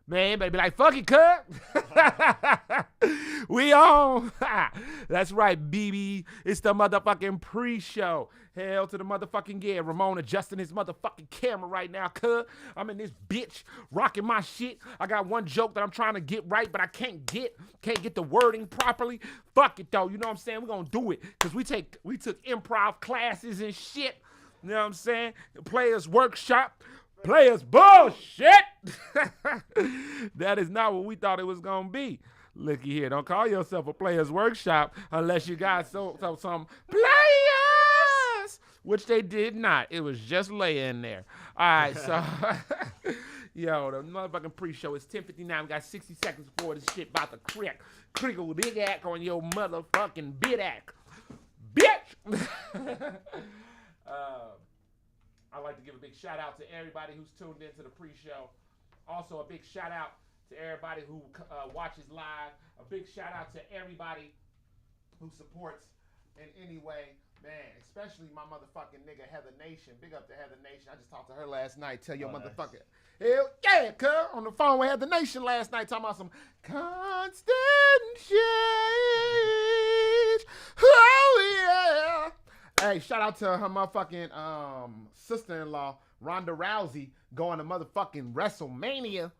Man, better be like, fuck it, cut. We on. That's right, BB. It's the motherfucking pre-show. Hell to the motherfucking yeah. Ramon adjusting his motherfucking camera right now, cuz. I'm in this bitch rocking my shit. I got one joke that I'm trying to get right, but I can't get the wording properly. Fuck it, though. You know what I'm saying? We're going to do it because we took improv classes and shit. You know what I'm saying? Players workshop. Players bullshit. That is not what we thought it was gonna be. Looky here, don't call yourself a players workshop unless you got some players, which they did not. It was just Leia in there. All right, so yo, the motherfucking pre-show is 10:59. We got 60 seconds before this shit about to crickle big act on your motherfucking bit act, bitch. I'd like to give a big shout out to everybody who's tuned into the pre-show. Also, a big shout out to everybody who watches live. A big shout out to everybody who supports in any way. Man, especially my motherfucking nigga Heather Nation. Big up to Heather Nation. I just talked to her last night. Tell your motherfucker. Nice. Hell yeah, cuz. On the phone with Heather Nation last night talking about some constant change. Oh, yeah. Hey, shout out to her motherfucking sister-in-law, Ronda Rousey, going to motherfucking WrestleMania.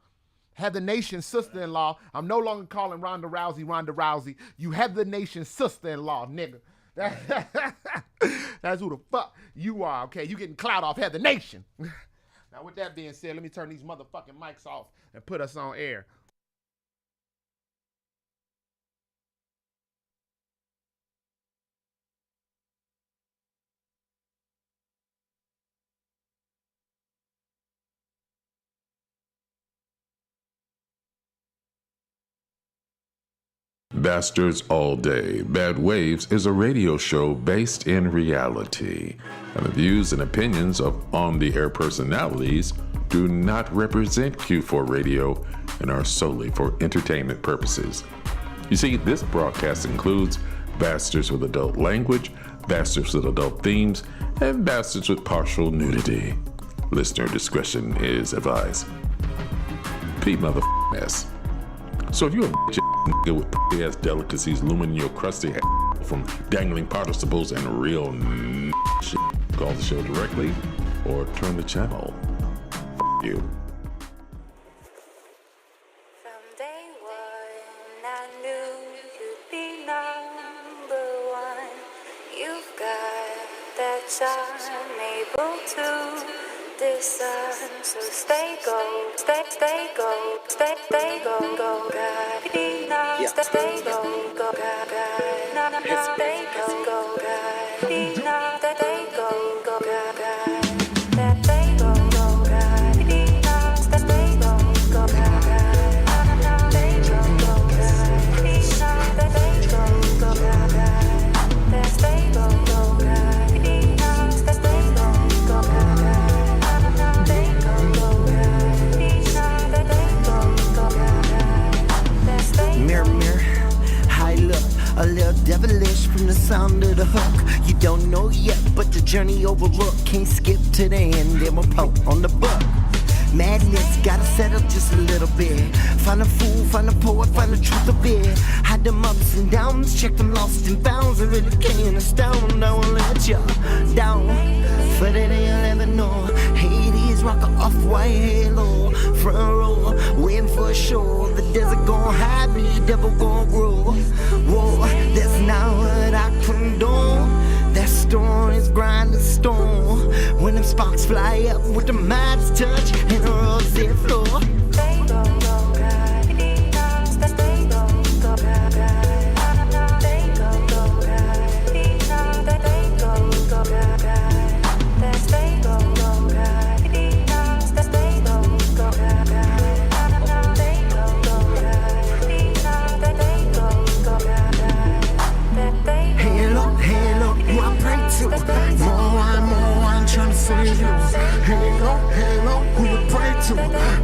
Heather Nation's sister-in-law. I'm no longer calling Ronda Rousey. You Heather Nation's sister-in-law, nigga. That's who the fuck you are, okay? You getting clout off Heather Nation. Now, with that being said, let me turn these motherfucking mics off and put us on air. Bastards All Day, Bad Waves is a radio show based in reality, and the views and opinions of on-the-air personalities do not represent Q4 Radio and are solely for entertainment purposes. You see, this broadcast includes bastards with adult language, bastards with adult themes, and bastards with partial nudity. Listener discretion is advised. Pete motherfucking. So if you're a bitch nigga with ass delicacies looming in your crusty head from dangling participles and real shit, call the show directly or turn the channel. You. From day one, I knew you'd be number one. You've got that charm, able to discern. So stay gold, stay gold, stay gold, go, God. Stay gold, go, God. Stay gold, go, God. Stay gold, go, God. Stay gold, go, God. Stay gold, go, God. Stay gold, go, God. Stay gold, go, God. Stay gold, go, God. Stay gold, go, God. Mirror, mirror, I look a little devilish from the sound of the hook. You don't know yet, but the journey overlooked. Can't skip to the end, then we'll poke on the book. Madness, gotta settle just a little bit. Find a fool, find a poet, find the truth a bit. Hide them ups and downs, check them lost and founds. I really can't astound, I won't let you down. For that they'll ever know. Hades, rock a off-white halo. Front row, waiting for a show. The desert gon' hide me, devil gon' grow. Whoa, that's not what I condone. That storm is grinding stone. When them sparks fly up with the Midas touch and the rosy floor. Stay gold, go, God. Stay gold, go, God. Stay gold, go, God. Stay gold, go, God. Stay gold, go, God. Stay gold, go, God. Stay gold, go, God. Stay gold, go, God. Halo, halo, who I pray to. More I'm trying to save you. Halo, halo, who you pray to.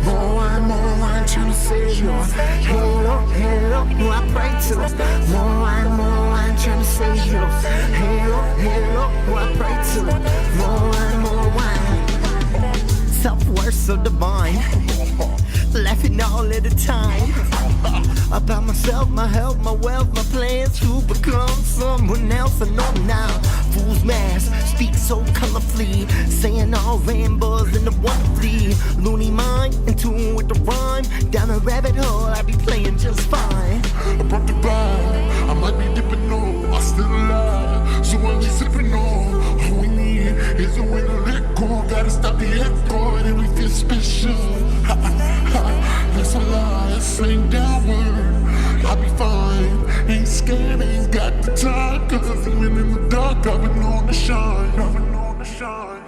More I'm trying to save you. Halo, halo, who I pray to. More I'm trying to save you. Halo, halo, who I pray to. More wine. Self-worth so divine. laughing all at a time. About myself, my health, my wealth, my plans to become someone else. I know now. Fool's mask, speak so colorfully, saying all rainbows in the wonderfully. Loony mind, in tune with the rhyme. Down a rabbit hole, I be playing just fine. I brought the bag, I might be dipping on, I still alive, so I'm just sipping on. All we need is a way to let go, gotta stop the echo, and then we feel special. Ha, ha, that's a lie, it's ain't downward, I'll be fine, ain't scared, ain't got the time, cause even in the dark, I've been on the shine, I've been on the shine.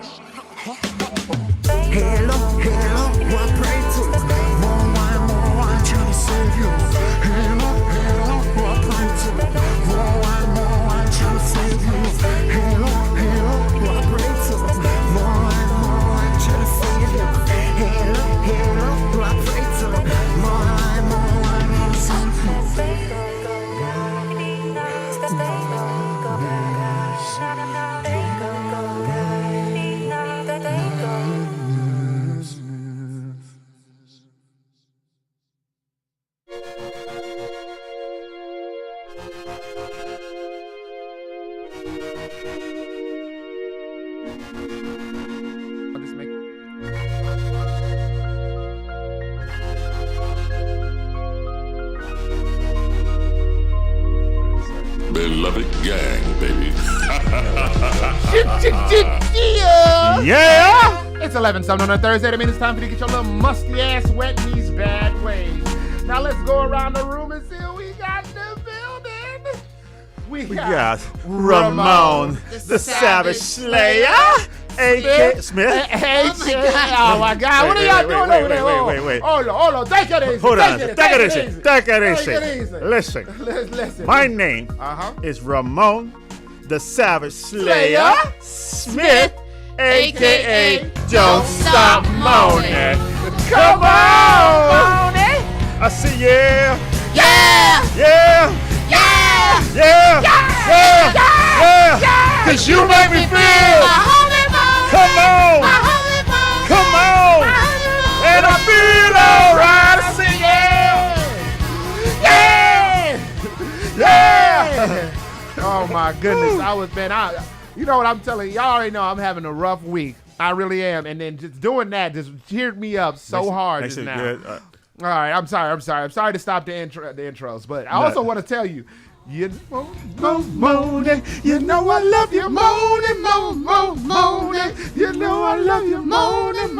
Hello, hello, I pray to. More wine, trying to save you. Hello, hello, I pray to. More wine, trying to save you. Hello, hello, I pray to. More wine, trying to save you. Hello, hello, I pray to. More wine, trying to save you. I'll just make. Beloved gang, baby. Yeah! It's 11:07 on a Thursday. That means it's time for you to get your little musty ass wet in these bad ways. Now let's go around the room and see who we got in the building. We got Ramon, the Savage Slayer, A.K. Smith. Hey, oh my God. What are y'all doing over there? Wait. Hold on. Take it easy. Hold on. Take Take it it easy. easy. Listen. Listen. My name is Ramon, the Savage Slayer, Smith, A.K.A. Don't Stop Moaning. Come on! I see yeah. Yeah. Cause you make me feel. Come on. And I feel alright. I say yeah. Oh my goodness. You know what I'm telling you? Y'all already know I'm having a rough week. I really am. And then just doing that just cheered me up so hard Makes just it now. good. All right, I'm sorry to stop the intros, but I also want to tell you, you moaning, you know I love you, moaning, you know I love you, moaning.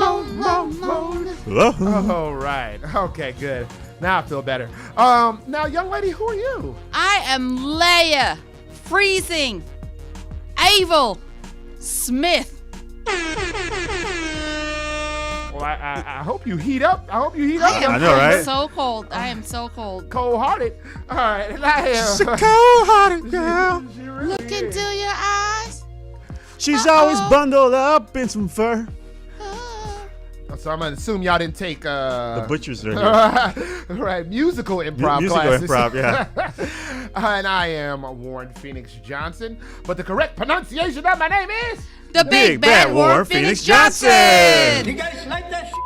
All right, okay, good. Now I feel better. Now, young lady, who are you? I am Leia, Freezing, Avel, Smith. Well, I hope you heat up. I know, right? So cold. I am so cold. Cold-hearted. All right, and I am. She's a cold-hearted girl. She really Look is. into your eyes. She's always bundled up in some fur. So I'm gonna assume y'all didn't take The butchers are here. right, musical improv Musical classes. improv, yeah. And I am Warren Phoenix Johnson, but the correct pronunciation of my name is The Big Bad Warren Phoenix Johnson. You guys like that shit?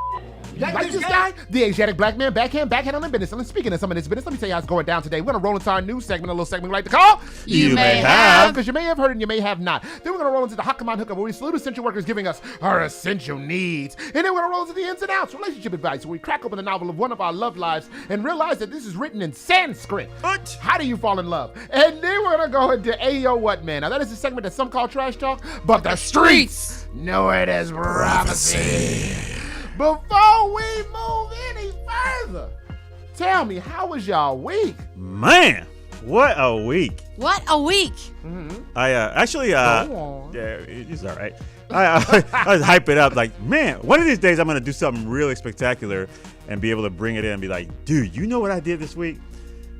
You like this guy? The Asiatic black man, backhand on the business. And speaking of some of this business, let me tell you how it's going down today. We're gonna roll into our news segment, a little segment we like to call You may have. because you may have heard and you may have not. Then we're gonna roll into the Hot Command Hookup, where we salute essential workers giving us our essential needs. And then we're gonna roll into the ins and outs, relationship advice, where we crack open the novel of one of our love lives and realize that this is written in Sanskrit. What? How do you fall in love? And then we're gonna go into Ayo What Man. Now that is a segment that some call trash talk, but the streets know it as prophecy. Before we move any further, tell me, how was y'all week? Man, what a week. What a week. I actually, Go on. yeah, it's all right. I was hype it up like, man, one of these days I'm going to do something really spectacular and be able to bring it in and be like, dude, you know what I did this week?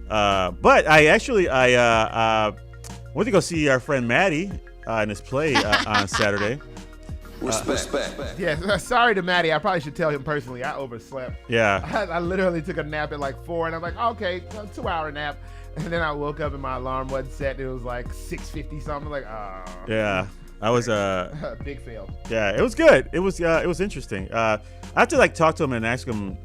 But I actually, went to go see our friend Maddie in his play on Saturday. Respect. Yeah, sorry to Maddie. I probably should tell him personally. I overslept. Yeah. I literally took a nap at like 4, and I'm like, okay, a 2-hour nap. And then I woke up and my alarm wasn't set. It was like 6:50 something. Like, oh. Yeah. I was Big fail. yeah, it was good. It was interesting. I have to like talk to him and ask him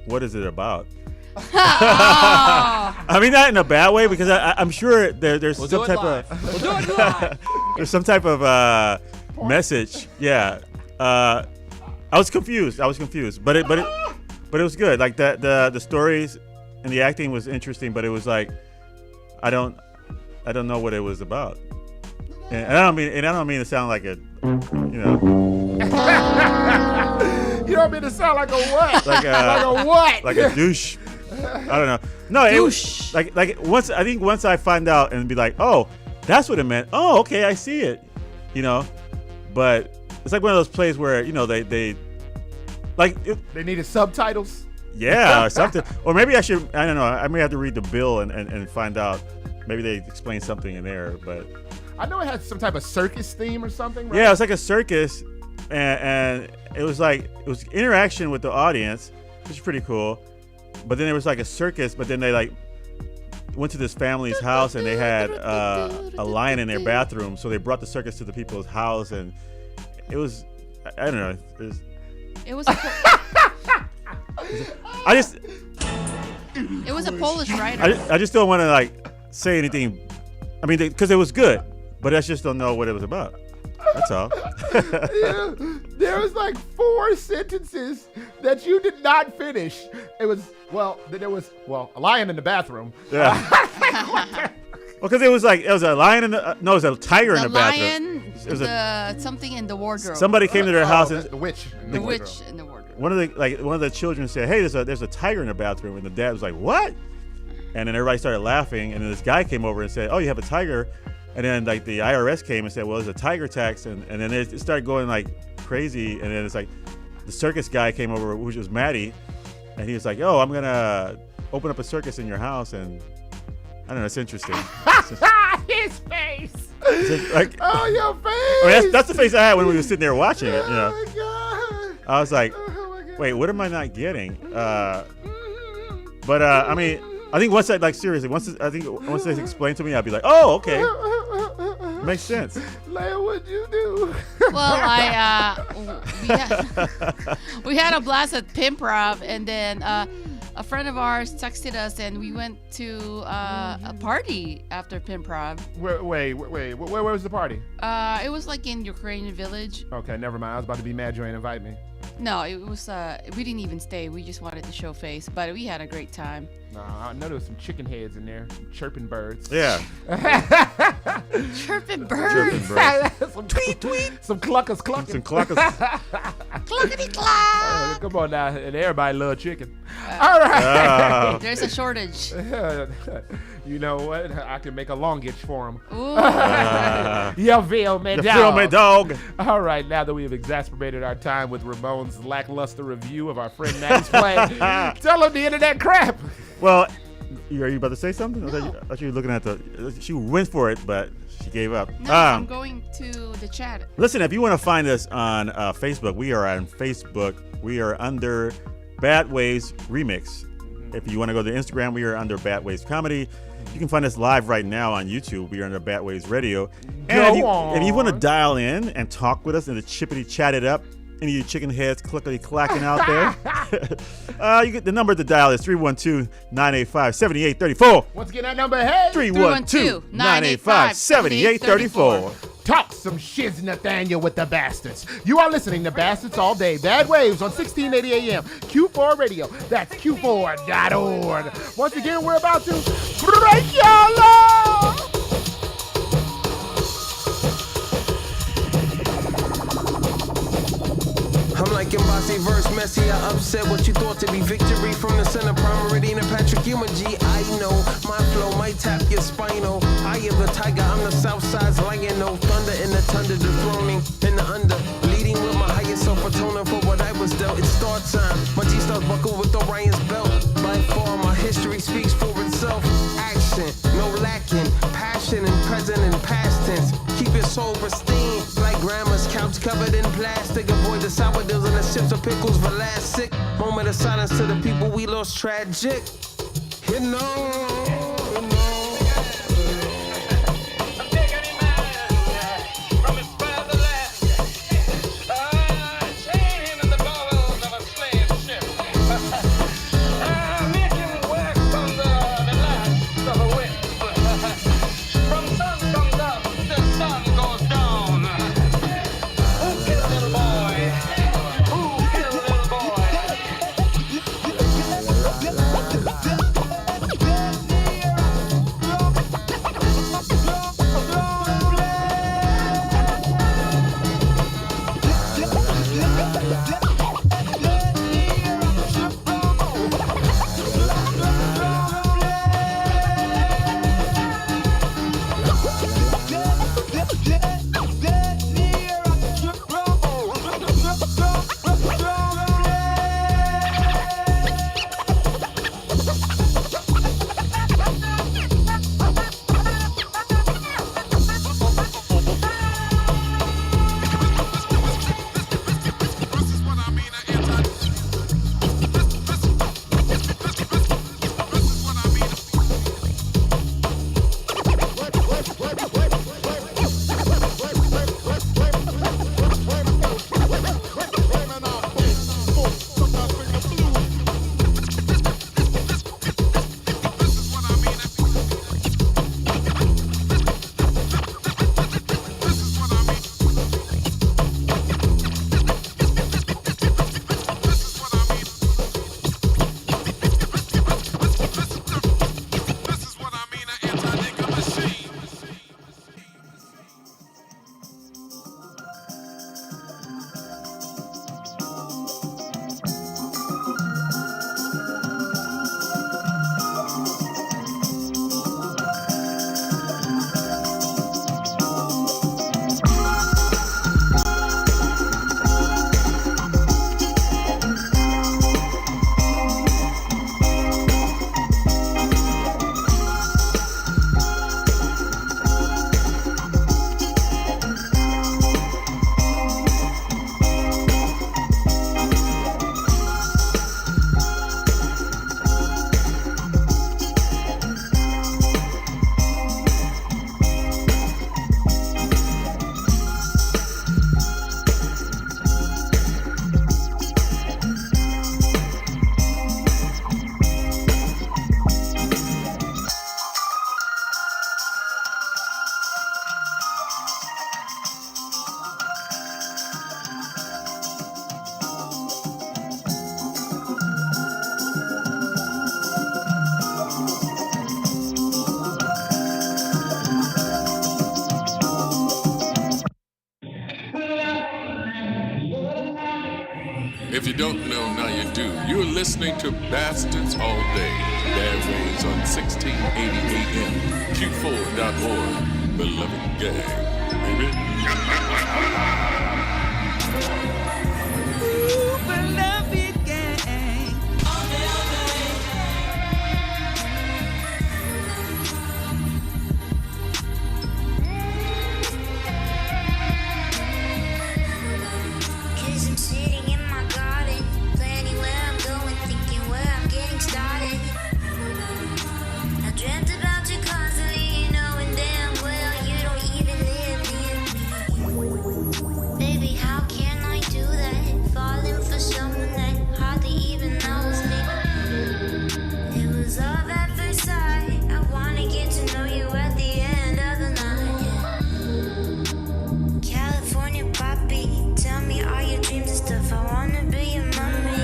what is it about? Oh. I mean, not in a bad way, because I'm sure there's We'll some do it type live. of We'll do it live. there's some type of message. Yeah. I was confused, but it was good. Like the stories and the acting was interesting, but it was like I don't know what it was about. And I don't mean to sound like a, you know, You don't mean to sound like a what? like a what? like a douche. I don't know. No, it was Douche. like once I find out and be like, oh, that's what it meant. Oh, okay, I see it. You know, but it's like one of those plays where, you know, they like They needed subtitles. yeah, or something. Or maybe I don't know. I may have to read the bill and find out. Maybe they explain something in there, but I know it had some type of circus theme or something, right? yeah, it's like a circus, and it was interaction with the audience, which is pretty cool. But then there was like a circus, but then they like went to this family's house and they had a lion in their bathroom, so they brought the circus to the people's house, and it was, I don't know. It was. It was a Polish writer. I just don't want to like say anything. I mean, because it was good, but I just don't know what it was about. That's all. Yeah, there was like 4 sentences that you did not finish. It was there was a lion in the bathroom. Yeah. Well, because it was a lion in the no, it was a tiger in the bathroom. Lion, It was something in the wardrobe. Somebody came to their house and the witch. the witch in the wardrobe. one of the children said, "Hey, there's a tiger in the bathroom," and the dad was like, "What?" And then everybody started laughing, and then this guy came over and said, "Oh, you have a tiger?" And then like the IRS came and said, "Well, there's a tiger tax," and then it started going like crazy, and then it's like the circus guy came over, which was Maddie, and he was like, "Oh, I'm gonna open up a circus in your house," and I don't know, it's interesting. His face. Like, Oh, your face. I mean, that's the face I had when we were sitting there watching it. You know, Oh my god. I was like, Oh my god. "Wait, what am I not getting?" But I mean, I think once they explain to me, I'll be like, "Oh, okay, makes sense." Leia, what'd you do? Well, we had a blast at Pimprov, and then a friend of ours texted us, and we went to a party after Pimprov. Wait. Where was the party? It was like in Ukrainian village. Okay, never mind. I was about to be mad you ain't invite me. No, it was. We didn't even stay. We just wanted to show face, but we had a great time. No, I know there was some chicken heads in there, some chirping birds. Yeah. Chirping birds. Some tweet, some cluckers. Some cluckers. Cluckety clack. Come on now, and everybody love chicken. All right. Oh. There's a shortage. You know what? I can make a longish for him. Ooh. You feel me, You dog? feel me, dog? All right, now that we have exacerbated our time with Ramon's lackluster review of our friend Maddie's play, tell him the internet crap. Well, are you about to say something? I thought you were looking at she went for it, but she gave up. No, I'm going to the chat. Listen, if you want to find us on Facebook, we are on Facebook. We are under Bad Waves Remix. If you want to go to Instagram, we are under Bad Waves Comedy. You can find us live right now on YouTube. We are under Bad Waves Radio. And if you want to dial in and talk with us and to chippity chat it up, any of you chicken heads clickety clacking out there, you get the number to dial is 312-985-7834. Once again, that number, hey, 312-985-7834. talk some shiz, Nathaniel, with the bastards. You are listening to Bastards All Day. Bad Waves on 1680 AM. Q4 Radio. That's Q4.org. Once again, we're about to break your law. I'm like Mbasi verse messy, I upset what you thought to be victory from the center, prime meridian and Patrick, you a G, I know, my flow might tap your spinal, I am the tiger, I'm the south side's lion, no thunder in the thunder, dethroning in the under, leading with my higher self, atoning for what I was dealt, it's start time, my G-Stars buckle with Orion's belt, by far my history speaks for itself, action, no lacking, passion and present and past tense, keep your soul pristine, like grandma's couch covered in plastic, avoid the sour deals and the chips of pickles for last sick, moment of silence to the people we lost tragic, you know. If you don't know, now you do. You're listening to Bastards All Day. Bad Ways on 1680 AM. Q4.org. Beloved gang, baby. Cause I'm sitting in my garden, planning where I'm going, thinking where I'm getting started. I dreamt about you constantly, knowing damn well you don't even live near me. Baby, how can I do that? Falling for someone that hardly even knows me. It was love at first sight. I wanna get to know you at the end of the night. California poppy, tell me all your dreams and stuff. I wanna be your mommy.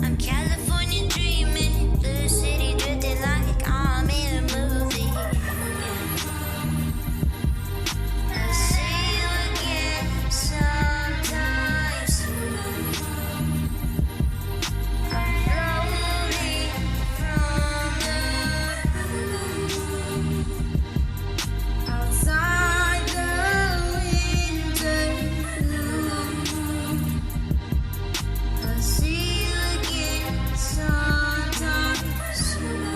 I'm California dreaming, blue city drifting like I'm in a movie. I'll see you again sometimes. I'm floating from the outside the winter blue. I'll see you again sometime soon.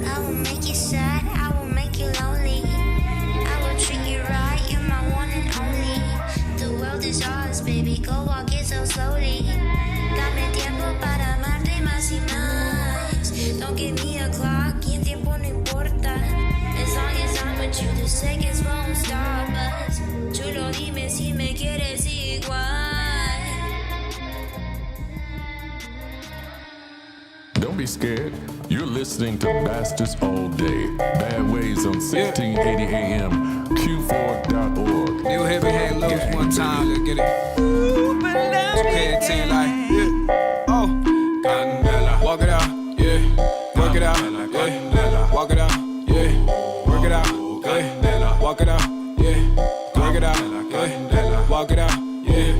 I will make you sad, I will make you lonely. I will treat you right, you're my one and only. The world is ours, baby, go walk it so slowly. Dame tiempo para amarte más y más. Don't give me a clock, y el tiempo no importa. As long as I'm with you, the seconds won't stop us. Chulo, dime si me quieres igual. Don't be scared. You're listening to Bastards All Day. Bad Ways on 1680 AM. Q4.org. New heavy hand lows one time, let's get it. Pay attention like, yeah. Oh, Candela. Walk it out, yeah. Work it out, yeah. Walk it out, yeah. Work it out, yeah. Walk it out, yeah. Work it out, yeah. Walk it out, yeah.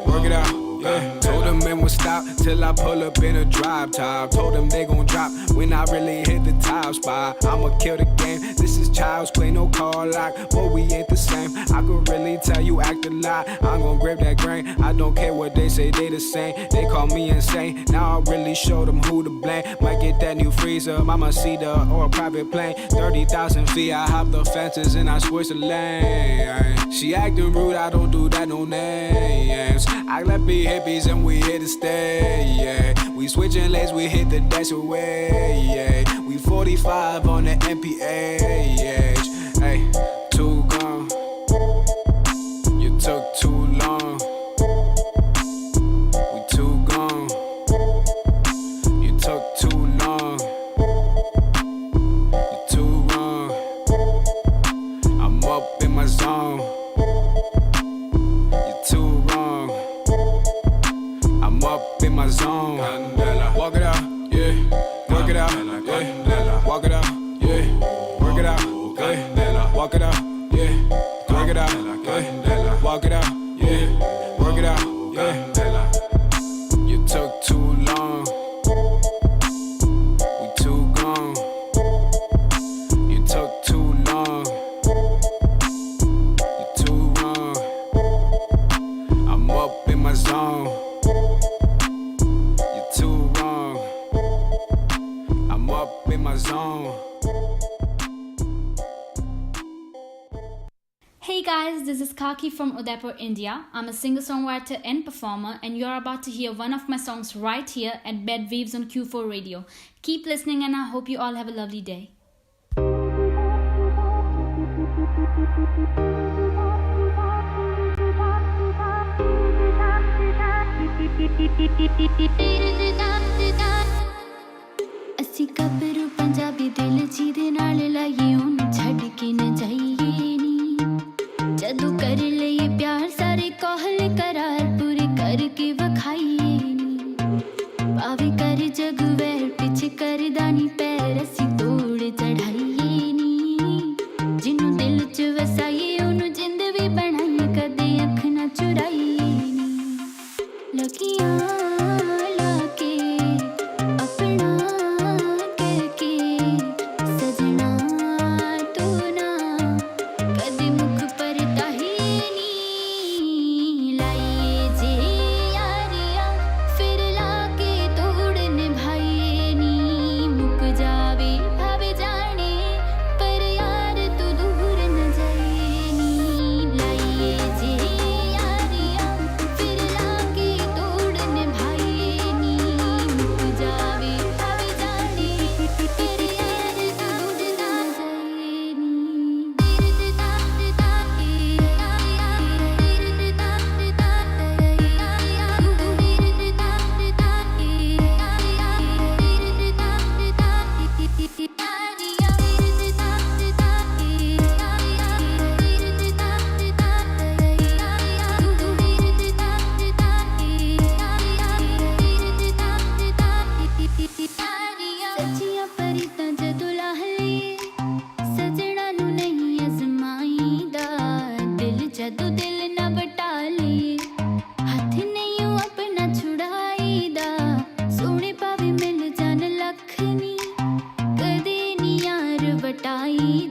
Work it out, yeah. Told them men would stop till I pull up in a drop top. Told them they gon' drop when I really hit the top spot. I'ma kill the game. This is child's play, no call lock. But we ain't the same. I could really tell you act a lot. I'm gon' grab that grain. I don't care what they say, they the same. They call me insane. Now I really show them who to blame. Might get that new freezer, mama cedar or a private plane. 30,000 feet, I hop the fences and I switch the lane. She acting rude, I don't do that, no names. I left be hippies and we here to stay, yeah. We switching lanes, we hit the dash away, yeah. We 45 on the MPA, yeah. Hey, too gone. You took too long. We too gone. You took too long. You too wrong. I'm up in my zone. You too wrong. I'm up in my zone. Walk it out, yeah. Work it out, yeah. Walk it out, yeah. Work it out, yeah. Walk it out, yeah. Work it out, yeah. Walk it out, yeah. Work it out, yeah. You took too long. We too gone. You took too long. You too wrong. I'm up in my zone. You too wrong. I'm up in my zone. Hey guys, this is Kaki from Udaipur, India. I'm a singer-songwriter and performer, and you're about to hear one of my songs right here at B.A.D Waves on Q4 Radio. Keep listening, and I hope you all have a lovely day. ਅਸੀਂ ਗੱਭਰੂ ਪੰਜਾਬੀ ਦਿਲ ਜਿਹਦੇ ਨਾਲ ਲਾਈਏ ਉਹਨੂੰ ਛੱਡ ਕੇ ਨਾ ਜਾਈਏ ਨੀ ਜਦੋਂ ਕਰ ਲਈਏ ਪਿਆਰ ਸਾਰੇ ਕੋਹਲ ਕਰਾਰ ਪੂਰੇ ਕਰਕੇ ਵਿਖਾਈਏ ਨੀ ਭਾਵੇਂ ਕਰ ਜਗ ਵੈਰ ਪਿੱਛੇ ਕਰਦਾ ਨੀ ਪੈਰ ਅਸੀਂ ਤੋੜ ਚੜਾਈਏ ਨੀ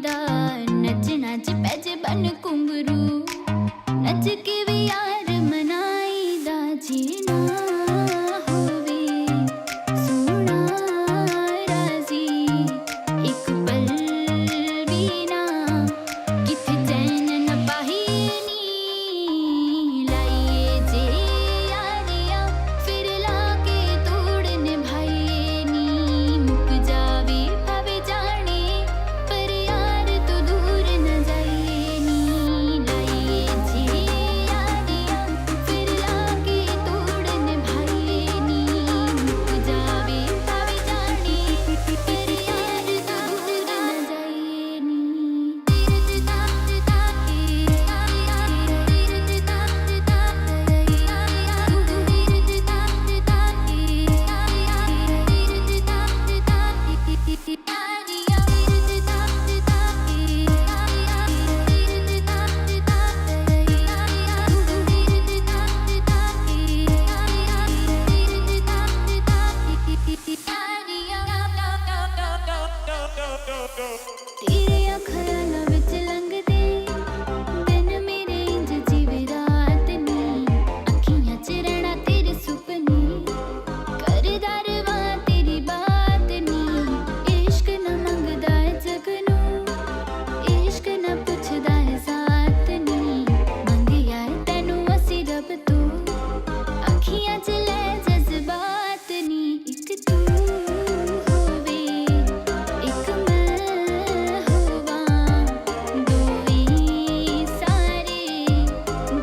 दा नचना च पैज बन कुंगरू नच के भी यार मनाई दा जीना होवे सोना राजी एक पल भी ना किथे चैन न पाही नी लाइए जे यारिया फिर लाके तोड़ निभाइए नी मुक जावे भावे जाने पर यार तो दूर न जाइए नी लाइए जे यारिया फिर लाके तोड़ निभाइए नी मुक जावे भावे जाने पर यार तो दूर न जाइए नी तेरे ख्यालां विच लंघदे दिन मेरे इंज जीवे रात नी अखियां च रहना तेरे सुपने करदा रवां तेरी बात नी इश्क न मंगदा है जगनू इश्क न पुछदा है जात नी मंगिया है तैनू असी रब तो अखियां च ले जज्बात नी इक तू होवे इक मैं होवां दोवे सारे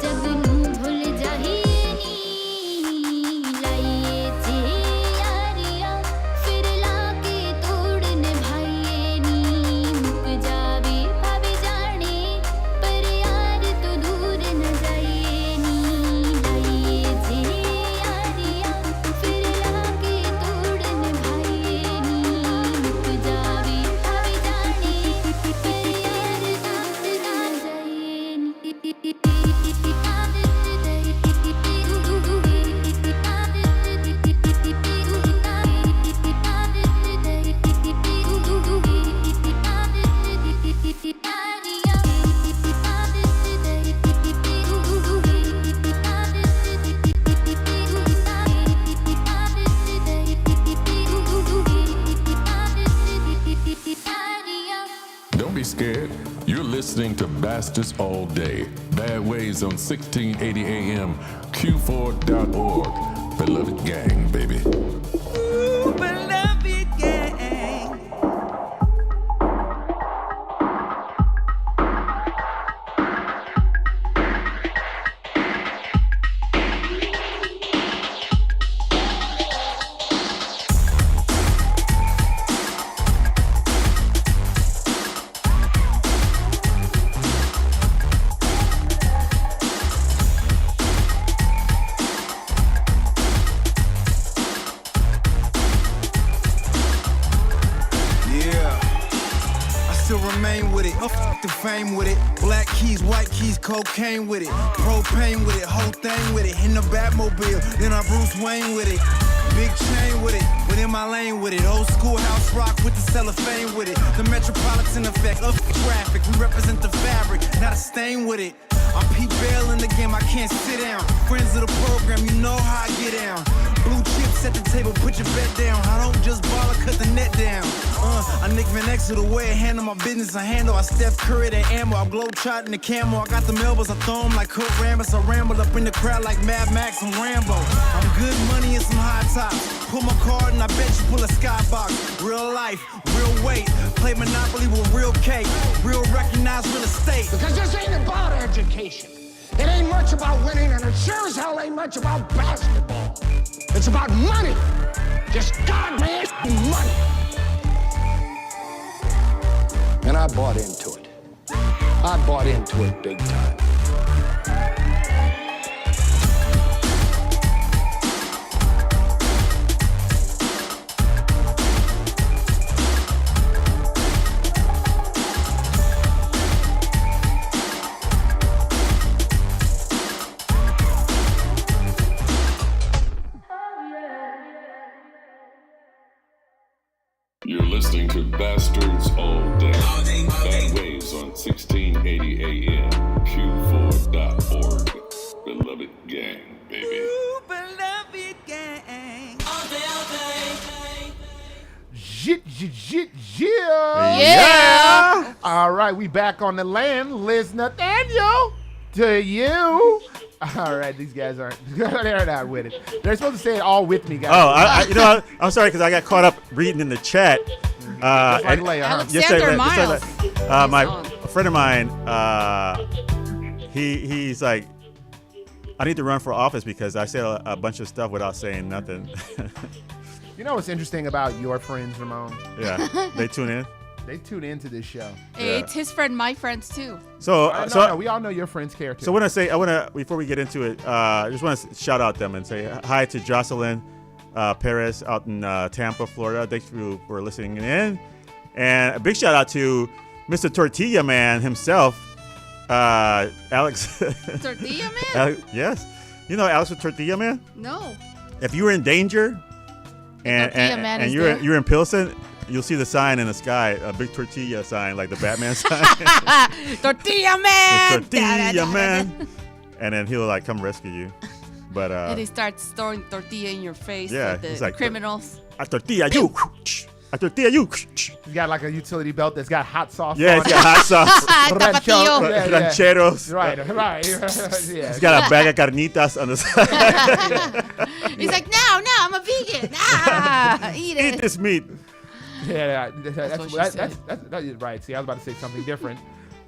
जग नू भुल जाइए नी लाइए जे यारिया फिर लाके तोड़ निभाइए नी मुक जावे भावे जाने पर यार तो दूर न जाइए नी लाइए जे यारिया फिर लाके तोड़ निभाइए नी मुक जावे भावे जाने पर यार तो दूर न जाइए Don't be scared. You're listening to Bastards All Day. Bad Ways on 1680 AM, Q4.org. Beloved gang, baby. Remain with it, the fame with it. Black keys, white keys, cocaine with it. Propane with it, whole thing with it. In the Batmobile, then I Bruce Wayne with it. Big chain with it, within my lane with it. Old school house rock with the cellophane with it. The metropolitan effect of traffic. We represent the fabric, not a stain with it. I'm Pete Bell in the game, I can't sit down. Friends of the program, you know how I get down. Blue chips at the table, put your bet down. I don't just ball, I cut the net down. I Nick Van Exel the way I handle my business, I handle. I Steph Curry that ammo, I glow trotting the camo. I got the elbows, I throw 'em like Kurt Rambis. I ramble up in the crowd like Mad Max and Rambo. I'm good money and some high tops. Pull my card and I bet you pull a skybox. Real life, real weight. Play Monopoly with real cake. Real recognized real estate. Because this ain't about education. It ain't much about winning, and it sure as hell ain't much about basketball. It's about money. Just goddamn money. And I bought into it. I bought into it big time. You're listening to Bastards All Day. right, we back on the land. Liz Nathaniel, to you. All right, these guys aren't. They're not with it. They're supposed to say it all with me, guys. Oh, I'm sorry because I got caught up reading in the chat. Like Leia, huh? Alexander Miles. A friend of mine, he's like, I need to run for office because I said a bunch of stuff without saying nothing. You know what's interesting about your friends, Ramon? Yeah, they tune in. They tune into this show. Hey, it's his friend, my friends too. No, we all know your friends care too. So before we get into it, I just want to shout out them and say hi to Jocelyn Perez out in Tampa, Florida. Thanks for listening in. And a big shout out to Mr. Tortilla Man himself, Alex. Tortilla Man? Yes. You know Alex the Tortilla Man? No. If you were in danger and you're in Pilsen, you'll see the sign in the sky, a big tortilla sign, like the Batman sign. Tortilla Man! Tortilla Man. And then he'll like come rescue you. But and he starts throwing tortilla in your face. Yeah, like he's the like, criminals. I tortilla you. I tortilla you. He's got like a utility belt that's got hot sauce. Yeah, it's got hot sauce. Rancheros. Right. Yeah. He's got a bag of carnitas on the side. He's like, no, I'm a vegan. Eat it. Eat this meat. Yeah, that's right. See, I was about to say something different.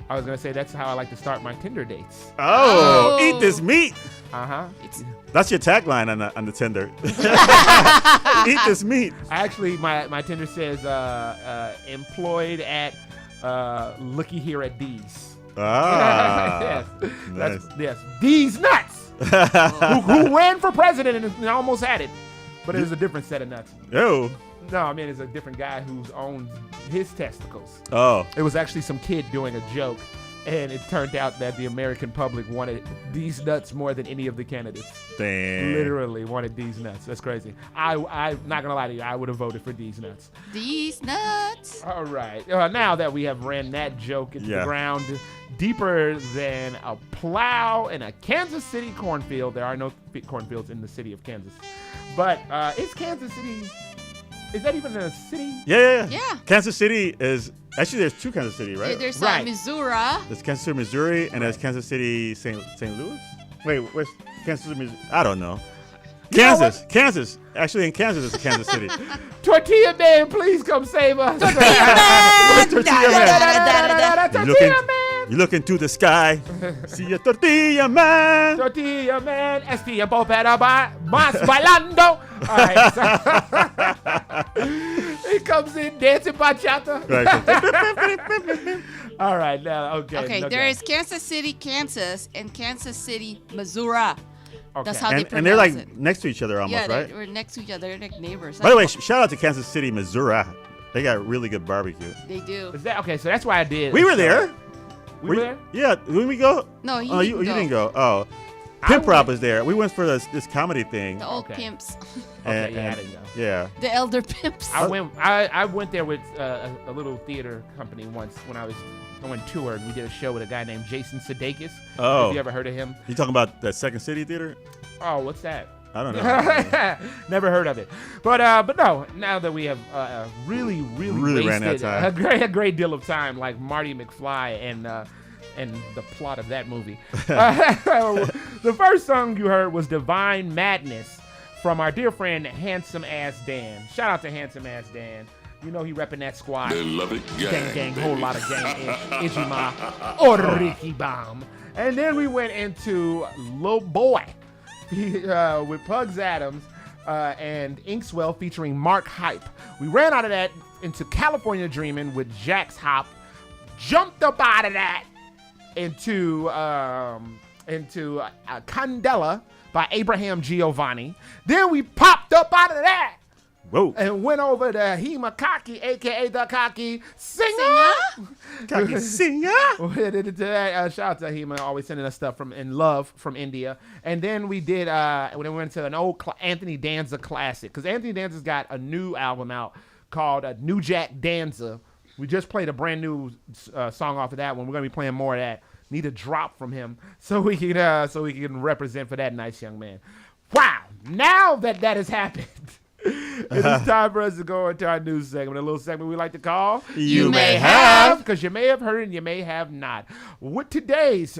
I was gonna say that's how I like to start my Tinder dates. Oh, eat this meat. That's your tagline on the Tinder. Eat this meat. Actually, my Tinder says employed at looky here at D's. Yes. Nice. Yes, D's nuts. who ran for president and almost had it, but it was a different set of nuts. Oh. No, I mean, it's a different guy who's owned his testicles. Oh. It was actually some kid doing a joke, and it turned out that the American public wanted these nuts more than any of the candidates. Damn. Literally wanted these nuts. That's crazy. I'm not going to lie to you. I would have voted for these nuts. These nuts. All right. Now that we have ran that joke into the ground, deeper than a plow in a Kansas City cornfield. There are no cornfields in the city of Kansas. But is Kansas City... Is that even a city? Yeah. Kansas City is actually there's two Kansas City, right? There's right. Missouri. There's Kansas City, Missouri, and there's Kansas City, St. Louis. Wait, where's Kansas City, Missouri? I don't know. Kansas. Actually, in Kansas, it's Kansas City. Tortilla Man, please come save us. Tortilla Man. Tortilla Man. You look into the sky, see a Tortilla Man. Tortilla Man, es tiempo para más bailando. All right. He comes in dancing bachata. Right. All right, now, okay. There is Kansas City, Kansas, and Kansas City, Missouri. Okay. That's how they pronounce it. And they're like next to each other almost, right? Yeah, we're next to each other. They're like neighbors. By the way, shout out to Kansas City, Missouri. They got really good barbecue. They do. Is that okay? So that's why I did. We were there. We were there? Yeah. Didn't we go? No, you didn't go. Oh. Pimp Rob was there. We went for this comedy thing. The old pimps. Okay, yeah, I didn't know. Yeah. The elder pimps. I went there with a little theater company once when I was going tour, and we did a show with a guy named Jason Sudeikis. Oh. Have you ever heard of him? You talking about that Second City Theater? Oh, what's that? I don't know. Never heard of it. But no, now that we have really ran out of time. a great deal of time, like Marty McFly and the plot of that movie. The first song you heard was Divine Madness from our dear friend Handsome Ass Dan. Shout out to Handsome Ass Dan. You know he repping that squad. They love it, gang, whole lot of gang. Ijima or Ricky Bomb. And then we went into Lil Boy with Pugs Adams and Inkswell featuring Mark Hype. We ran out of that into California Dreamin' with Jax Hop. Jumped up out of that into Candela by Abraham Giovanni. Then we popped up out of that. Whoa. And went over to Hema Kaki, a.k.a. the Kaki Singer. Kaki Singer. Shout out to Hema, always sending us stuff from India. And then we did, when we went to an old Anthony Danza classic, because Anthony Danza's got a new album out called New Jack Danza. We just played a brand new song off of that one. We're going to be playing more of that. Need a drop from him so we can represent for that nice young man. Wow. Now that has happened, It is time for us to go into our news segment, a little segment we like to call You May Have. because you may have heard and you may have not. With today's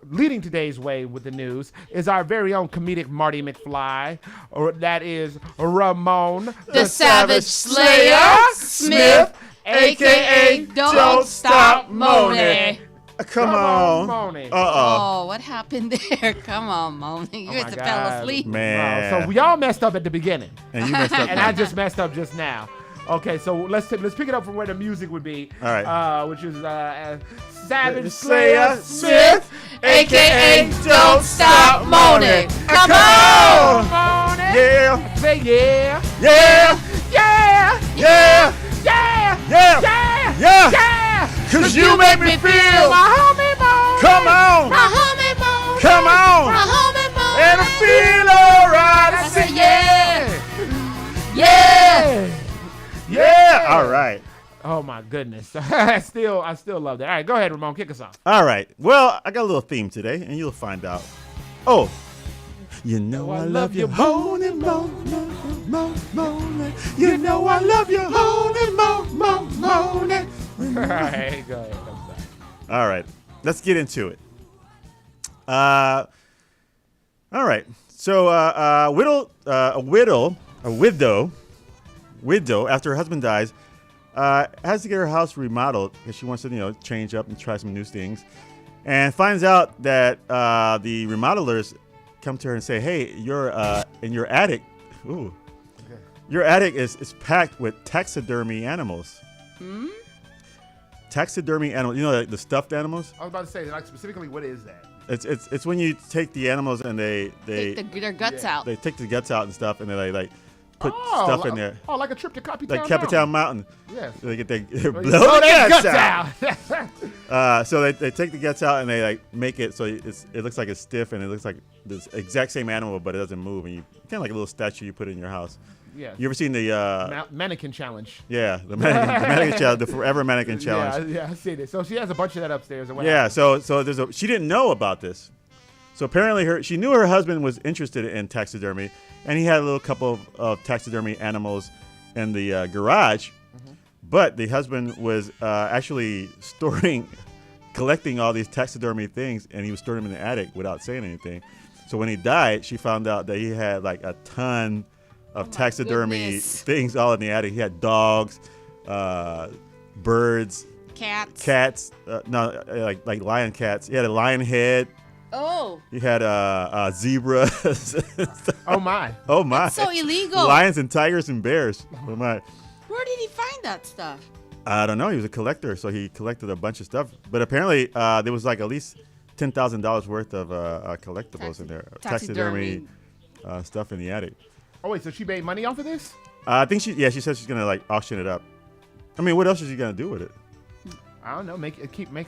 leading today's way with the news is our very own comedic Marty McFly, or that is Ramon The Savage Slayer Smith, a.k.a. Don't Stop Moaning. Come on. Moni. Oh, what happened there? Come on, Moni. You my guys fell God. asleep. Man. So we all messed up at the beginning, And you messed up. and I just messed up just now. Okay, so let's pick it up from where the music would be. All right. Which is Savage Slayer Slayer Smith, a.k.a. Don't Stop Moaning. Come on, on. Moaning. Yeah. Say yeah, Yeah. yeah, Yeah. yeah, Yeah. yeah, Yeah. yeah. 'Cause you make me feel. My homie Moaning. Come on. My homie Moaning. Come on. My homie Moaning. And I feel alright. I say yeah, Yeah. Yeah. All right. Oh my goodness, I still love that. All right, go ahead, Ramon, kick us off. All right. Well, I got a little theme today, and you'll find out. Oh. You know I love you, moaning, moaning, moaning. You know I love you, moaning, moaning. All right, go ahead. I'm sorry. All right, let's get into it. All right. So, a widow, after her husband dies, has to get her house remodeled because she wants to, change up and try some new things, and finds out that the remodelers come to her and say, "Hey, you're in your attic. Ooh, your attic is packed with taxidermy animals." Taxidermy animals, like the stuffed animals. I was about to say, like, specifically, what is that? It's when you take the animals and they Take their guts out. they take the guts out and stuff, and they like put stuff in there. Oh, like a trip to Capitan Like Capitan Mountain. Yes. They get their Blow blow their guts guts out. out. So they take the guts out and they like make it so it looks like it's stiff and it looks like this exact same animal, but it doesn't move, and you kind of like a little statue you put in your house. Yeah. You ever seen the mannequin challenge? Yeah, the mannequin challenge, the forever mannequin challenge. Yeah, I see it. So she has a bunch of that upstairs. And what Yeah, happened? so there's she didn't know about this. So apparently she knew her husband was interested in taxidermy, and he had a little couple of taxidermy animals in the garage. But the husband was actually collecting all these taxidermy things, and he was storing them in the attic without saying anything. So when he died, she found out that he had like a ton of taxidermy things all in the attic. He had dogs, birds, cats. Like lion cats. He had a lion head. Oh. He had zebras. Oh my. Oh my. That's so illegal. Lions and tigers and bears. Oh my. Where did he find that stuff? I don't know. He was a collector, so he collected a bunch of stuff. But apparently, there was like at least $10,000 worth of collectibles in there. Taxidermy stuff in the attic. Oh wait, so she made money off of this? I think she said she's gonna like auction it up. I mean, what else is she gonna do with it? I don't know. Make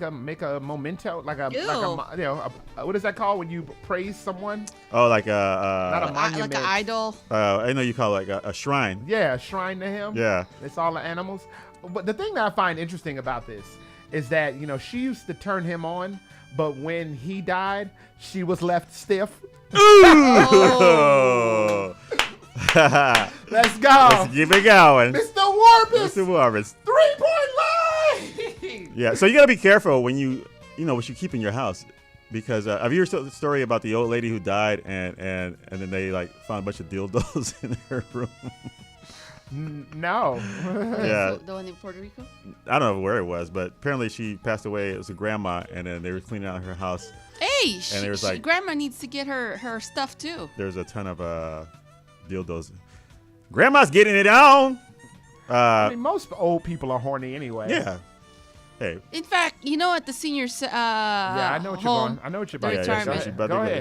a memento, what is that called when you praise someone? Oh, like not a monument, like an idol. I know you call it like a shrine. Yeah, a shrine to him. Yeah, it's all the animals. But the thing that I find interesting about this is that she used to turn him on, but when he died, she was left stiff. Ooh. Let's go. Let's keep it going. Mr. Warpus. Mr. Warpus. 3-point line. Yeah, so you gotta be careful when what you keep in your house, because have you heard the story about the old lady who died and then they like found a bunch of dildos in her room? No. Yeah. The one in Puerto Rico? I don't know where it was, but apparently she passed away. It was a grandma, and then they were cleaning out her house. Hey, and there was like grandma needs to get her stuff too. There's a ton of dildos. Grandma's getting it on. I mean, most old people are horny anyway. Yeah. Hey. In fact, at the seniors yeah, I know what you're going. I know what you're about to say.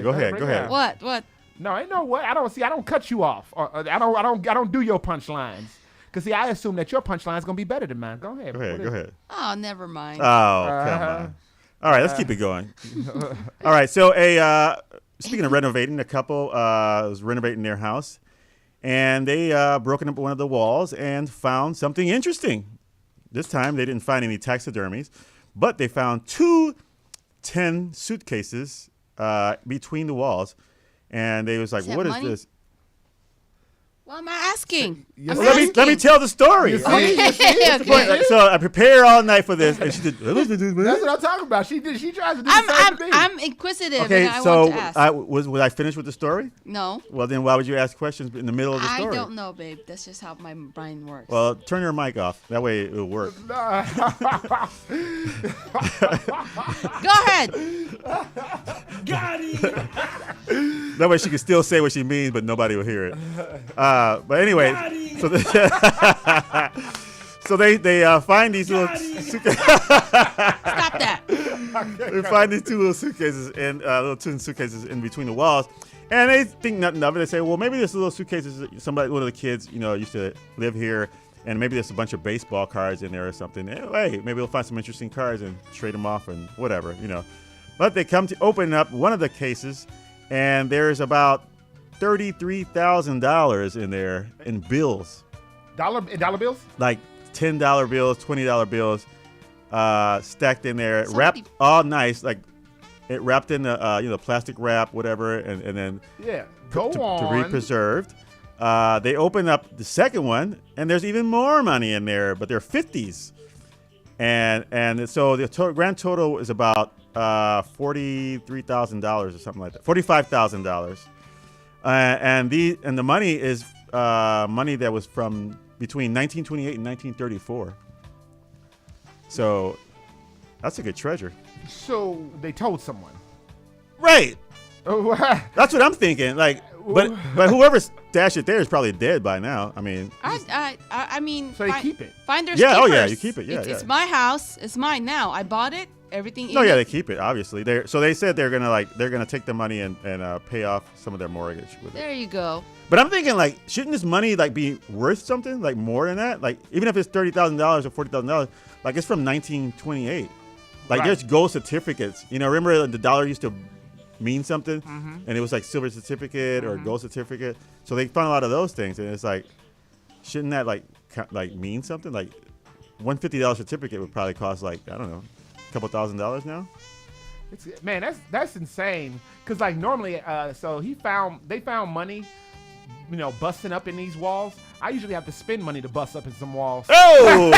Go ahead. What? No, I know what. I don't cut you off. I don't do your punchlines. Cause see, I assume that your punchline is gonna be better than mine. Go ahead. Go ahead. Oh, never mind. Oh, come on. All right, let's keep it going. All right, so speaking of renovating, a couple was renovating their house, and they broken up one of the walls and found something interesting. This time, they didn't find any taxidermies, but they found 2 tin suitcases between the walls, and they was like, "What is this?" Well, I'm asking. Yes, I'm Well, asking. let me tell the story. You see? Okay. So I prepare all night for this, and she did. That's what I'm talking about. She tries to do the same to me. I'm inquisitive Okay, and I so want to ask. was I finished with the story? No. Well, then why would you ask questions in the middle of the I story? don't know, babe. That's just how my brain works. Well, turn your mic off. That way it'll work. Go ahead. Got it. That way she can still say what she means, but nobody will hear it. But anyway, so they find these little suitcases. Stop that. They find these two little suitcases and little tin suitcases in between the walls, and they think nothing of it. They say, well, maybe this little suitcases. One of the kids, used to live here, and maybe there's a bunch of baseball cards in there or something. And, hey, maybe we'll find some interesting cards and trade them off and whatever, But they come to open up one of the cases, and there's about $33,000 in there in bills. Dollar bills? Like $10 bills, $20 bills, stacked in there, wrapped all nice, like it wrapped in the plastic wrap, whatever, and then to be preserved. They open up the second one, and there's even more money in there, but they're 50s, and so the grand total is about $43,000 or something like that, $45,000, and the money is money that was from between 1928 and 1934. So that's a good treasure. So they told someone. Right. Oh, that's what I'm thinking. Like, but whoever stashed it there is probably dead by now. I mean. I mean. So they keep it. Finders yeah. keepers. Oh yeah, you keep it. Yeah. It's my house. It's mine now. I bought it. Everything. No, yeah, they keep it. Obviously, so they said they're gonna take the money and pay off some of their mortgage with it. There you go. But I'm thinking, like, shouldn't this money be worth something, like more than that? Like, even if it's $30,000 or $40,000, like it's from 1928. Like, there's gold certificates. Remember the dollar used to mean something, and it was like silver certificate or gold certificate. So they found a lot of those things, and it's like, shouldn't that like mean something? Like, $150 certificate would probably cost like, I don't know, a couple $1,000s now. Man, that's insane. Cause like normally, so they found money, busting up in these walls. I usually have to spend money to bust up in some walls. Oh,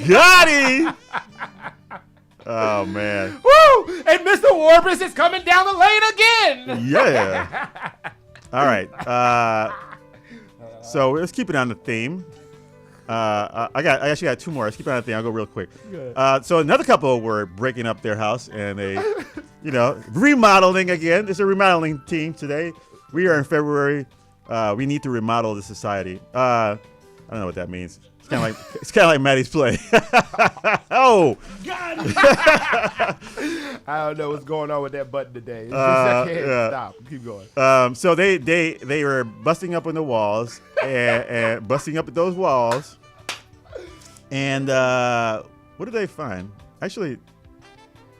got him. Oh man. Woo! And Mr. Warbus is coming down the lane again. Yeah. All right. So let's keep it on the theme. I actually got two more. Let's keep it on the theme. I'll go real quick. So another couple were breaking up their house and they, remodeling again. It's a remodeling team today. We are in February. We need to remodel the society. I don't know what that means. It's kind of like Maddie's play. Oh. I don't know what's going on with that button today. It's just, I can't stop. Keep going. So they were busting up on the walls and busting up at those walls. And what did they find? Actually,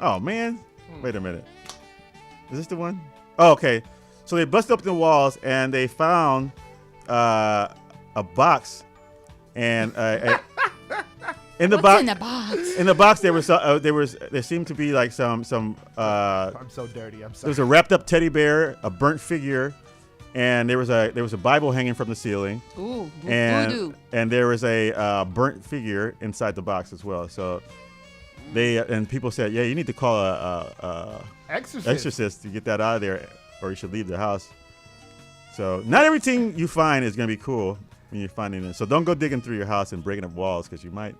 oh man, wait a minute. Is this the one? Oh, okay. So they busted up the walls and they found a box. And in the box, there seemed to be like some. I'm so dirty. I'm sorry. There was a wrapped up teddy bear, a burnt figure, and there was a Bible hanging from the ceiling. Ooh, voodoo. And there was a burnt figure inside the box as well. So people said, yeah, you need to call a exorcist to get that out of there, or you should leave the house. So not everything you find is gonna be cool when you're finding it. So don't go digging through your house and breaking up walls because you might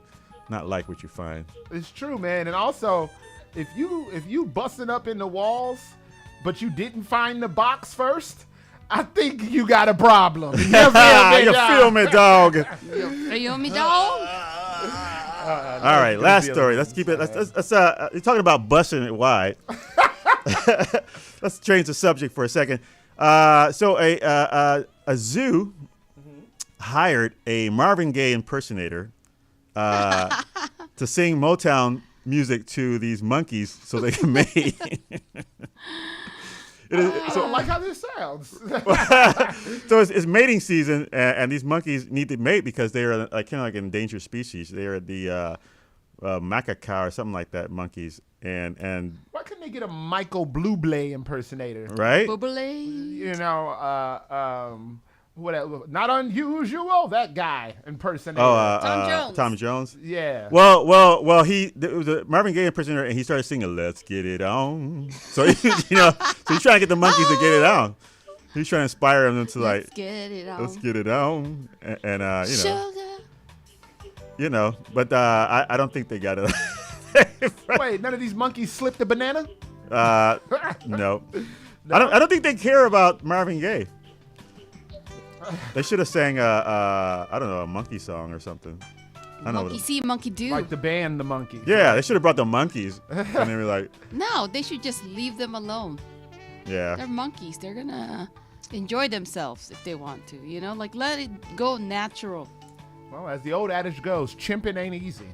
not like what you find. It's true, man. And also, if you busting up in the walls, but you didn't find the box first, I think you got a problem. You feel me, dog? You feel me, dog? All right, last story. Let's keep it. Let's you're talking about busting it wide. Let's change the subject for a second. So a zoo hired a Marvin Gaye impersonator to sing Motown music to these monkeys so they can mate. I don't like how this sounds. So it's mating season, and these monkeys need to mate because they are kind of like an endangered species. They are the macaque or something like that monkeys. And why couldn't they get a Michael Bublé impersonator? Right? Bubbly. You know, what? Not unusual. That guy impersonator. Tom Jones. Tom Jones. Yeah. Well. There was a Marvin Gaye impersonator, and he started singing "Let's Get It On." So so he's trying to get the monkeys to get it on. He's trying to inspire them to Let's get it on. let's get it on, and Sugar. But I don't think they got it. Wait, none of these monkeys slipped the banana? No. I don't think they care about Marvin Gaye. They should have sang I don't know, a monkey song or something. I don't Monkey know. see, monkey do. Like the band, the Monkeys. Yeah, they should have brought the monkeys, and they were like, No, they should just leave them alone. They're yeah. monkeys. They're gonna enjoy themselves if they want to. Like let it go natural. Well, as the old adage goes, chimping ain't easy.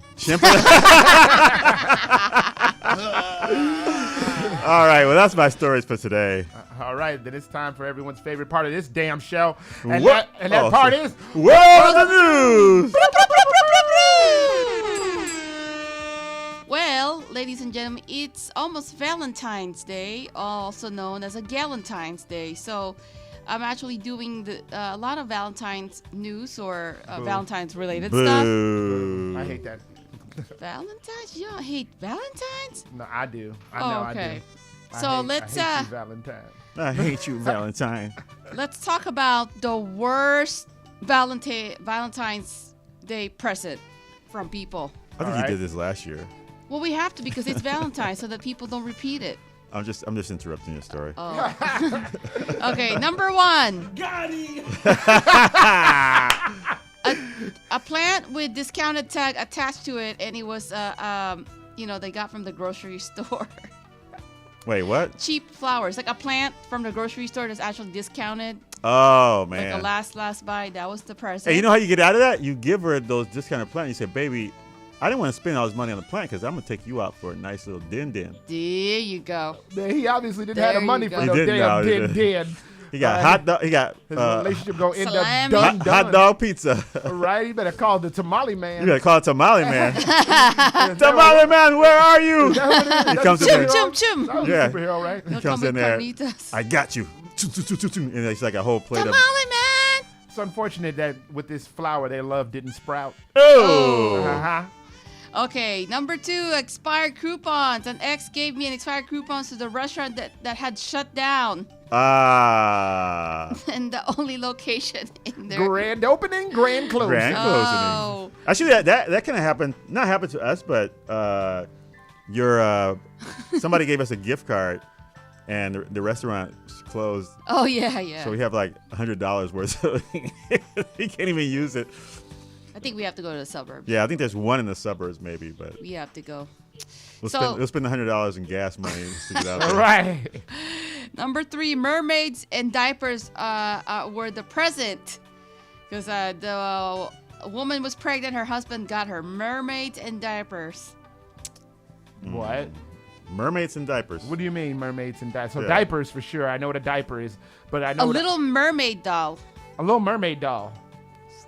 All right, well, that's my stories for today. All right, then it's time for everyone's favorite part of this damn show. And What? that part is... World of the News! Well, ladies and gentlemen, it's almost Valentine's Day, also known as a Galentine's Day. So I'm actually doing a lot of Valentine's news or Valentine's related stuff. Boo. I hate that. Valentine's? You don't hate Valentine's? No, I do. I know okay. I do. So let's I hate you, Valentine. I hate you, Valentine. let's talk about the worst Valentine's Day present from people. I think you did this last year. Well, we have to because it's Valentine's so that people don't repeat it. I'm just interrupting your story. Oh. Okay, number one. Got it. A plant with discounted tag attached to it, and it was, they got from the grocery store. Wait, what? Cheap flowers, like a plant from the grocery store that's actually discounted. Oh, man. Like a last buy. That was the present. Hey, you know how you get out of that? You give her those discounted plants. You say, baby, I didn't want to spend all this money on the plant because I'm going to take you out for a nice little din-din. There you go. He obviously didn't have the money for He no didn't, damn no, he didn't. din-din. He got hot dog. He got His relationship gonna end up Salami. done. hot dog pizza. Right? You better call the tamale man. You gotta call it Tamale Man. Tamale Man, where are you? Is that what it is? He That's comes a in there. Chum, chum. That was Yeah. a superhero, right? He He'll comes come in with there. carnitas. I got you. And it's like a whole plate Tamale of. man. It's unfortunate that with this flower they love didn't sprout. Oh. Uh-huh. Okay, number two, expired coupons. An ex gave me an expired coupons to the restaurant that had shut down. Ah. And the only location in there. Grand opening, grand closing. Grand closing. Oh. Actually, that kind of happened. Not happened to us, but somebody gave us a gift card, and the restaurant closed. Oh, yeah. So we have like $100 worth. So he can't even use it. I think we have to go to the suburbs. Yeah, I think there's one in the suburbs maybe, but We have to go. we'll So- spend $100 in gas money to get out there. Right. Number three, mermaids and diapers were the present. Because the woman was pregnant, her husband got her mermaids and diapers. What? Mermaids and diapers. What do you mean, mermaids and diapers? So Yeah. diapers for sure. I know what a diaper is, but I know A what little mermaid doll. a little mermaid doll.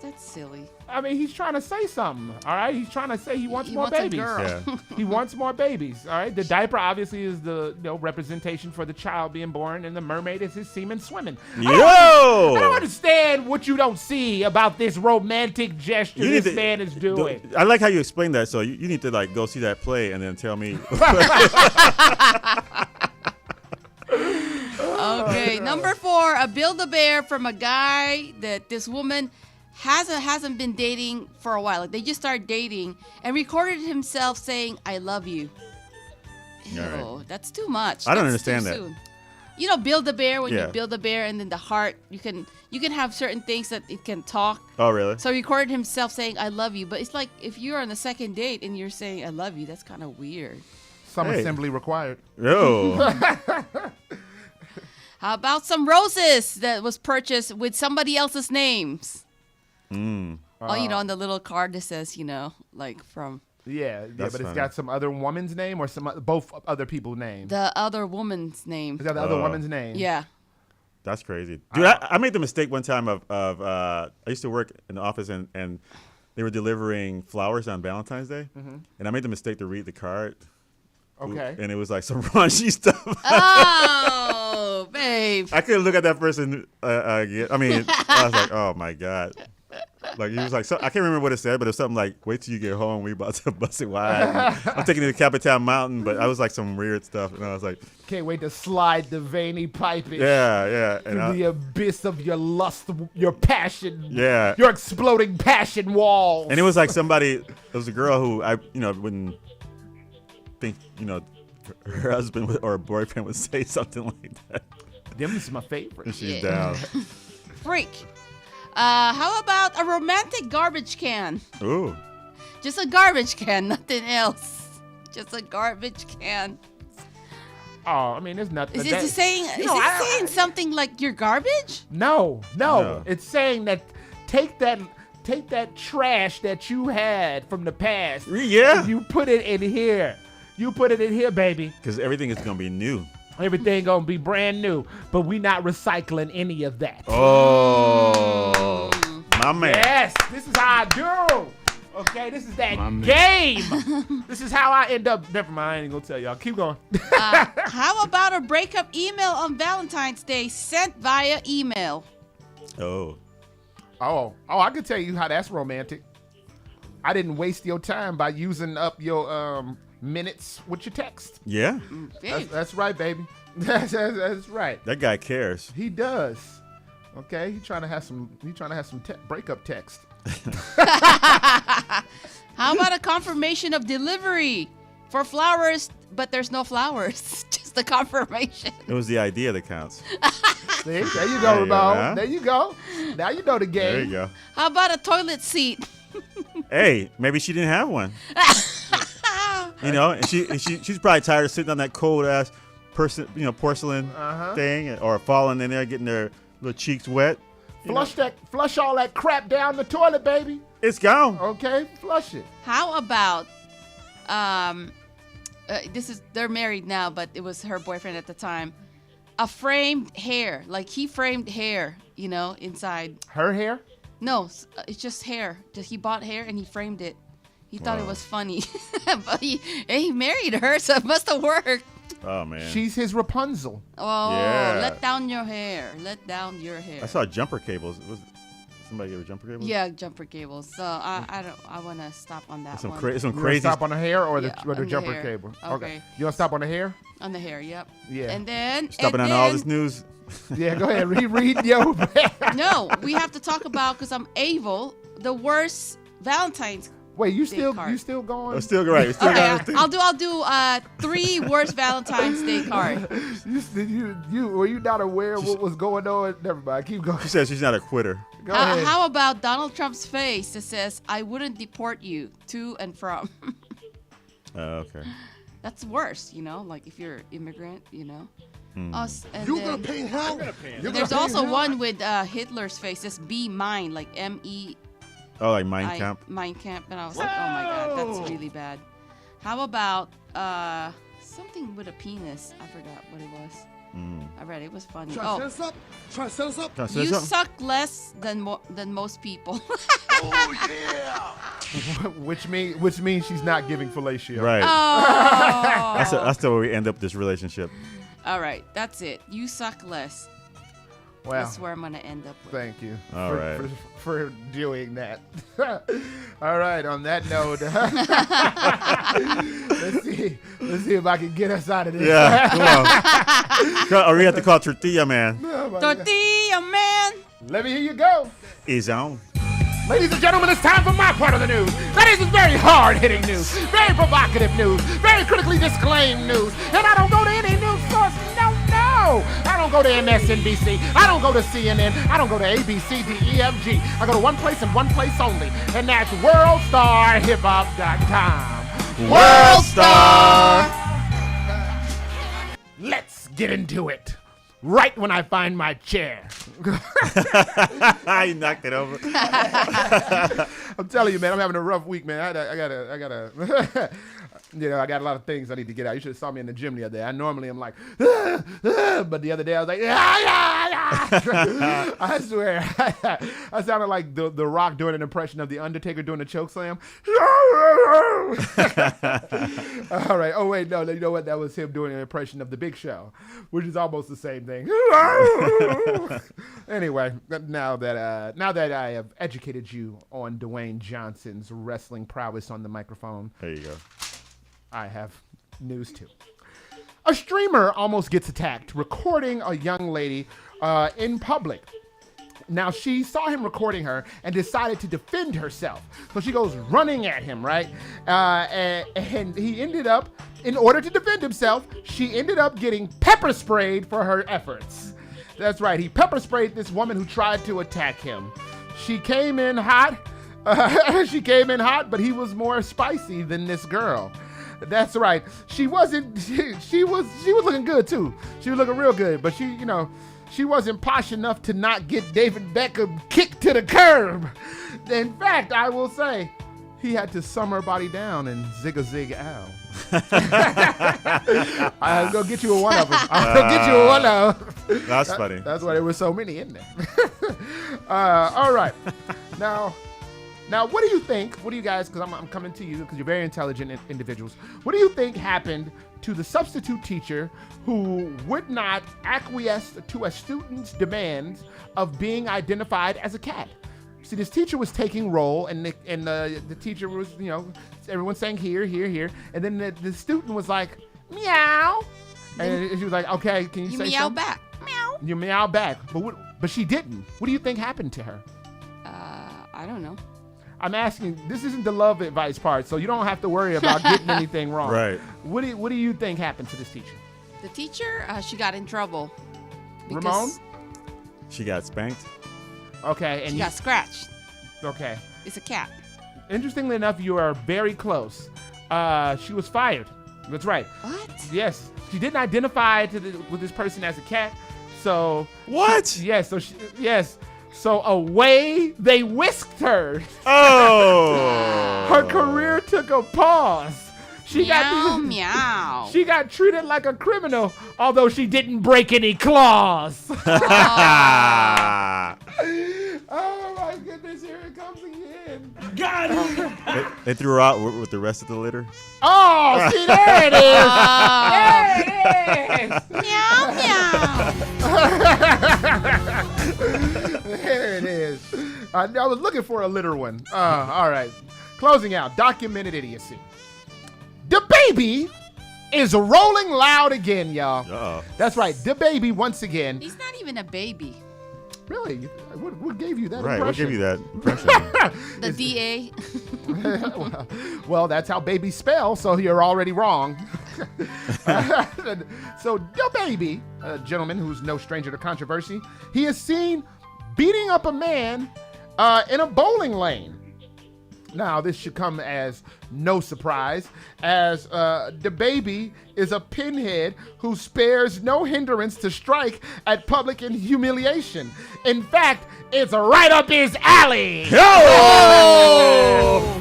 That's silly. I mean, he's trying to say something. All right, he's trying to say he wants He more wants a babies. girl. Yeah. He wants more babies. All right. The diaper obviously is the representation for the child being born, and the mermaid is his semen swimming. I don't Yo! understand what you don't see about this romantic gesture You need this to- man is doing. I like how you explained that. So you need to like go see that play and then tell me. Okay, number four, a Build-A-Bear from a guy that this woman hasn't been dating for a while. Like they just started dating and recorded himself saying, "I love you." Ew, All right. that's too much. I don't That's too understand that. soon. You know, Build-A-Bear, when Yeah. you build a bear and then the heart, you can have certain things that it can talk. Oh, really? So he recorded himself saying, "I love you." But it's like if you're on the second date and you're saying, "I love you," that's kind of weird. Some Hey. assembly required. Yo. How about some roses that was purchased with somebody else's names? Oh, on the little card that says, like from Yeah, That's but it's funny. got some other woman's name or both other people's names. the other woman's name. It's got the other woman's name. Yeah. That's crazy, dude. I made the mistake one time of I used to work in the office and they were delivering flowers on Valentine's Day, and I made the mistake to read the card. Okay. And it was like some raunchy stuff. Oh, babe. I couldn't look at that person again. I mean, I was like, oh my God. Like he was like, so, I can't remember what it said, but it was something like, "Wait till you get home, we about to bust it wide." I'm taking it to Capitan Mountain, but I was like some weird stuff, and I was like, can't wait to slide the veiny pipage. yeah, To the abyss of your lust, your passion. Yeah. Your exploding passion walls. And it was like somebody. It was a girl who I wouldn't think her husband or boyfriend would say something like that. Them is my favorite. And she's down. Freak. How about a romantic garbage can? Ooh. Just a garbage can, nothing else. Just a garbage can. Oh, I mean, there's nothing. Is it saying? Is it saying something like you're garbage? No. It's saying that take that trash that you had from the past. Yeah. And you put it in here. You put it in here, baby. Because everything is gonna be new. Everything gonna be brand new, but we not recycling any of that. Oh, my man. Yes, this is how I do. Okay, this is that game. This is how I end up. Never mind, I ain't gonna tell y'all. Keep going. How about a breakup email on Valentine's Day sent via email? Oh, I can tell you how that's romantic. I didn't waste your time by using up your minutes with your text. Yeah. That's right, baby. That's right. That guy cares. He does. Okay, he's trying to have some breakup text. How about a confirmation of delivery for flowers, but there's no flowers? Just the confirmation. It was the idea that counts. See, there you go, Ramon. There you go. Now you know the game. There you go. How about a toilet seat? Hey, maybe she didn't have one. And she's probably tired of sitting on that cold ass porcelain thing, or falling in there, getting their little cheeks wet. Flush all that crap down the toilet, baby. It's gone. Okay, flush it. How about they're married now, but it was her boyfriend at the time. A framed hair, like he framed hair, inside. Her hair? No, it's just hair. He bought hair and he framed it. He thought it was funny, but he married her, so it must have worked. Oh man, she's his Rapunzel. Oh, yeah. Let down your hair. Let down your hair. I saw jumper cables. Somebody gave her jumper cables? Yeah, jumper cables. So I want to stop on that one. Some crazy. Stop on the hair or the jumper hair. cable? Okay. You want to stop on the hair? On the hair, yep. Yeah. And then stopping on all this news. Yeah, go ahead. Reread yo. No, we have to talk about, because I'm able, the worst Valentine's. Wait, you Day still card. you still going? I'm still right. Okay, I'll do 3 worst Valentine's Day cards. Were you not aware of what was going on? Never mind. Keep going. She says she's not a quitter. Go ahead. How about Donald Trump's face that says, "I wouldn't deport you to and from"? Okay. That's worse, like if you're immigrant, Us, and You then, gonna pay hell? There's also one with Hitler's face. That's Be Mine, like M-E. Oh, like Mein Kampf. Mein Kampf, and I was like, oh my god, that's really bad. How about something with a penis? I forgot what it was. I read it. It was funny. Try to set us up. You suck less than most people. Oh yeah. which means she's not giving fellatio. Right. Oh. That's the way we end up this relationship. All right, that's it. You suck less. Wow. That's where I'm gonna end up with. Thank you. All right. For doing that. All right. On that note, let's see if I can get us out of this. Yeah. Come on. Or we have to call Tortilla Man. Tortilla Man. Let me hear you go. Is on. Ladies and gentlemen, it's time for my part of the news. That is very hard-hitting news, very provocative news, very critically disclaimed news. And I don't go to any news source. No. I don't go to MSNBC. I don't go to CNN. I don't go to ABC, D, E, F, G. I go to one place and one place only, and that's WorldStarHipHop.com. WorldStar. Let's get into it. Right when I find my chair. I knocked it over. I'm telling you, man, I'm having a rough week, man. I gotta, I got a lot of things I need to get out. You should have saw me in the gym the other day. I normally am like, but the other day I was like, I swear, I sounded like the Rock doing an impression of the Undertaker doing the choke slam. All right. Oh wait, no, you know what? That was him doing an impression of the Big Show, which is almost the same thing. Anyway, now that I have educated you on Dwayne Johnson's wrestling prowess on the microphone, there you go. I have news too. A streamer almost gets attacked recording a young lady in public. Now, she saw him recording her and decided to defend herself. So she goes running at him, right? And he ended up, in order to defend himself, she ended up getting pepper sprayed for her efforts. That's right. He pepper sprayed this woman who tried to attack him. She came in hot. But he was more spicy than this girl. That's right. She was looking good too. She was looking real good, but she wasn't posh enough to not get David Beckham kicked to the curb. In fact, I will say, he had to sum her body down and zig-a-zig ow. I'll go get you a one of them. That's funny. That's why there were so many in there. All right. Now, what do you think? What do you guys, because I'm coming to you because you're very intelligent individuals. What do you think happened to the substitute teacher who would not acquiesce to a student's demands of being identified as a cat? See, this teacher was taking roll, and the teacher was, everyone saying here, and then the student was like, meow, and she was like, okay, can you say meow something? back? Meow. You meow back, but she didn't. What do you think happened to her? I don't know. I'm asking. This isn't the love advice part, so you don't have to worry about getting anything wrong. Right. What do you think happened to this teacher? The teacher, she got in trouble. Ramon? She got spanked. Okay. And she got scratched. Okay. It's a cat. Interestingly enough, you are very close. She was fired. That's right. What? Yes. She didn't identify with this person as a cat. So. What? Yes. Yes. So away they whisked her. Oh. Her career took a pause. Meow. She got treated like a criminal, although she didn't break any claws. Oh my goodness, here it comes again. Got it. They threw her out with the rest of the litter. Oh, see, there it is. There it is. Meow, meow. There it is. I was looking for a litter one. All right. Closing out, documented idiocy. The baby is rolling loud again, y'all. Uh-oh. That's right. The baby once again. He's not even a baby. Really? What gave you that right, impression? What gave you that impression? The DA. well, that's how babies spell, so you're already wrong. So, the baby, a gentleman who's no stranger to controversy, he is seen beating up a man in a bowling lane. Now, this should come as no surprise, as the baby is a pinhead who spares no hindrance to strike at public and humiliation. In fact, it's right up his alley. Oh!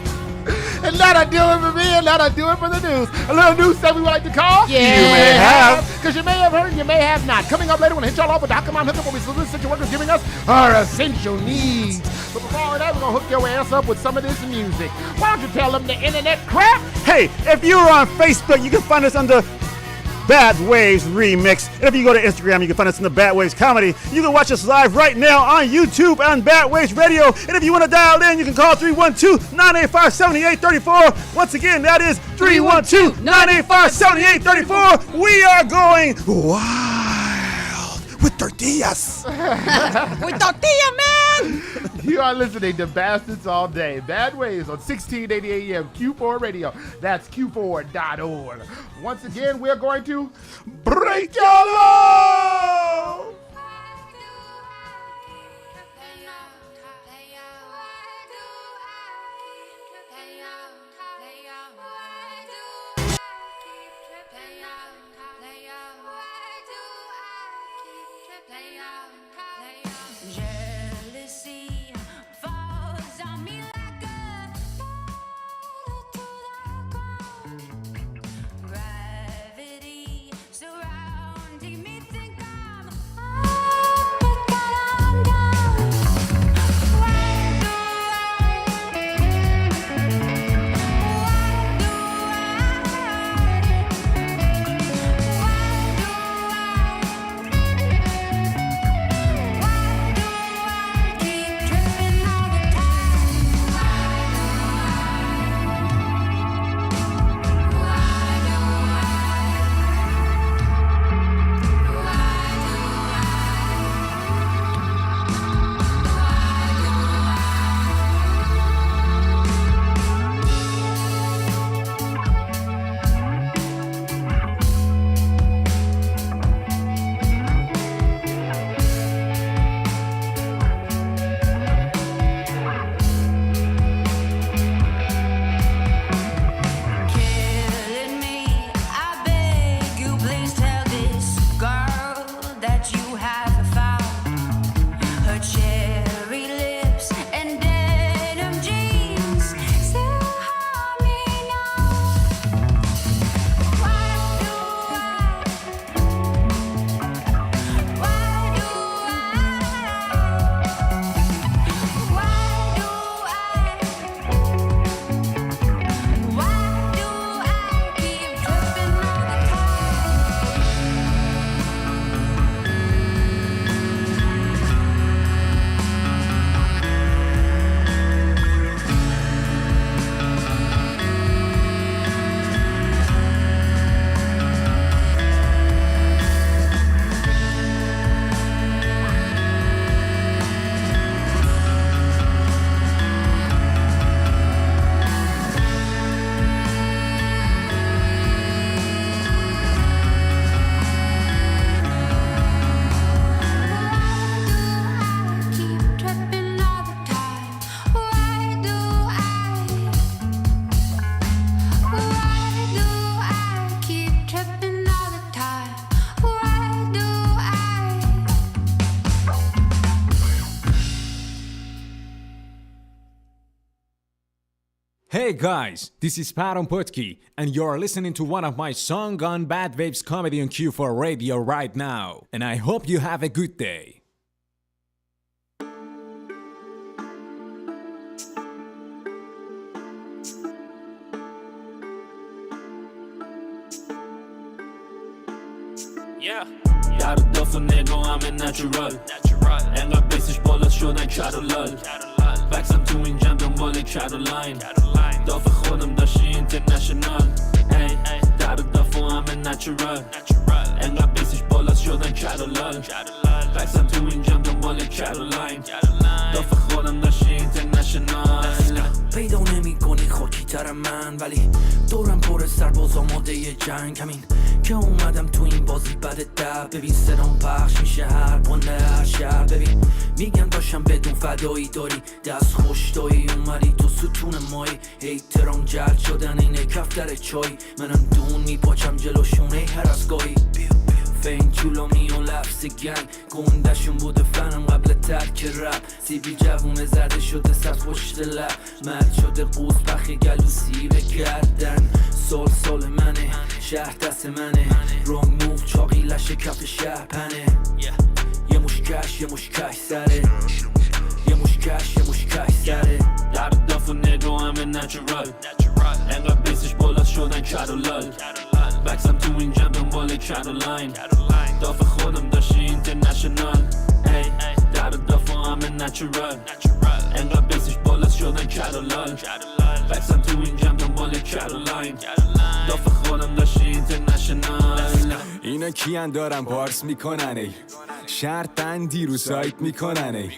And that'll do it for me, and that'll do it for the news. A little news that we would like to call. Yeah. You may have. Because you may have heard, you may have not. Coming up later, we're going to hit y'all off with the Come On Hook Up, where we solicit your workers giving us our essential needs. But before all that, we're going to hook your ass up with some of this music. Why don't you tell them the internet crap? Hey, if you're on Facebook, you can find us under Bad Waves Remix. And if you go to Instagram, you can find us in the Bad Waves Comedy. You can watch us live right now on YouTube on Bad Waves Radio. And if you want to dial in, you can call 312-985-7834. Once again, that is 312-985-7834. We are going wild with tortillas. With tortilla, man. You are listening to Bastards All Day. Bad Waves on 1680 AM Q4 Radio. That's Q4.org. Once again, we're going to break your law. Jealousy falls on me like a Hey guys, this is Paron Putki, and you're listening to one of my song on Bad Waves Comedy on Q4 Radio right now. And I hope you have a good day. در دفع نگاهم نچورال انقدر بیسش بالا شدن کرولال بکسم تو این جمع دنبال کرولین دافع خودم داشتی اینترنشنال در دفع همه نچورال انقدر بیسش بالا شدن کرولال بکسم تو این جمع دنبال کرولین دافع خودم داشتی اینترنشنال پیدا نمی کنی خاکی تر من ولی دورم پر سرباز آماده جنگ همین که اومدم تو این بازی بد در ببین صدام پخش میشه هر بانده هر شهر ببین میگن باشم بدون فدایی داری دست خوش دایی اومدی تو ستون مایی احترام جلد شدن اینه کفتر چای منم دون میپاچم جلوشونه هر از گاهی فین چولومی و لفظ گنگ گوندشون بوده فنم قبل ترک رب سیبی جوونه زده شده سر پشت لب مرد شده قوز پخی گلو سیره کردن سال منه شهر دست منه رونگ موف چاقی لشه کف شهر پنه یه مشکش سره یه مشکش سره در دفع نگاه همه نچورال انقدر بیسش بالا شدن کرولال بکسم تو این جمع دنبال کرولین دافع خودم داشتی اینترنشنال در دفع همه نچورال انقدر بیسش بالا شدن کرولال بکسم تو این جمع دنبال کرولین دافع خودم داشتی اینترنشنال اینا کیان دارن پارس میکنن ای شرط بندی رو سایت میکنن ای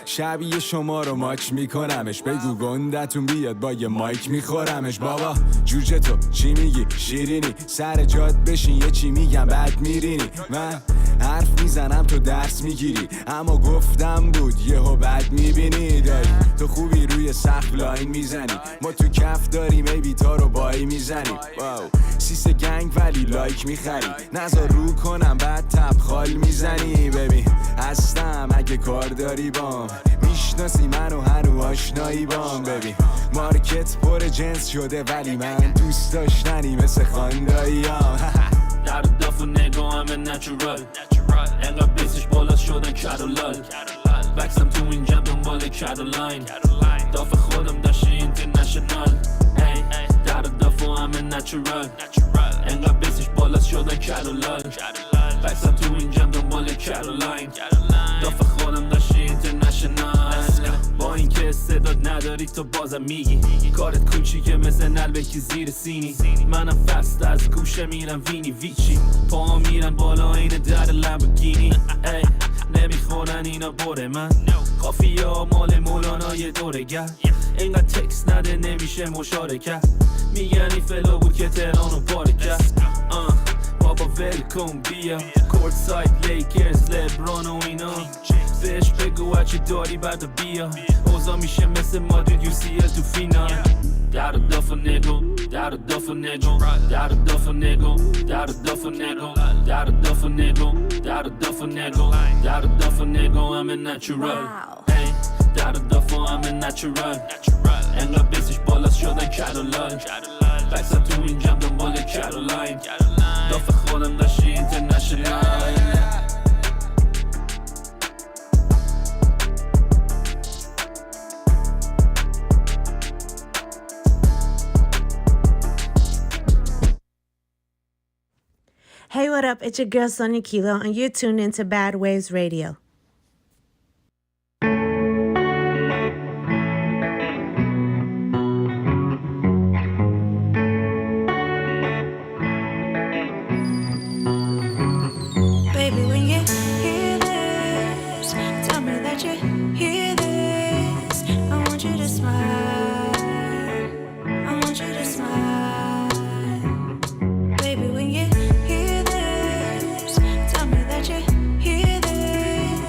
شبیه شما رو ماچ میکنمش بگو گندتون بیاد با یه مایک میخورمش بابا جوجه تو چی میگی شیرینی سر جات بشین یه چی میگم بعد میرینی من حرف میزنم تو درس میگیری اما گفتم بود یهو بد میبینی داری تو خوبی روی سقف لاین میزنی ما تو کف داریم ای بیتا رو بایی میزنیم واو سیس گنگ ولی لایک میخری نذار رو کنم بعد تبخال میزنی ببین هستم اگه کار داری بام میشناسی منو هنو آشنایی بام ببین مارکت پر جنس شده ولی من دوست داشتنی مثل خانداییام در دفع نگاه همه نچورال انقدر بیسش بالا شدن کرولال بکسم تو این جمع دنبال کرولین دافع خودم داشتی اینترنشنال در دفع همه نچورال انقدر بیسش بالا شدن کرولال بکسم تو این جمع دنبال کرولین دافع خودم داشتی اینترنشنال با این که استعداد نداری تو بازم میگی کارت کوچیکه مثل نلبکی زیر سینی منم فست از گوشه میرم وینی ویچی پا میرن بالا این در لمبگینی نمیخورن اینا بره من کافیه مال مولانای دوره گرد اینقدر تکس نده نمیشه مشارکت میگن این فلا بود که تهرانو پاره کرد بابا ولکن بیا کورت سایت لیکرز لبران و اینا بهش بگو هرچی داری بعد بیا اوضاع میشه مثل مادرید یو سی ال تو فینال در دفع نگو در دفع نگو در دفع نگو در دفع نگو در دفع نگو در دفع نگو در دفع نگو همه نچورال در دفع همه نچورال انقدر بیسش بالا شدن کرولال بکسم تو این جمع دنبال کرولین دافع خودم داشتی اینترنشنال Hey, what up? It's your girl Sonia Kilo, and you're tuned into Bad Waves Radio. Baby, when you hear this, tell me that you hear this. I want you to smile. I want you to smile. Baby, when you hear this, tell me that you hear this.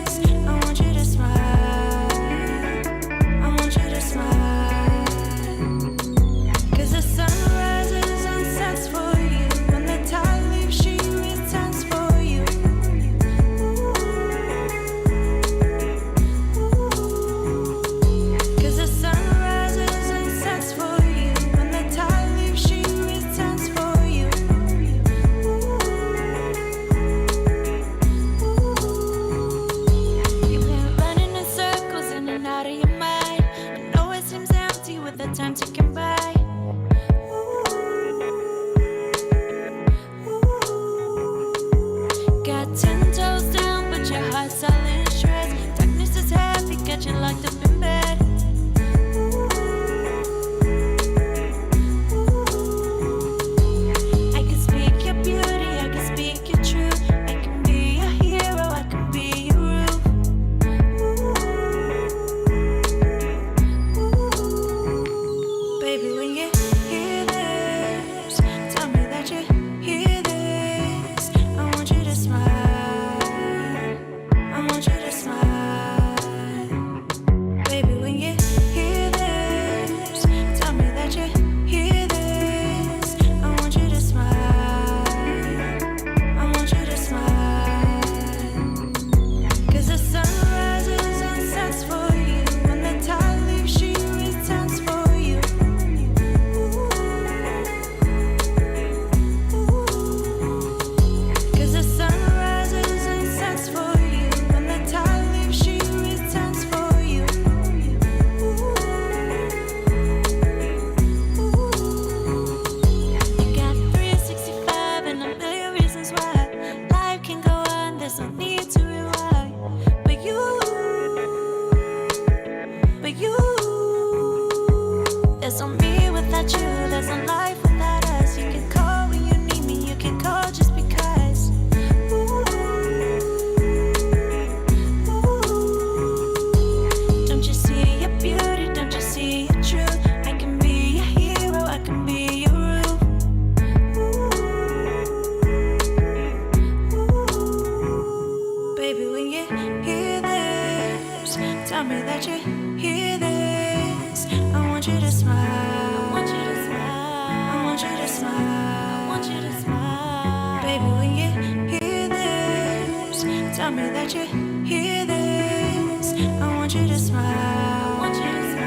you to smile. Baby, when you hear this, tell me that you hear this. I want you to smile. I want you to smile.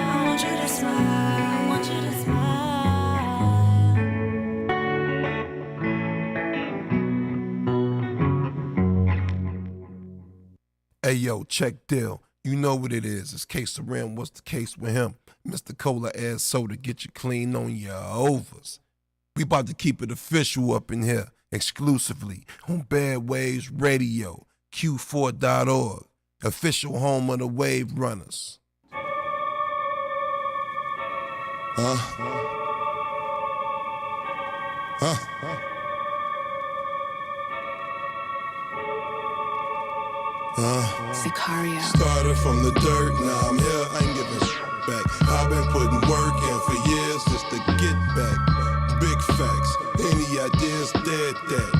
I want you to smile. I want you to smile. Hey yo, check deal. You know what it is. It's Case of Rim. What's the case with him? Mr. Cola ass soda, get you clean on your overs. We about to keep it official up in here, exclusively on Bad Waves Radio, Q4.org, official home of the Wave Runners. Sicario. Started from the dirt, now I'm here, I ain't giving shit back. I've been putting work in for years just to get back. Big facts, any ideas, dead that.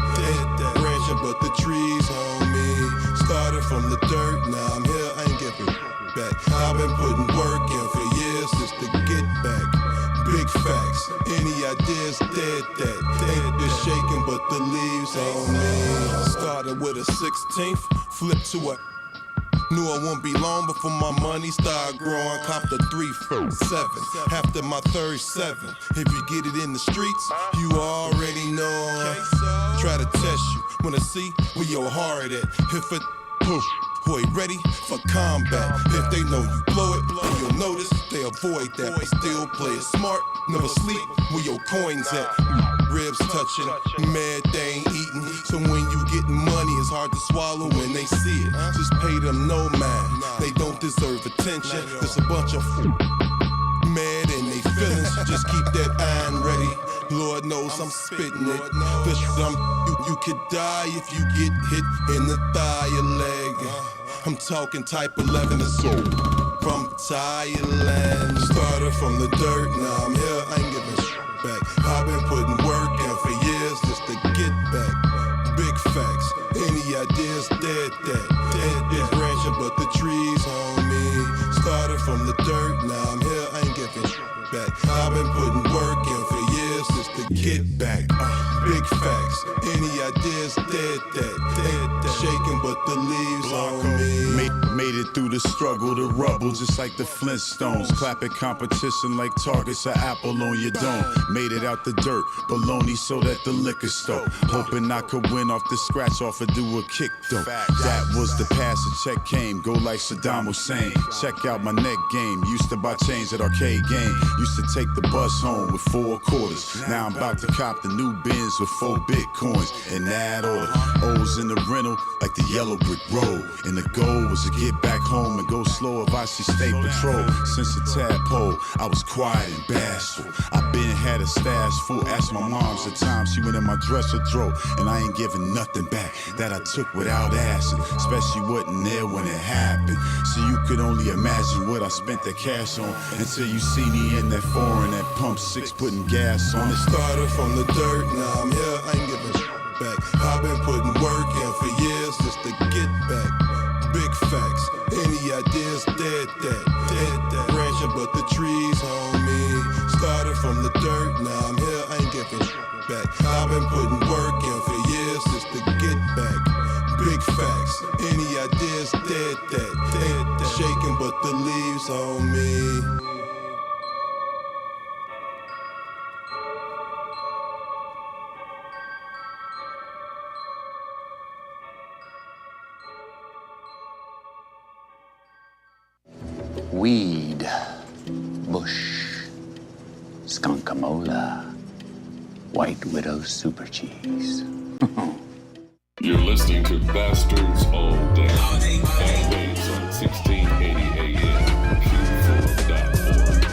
Branching but the trees, homie. Started from the dirt, now I'm here, I ain't giving shit back. I've been putting work in for years just to get back. Big facts, any ideas, dead that. Ain't just shaking but the leaves on me. Started with a 16th, flipped to a. Knew I won't be long before my money started growing. Copped a 3-7 after my third 7. If you get it in the streets, you already know. Try to test you when I see where your heart at. If it push, boy, ready for combat. If they know you blow it, you'll notice they avoid that, but still play it smart. Never sleep where your coins at. Ribs touching, mad they ain't eating. So when you getting money, it's hard to swallow when they see it. Just pay them no mind, they don't deserve attention. There's a bunch of mad in they feelings. Just keep that iron ready. Lord knows I'm spitting it. This you could die if you get hit in the thigh or leg. I'm talking type 11 or so. From Thailand, started from the dirt, now I'm here, I ain't giving shit back. I've been putting work in for years just to get back. Big facts, any ideas, dead that. Dead branching but the trees, homie. Started from the dirt, now I'm here, I ain't giving shit back. I've been putting work in for years just to get back. Big facts, any ideas, dead that. Shaking but the leaves on me. Made it through the struggle, the rubble, just like the Flintstones. Clapping competition like targets, an apple on your dome. Made it out the dirt, baloney sold at the liquor store. Hoping I could win off the scratch off or do a kick though. That was the pass, the check came, go like Saddam Hussein. Check out my neck game, used to buy chains at arcade game. Used to take the bus home with 4 quarters. Now I'm about to cop the new Benz with 4 Bitcoins. In that order, O's in the rental like the yellow brick road. And the goal was to get back home and go slow if I see state patrol. Since the tadpole, I was quiet and bashful. I been had a stash full. Ask my mom's the time she went in my dresser drawer. And I ain't giving nothing back that I took without asking. Especially wasn't there when it happened. So you could only imagine what I spent that cash on. Until you see me in that foreign, that pump 6 putting gas on. It started from the dirt, now I'm here, I ain't giving shit back. I've been putting work in for years just to get back. Big facts, any ideas, dead that. Branching but the trees, homie. Started from the dirt, now I'm here, I ain't giving shit back. I've been putting work in for years just to get back. Big facts, any ideas, dead that. Shaking but the leaves on me. Weed, Bush, Skunkamola, White Widow Super Cheese. You're listening to Bastards All Day. Bad Waves on 1680 AM, Q4.org.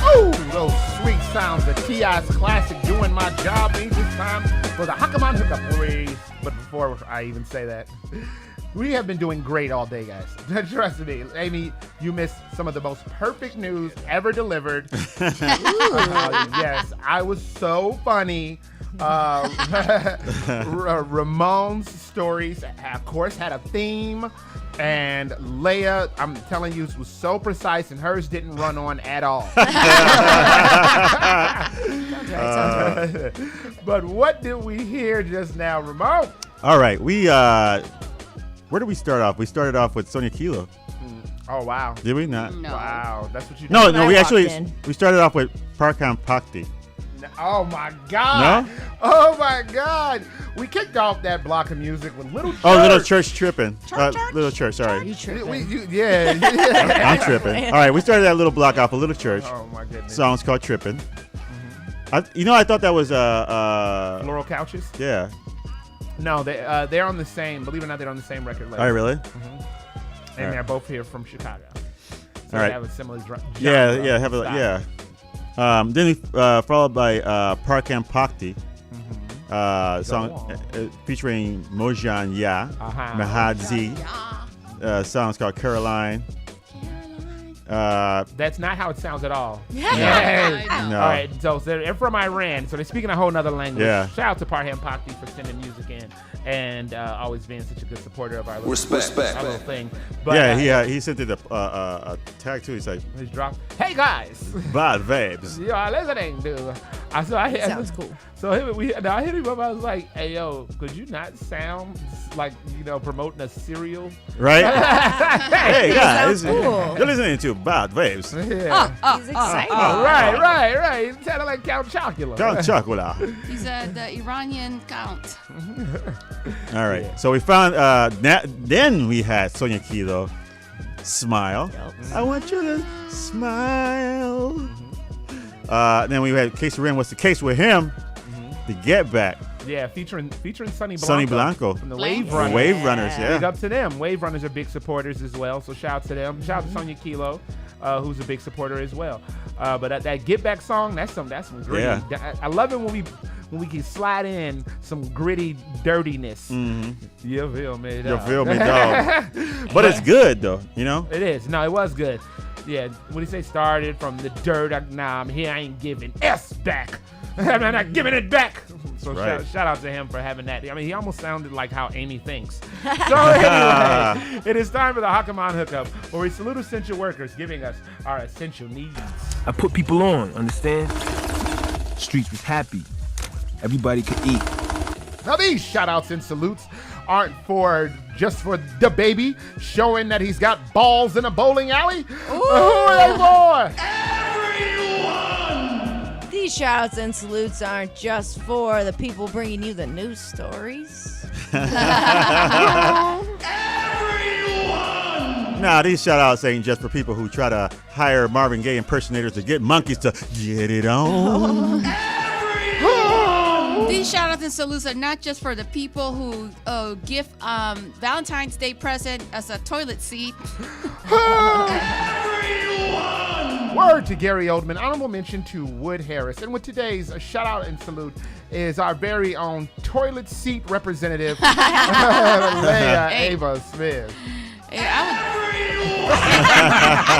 Oh, those sweet sounds of T.I.'s classic Doing My Job means it's time for the Hakaman Hookup, boys. But before I even say that, We have been doing great all day, guys. Trust me. Amy, you missed some of the most perfect news ever delivered. Yes, I was so funny. Ramon's stories, of course, had a theme. And Leia, I'm telling you, was so precise, and hers didn't run on at all. But what did we hear just now, Ramon? All right, where did we start off? We started off with Sonia Kilo. Oh, wow. Did we not? No. Wow, that's what you did. No, we started off with Parkam Pakti. Oh, my God. No? Oh, my God. We kicked off that block of music with Little Church. Oh, Little Church Tripping. Church? Little Church, sorry. You tripping. Yeah. I'm tripping. All right, we started that little block off of Little Church. Oh, my goodness. Song's called Tripping. I thought that was Floral Couches? Yeah. No, they're on the same. Believe it or not, they're on the same record label. Oh, really? And they're both here from Chicago. So All right. They have a similar genre. Yeah. Then we followed by Parkam Pakti, song featuring Mojan Ya, Mahadzi. Song's called Caroline. That's not how it sounds at all. Yeah. No. All right, so they're from Iran, so they're speaking a whole nother language. Yeah. Shout out to Parham Pakti for sending music in and always being such a good supporter of our little, Respect. our little thing. But, he sent it a tag too. He's like, he's dropped. Hey guys, bad vibes. you are listening, dude. Sounds cool. So I hit him up. I was like, "Hey, yo, could you not sound like promoting a cereal?" Right? Hey guys, cool. you're listening to Bad Vibes. Yeah. He's excited. Right. It sounded like Count Chocula. Count Chocula. He's the Iranian count. All right. So we found. Then we had Sonia Kilo, Smile. I want you to smile. Then we had Case Ren. What's the case with him? The Get Back. Yeah, featuring Sonny Blanco. Sonny Blanco. From the Wave Runners. The Wave Runners, yeah. Big up to them. Wave Runners are big supporters as well, so shout out to them. Shout out to Sonia Kilo, who's a big supporter as well. But that Get Back song, that's some gritty. Yeah. I love it when we can slide in some gritty dirtiness. Mm-hmm. You feel me, dog. You feel me, dog. But it's good though, It is. No, it was good. Yeah, when he say started from the dirt, I'm here, I ain't giving S back. I'm not giving it back. So right. shout out to him for having that. I mean, he almost sounded like how Amy thinks. So anyway, it is time for the Hakaman Hookup, where we salute essential workers, giving us our essential needs. I put people on, understand? Streets was happy. Everybody could eat. Now these shout outs and salutes aren't just for the baby showing that he's got balls in a bowling alley. Who are they for? These shout-outs and salutes aren't just for the people bringing you the news stories. Nah, these shout-outs ain't just for people who try to hire Marvin Gaye impersonators to get monkeys to get it on. These shout-outs and salutes are not just for the people who gift Valentine's Day present as a toilet seat. Word to Gary Oldman. Honorable mention to Wood Harris. And with today's shout out and salute is our very own toilet seat representative, Leia Ava Smith. I'd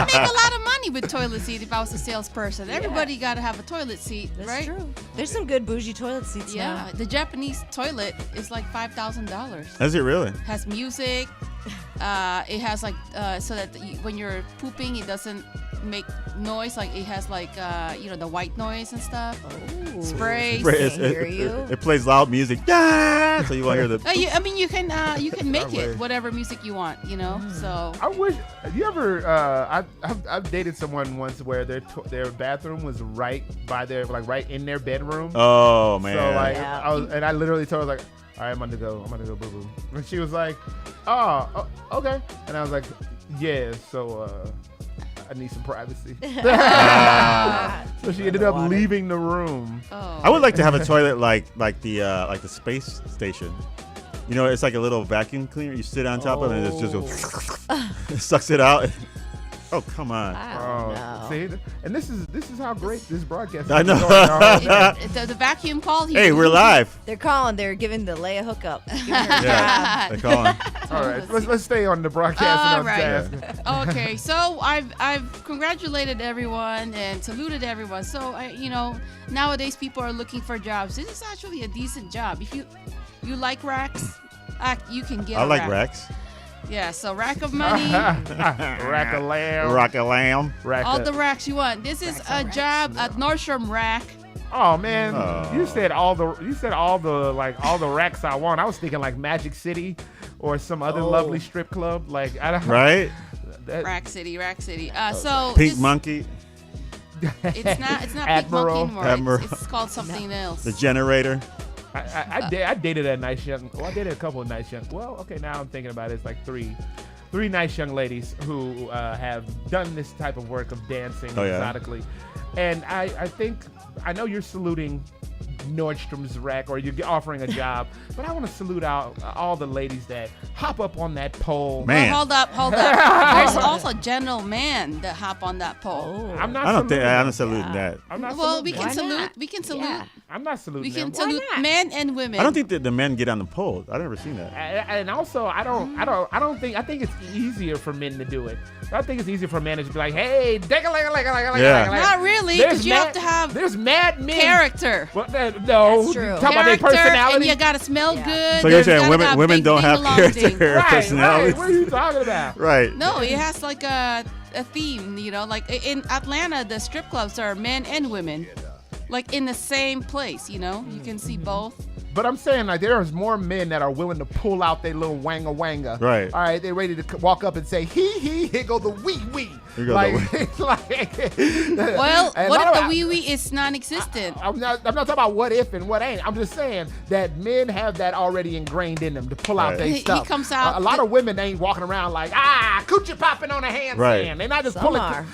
make a lot of money with toilet seat if I was a salesperson. Everybody got to have a toilet seat, That's right? true. There's some good bougie toilet seats Yeah, now. the Japanese toilet is like $5,000. Is it really? Has music. It has like so that when you're pooping, it doesn't make noise. Like it has like the white noise and stuff. Ooh. Sprays. It plays loud music. Yeah! So you want to hear the. You can make it whatever music you want. So I wish you ever. I've dated someone once where their bathroom was right by right in their bedroom. Oh man. So I literally told her like, all right, I'm gonna go boo boo. And she was like, oh, okay. And I was like, yeah. So I need some privacy. So she ended up leaving the room. Oh. I would like to have a toilet like the space station. It's like a little vacuum cleaner. You sit on top of it and it just goes, it sucks it out. Oh, come on. See, and this is how great this broadcast is. I know. The vacuum call. Hey, we're live. They're calling. They're giving the Leia hookup. Yeah, they're calling. All right, let's stay on the broadcast. All and right. I'm Okay, so I've congratulated everyone and saluted everyone. So nowadays people are looking for jobs. This is actually a decent job. If you like racks, you can get. I a like rack. racks. Yeah, so rack of money. Rack of lamb. Rack of lamb. All the racks you want. This is a job at Nordstrom Rack. Oh man, you said all the racks I want. I was thinking like Magic City or some other lovely strip club. Like I don't. Right. Rack City. So Pink Monkey. It's not Admiral. Pink Monkey anymore. It's called something else. The Generator. I dated a nice young. Well, I dated a couple of nice young. Well, okay, now I'm thinking about it. It's like three nice young ladies who have done this type of work of dancing exotically, and I think I know you're saluting Nordstrom's rack or you're offering a job, but I want to salute out all the ladies that hop up on that pole. Man, hold up. There's also gentlemen that hop on that pole. I'm not. I'm saluting that. I'm not. Well, saluting we can that. salute. We can salute. Yeah. I'm not saluting. We can them. salute men and women. I don't think that the men get on the pole. I've never seen that. And also, I think it's easier for men to do it. I think it's easier for men to be like, hey, Not really, because you have to have. There's mad men. Character. Well, no, That's true. talk about their personality. And you gotta smell good. So you're There's saying gotta women big don't have ding-a-long character ding. or personality? Right. What are you talking about? Right. No, it has like a theme. Like in Atlanta, the strip clubs are men and women, like in the same place. You can see both. But I'm saying like there's more men that are willing to pull out their little wanga wanga. Right. All right, they're ready to walk up and say here go the wee wee. Here go the Well, and what a lot if the of- wee wee is non-existent? I'm not talking about what if and what ain't. I'm just saying that men have that already ingrained in them to pull out Right. their He stuff. comes out- A lot of women ain't walking around like coochie popping on a handstand. Right. They're not just Some pulling. are.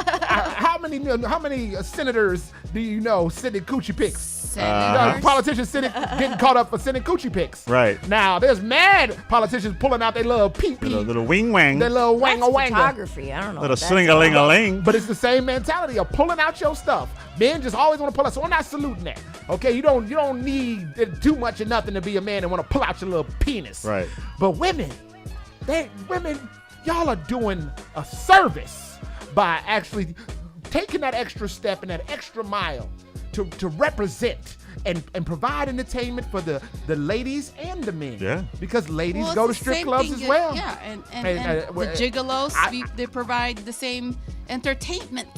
How many senators do you know sending coochie pics? Senators? Politicians getting caught up for sending coochie pics. Right. Now there's mad politicians pulling out their little pee pee. Little wing wang. Their little That's wanga wanga. photography. I don't know. Little what that's sling a ling a ling. But it's the same mentality of pulling out your stuff. Men just always want to pull out. So I'm not saluting that. Okay, you don't need too much of nothing to be a man and want to pull out your little penis. Right. But women, y'all are doing a service by actually taking that extra step and that extra mile to represent and provide entertainment for the ladies and the men. Yeah. Because ladies Well, go to it's the strip same clubs thing as well. Yeah, and And, the gigolos, they provide the same entertainment.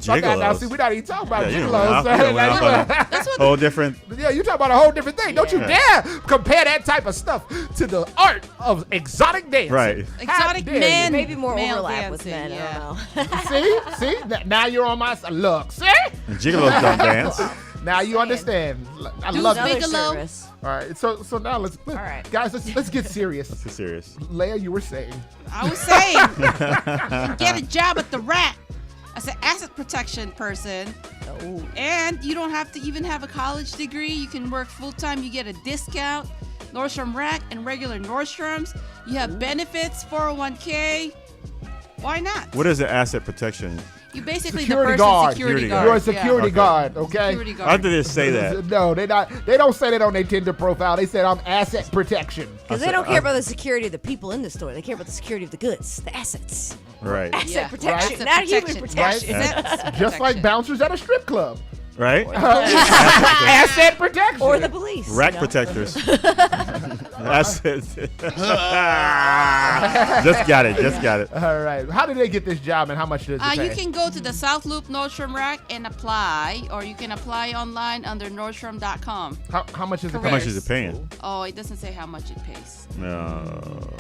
Now, see, we're not even talking about Yeah, you gigolos. know, That's what whole different. Yeah, you talking about a whole different thing. Don't you Yeah. dare compare that type of stuff to the art of exotic dancing. Right. exotic dare you. men. Maybe more male overlap with dancing, men. yeah. I don't know. See? Now you're on my side. Look, see? And gigolos don't dance. Now you understand. I Do love Another it. Bigelow. service. All right, so now let's right. guys, let's get serious. Let's be serious. Leia, you were saying. I was saying, you can get a job at the Rack as an asset protection person. Oh. And you don't have to even have a college degree. You can work full time. You get a discount. Nordstrom Rack and regular Nordstroms. You have benefits, 401k. Why not? What is the asset protection? You basically Security the guard. security Security guard. You're a security Okay. guard, okay? Security How guard. did they say that? No, they don't say that on their Tinder profile. They said I'm asset protection. Because they don't care about the security of the people in the store. They care about the security of the goods, the assets. Right. Asset Yeah. protection, Asset not human protection. protection. Asset Just like protection. bouncers at a strip club. Right? Asset protection. Or the police. Rack you know? protectors. Asset. Just got it. All right. How did they get this job and how much does it pay? You can go to the South Loop Nordstrom Rack and apply, or you can apply online under Nordstrom.com. How much is it? How much is it paying? Oh, it doesn't say how much it pays. No.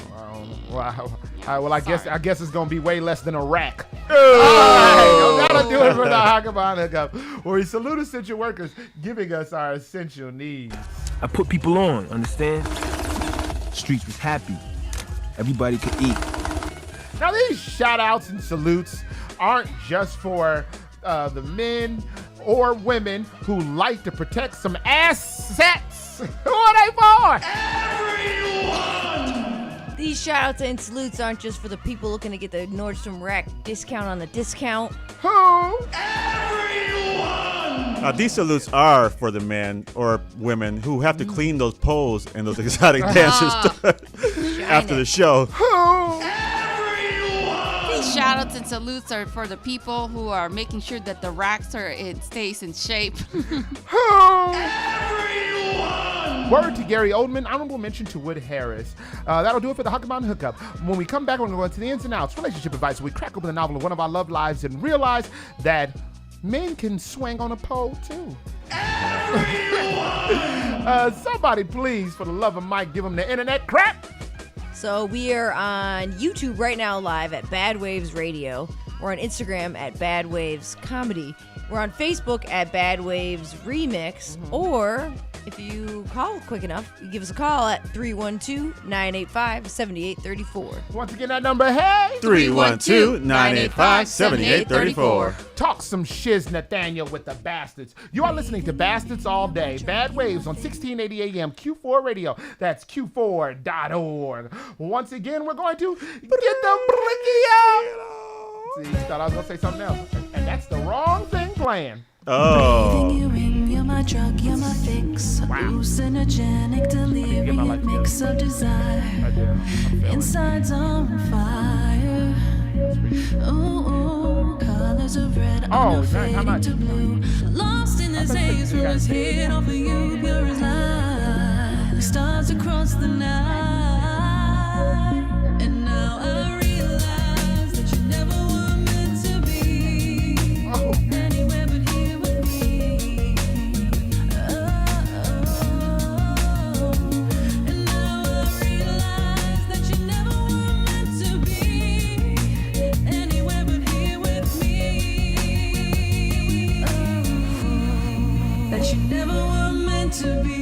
Wow. Well, I guess it's gonna be way less than a rack. Oh! That'll do it for the Hakabon Hookup, where we salute essential workers giving us our essential needs. I put people on, understand? Streets was happy. Everybody could eat. Now these shout outs and salutes aren't just for the men or women who like to protect some assets. Who are they for? These shout outs and salutes aren't just for the people looking to get the Nordstrom Rack discount on the discount. Who? These salutes are for the men or women who have to clean those poles and those exotic dancers after the show. These shout outs and salutes are for the people who are making sure that the racks stays in shape. Word to Gary Oldman, honorable mention to Wood Harris. That'll do it for the Huckabee Hookup. When we come back, we're going to go into the ins and outs, relationship advice. We crack open the novel of one of our love lives and realize that men can swing on a pole too. Somebody please, for the love of Mike, give them the internet crap. So we are on YouTube right now live at Bad Waves Radio. We're on Instagram at Bad Waves Comedy. We're on Facebook at Bad Waves Remix. Or if you call quick enough, you give us a call at 312-985-7834. Once again, that number, hey! 312-985-7834. Talk some shiz, Nathaniel, with the Bastards. You are listening to Bastards All Day. Bad Waves on 1680 AM Q4 Radio. That's Q4.org. Once again, we're going to get the blicky out. See, you thought I was going to say something else. And that's the wrong thing playing. Oh. You're my drug, you're my fix. Hallucinogenic, delirium, mix of desire. Inside's on fire. Ooh, colors of red are fading to blue. Lost in this haze, through his head off of you, pure as light. The stars across the night. And now I realize that you never were meant to be anywhere but here with me. And now I realize that you never were meant to be anywhere but here with me. That you never were meant to be.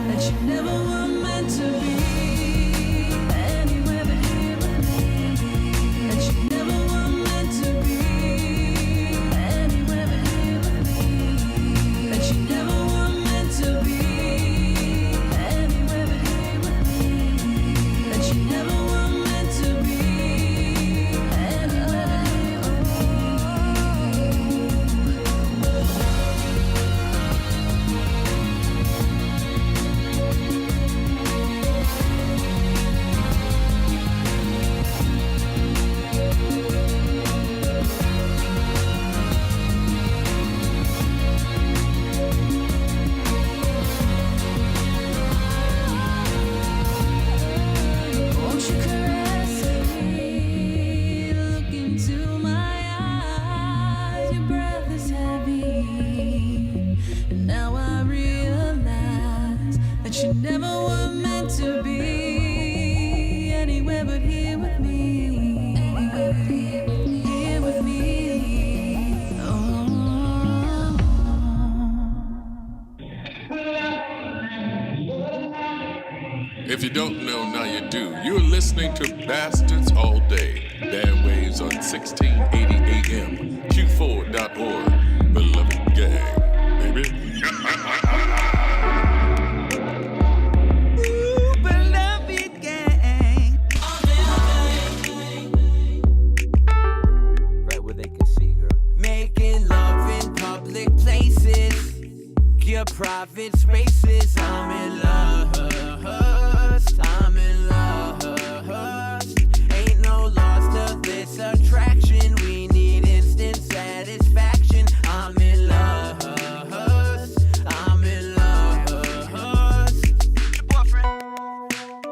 That you never were meant to be anywhere but don't know, now you do. You're listening to Bastards All Day. Bad Waves on 1680 AM. Q4.org. Beloved gang, baby. Beloved gang. Right where they can see, girl. Making love in public places. Your private spaces. I'm in lust. I'm in lust. Ain't no loss to this attraction. We need instant satisfaction. I'm in lust. I'm in lust.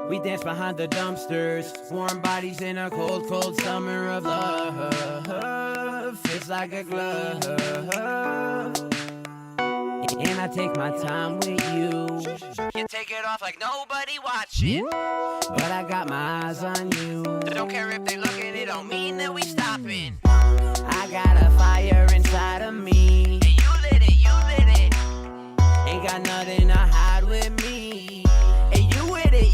We dance behind the dumpsters. Warm bodies in a cold, cold summer of love. Fits like a glove. And I take my time with you. You take it off like nobody watching. But I got my eyes on you. Don't care if they looking, it don't mean that we stopping. I got a fire inside of me. And you lit it. Ain't got nothing to hide with me. And you with it.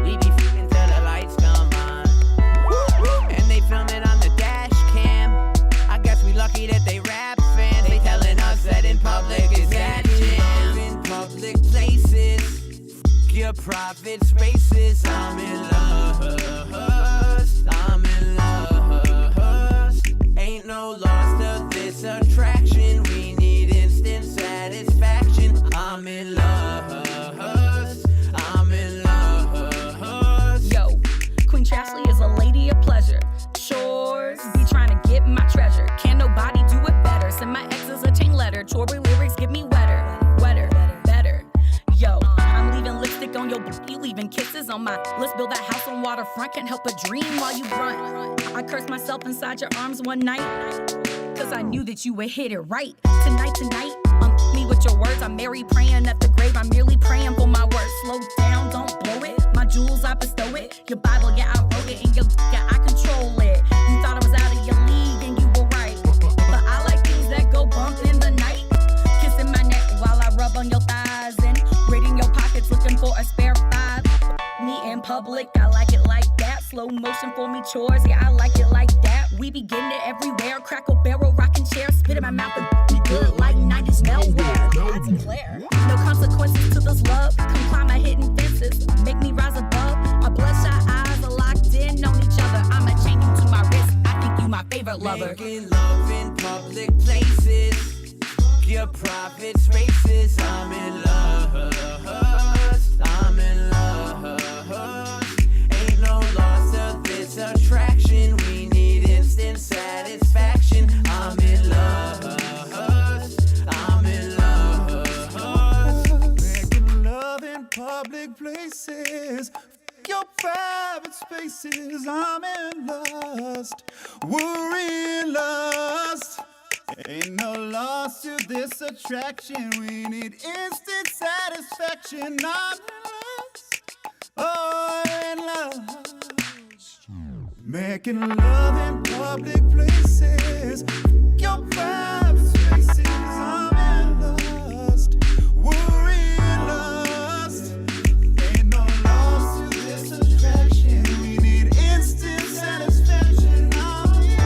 We be f***ing till the lights come on. And they filming on the dash cam. I guess we lucky that they rap fans. They telling us that in public is that jam. In public places, your private spaces. I'm in lust. I'm in lust. Ain't no loss to this attraction. We need instant satisfaction. I'm in lust. I'm in lust. Yo, Queen Chastely is a lady of pleasure. Chores, be trying to get my treasure. Can't nobody do it better. Send my exes a chain letter. Tory lyrics get me wetter, better. Yo, I'm leaving lipstick on your you leaving kisses on my. Let's build that house on waterfront. Can't help but dream while you grunt. I cursed myself inside your arms one night, cause I knew that you would hit it right. Tonight, me with your words. I'm Mary praying at the grave. I'm merely praying for my words. Slow down, don't blow it. My jewels, I bestow it. Your Bible, yeah, I wrote it. And yeah, I control it. You thought I was out of your league, and you were right. But I like things that go bump in the night. Kissing my neck while I rub on your thighs. And raiding your pockets looking for a spare five. Me in public, I like it like that. Slow motion for me chores, yeah, I like it like that. We be getting it everywhere. Crackle barrel, rocking chair. Spit in my mouth and be good like 90s malware. I declare. No consequences to this love. Come climb my hidden fences. Make me rise above. Our bloodshot eyes are locked in on each other. I'ma chain you to my wrist. I think you my favorite lover. Making love in public places. Your private spaces. I'm in lust. I'm in lust. Ain't no loss to this attraction. We need instant satisfaction. I'm in lust. I'm in lust. Making love in public places. Your private spaces. I'm in lust. We're in lust. Ain't no loss to this attraction. We need instant satisfaction. I'm in lust. Oh, in lust. Making love in public places. Your private spaces. I'm in lust. We're in lust. Ain't no loss to this attraction. We need instant satisfaction. I'm in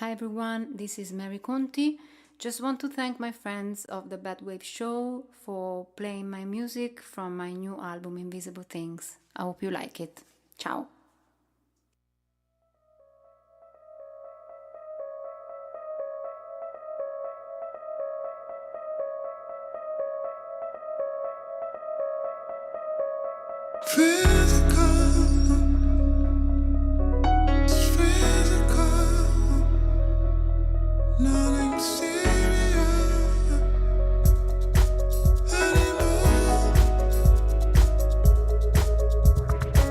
Hi everyone, this is Mary Conti. Just want to thank my friends of the Bad Wave Show for playing my music from my new album Invisible Things. I hope you like it. Ciao. nothing serious anymore.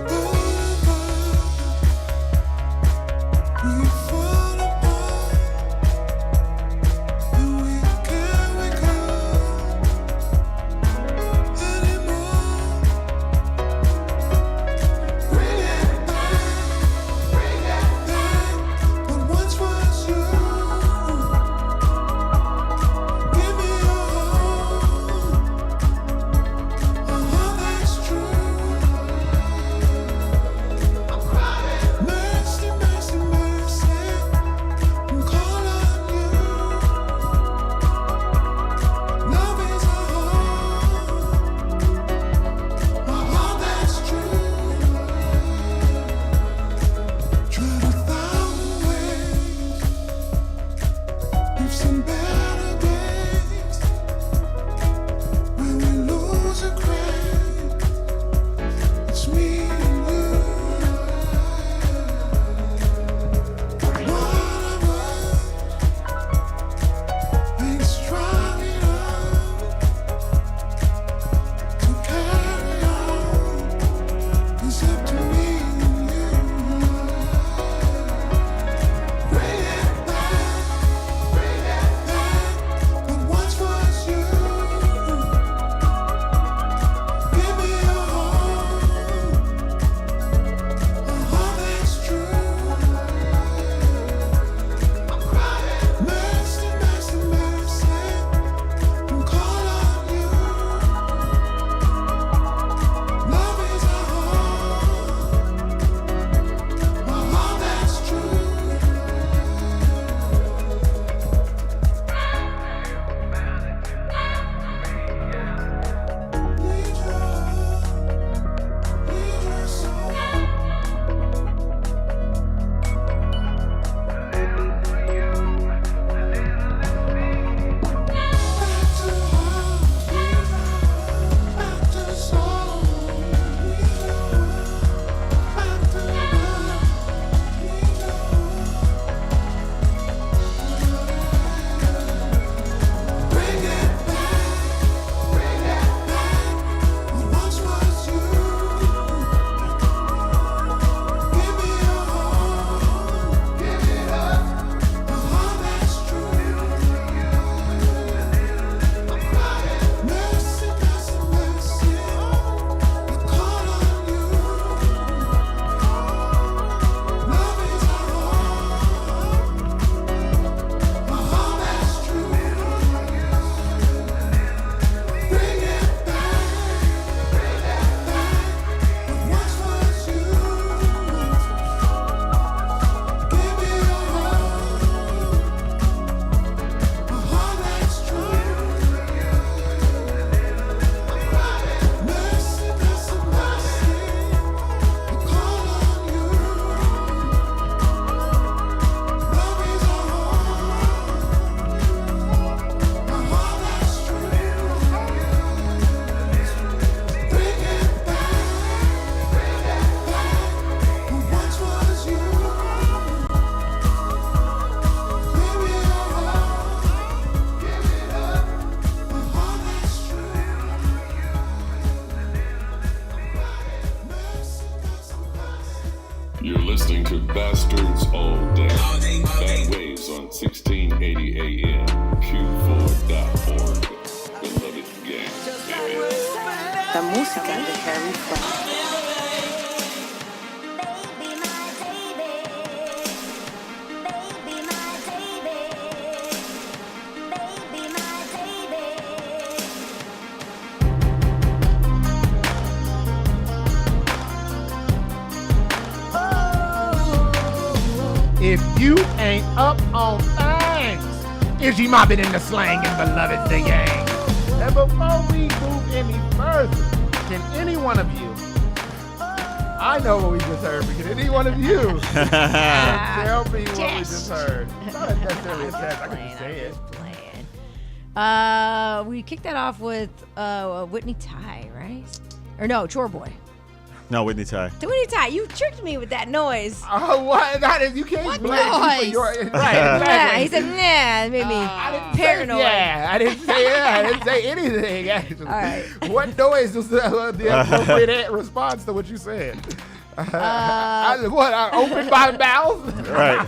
Boulevard. Masters all day. Bad Waves on 1680 AM. Q4.org. Beloved gang, baby. La música de Harry Fraud. If you ain't up on things, is you mobbing in the slang and beloved the gang. And before we move any further, can any one of you, I know what we just heard, but can any one of you tell me what we just heard? Not necessarily a test, I can just say it. We kicked that off with Whitney Ty, right? Or no, Chore Boy. No, Whitney Ty. Whitney Ty, you tricked me with that noise. Oh, what? That is, you can't What blame me for noise? your, right, Yeah, exactly. he said, nah, it made me paranoid. Yeah, I didn't say I didn't say anything, actually. All right. What noise was the appropriate response to what you said? I opened my mouth? Right.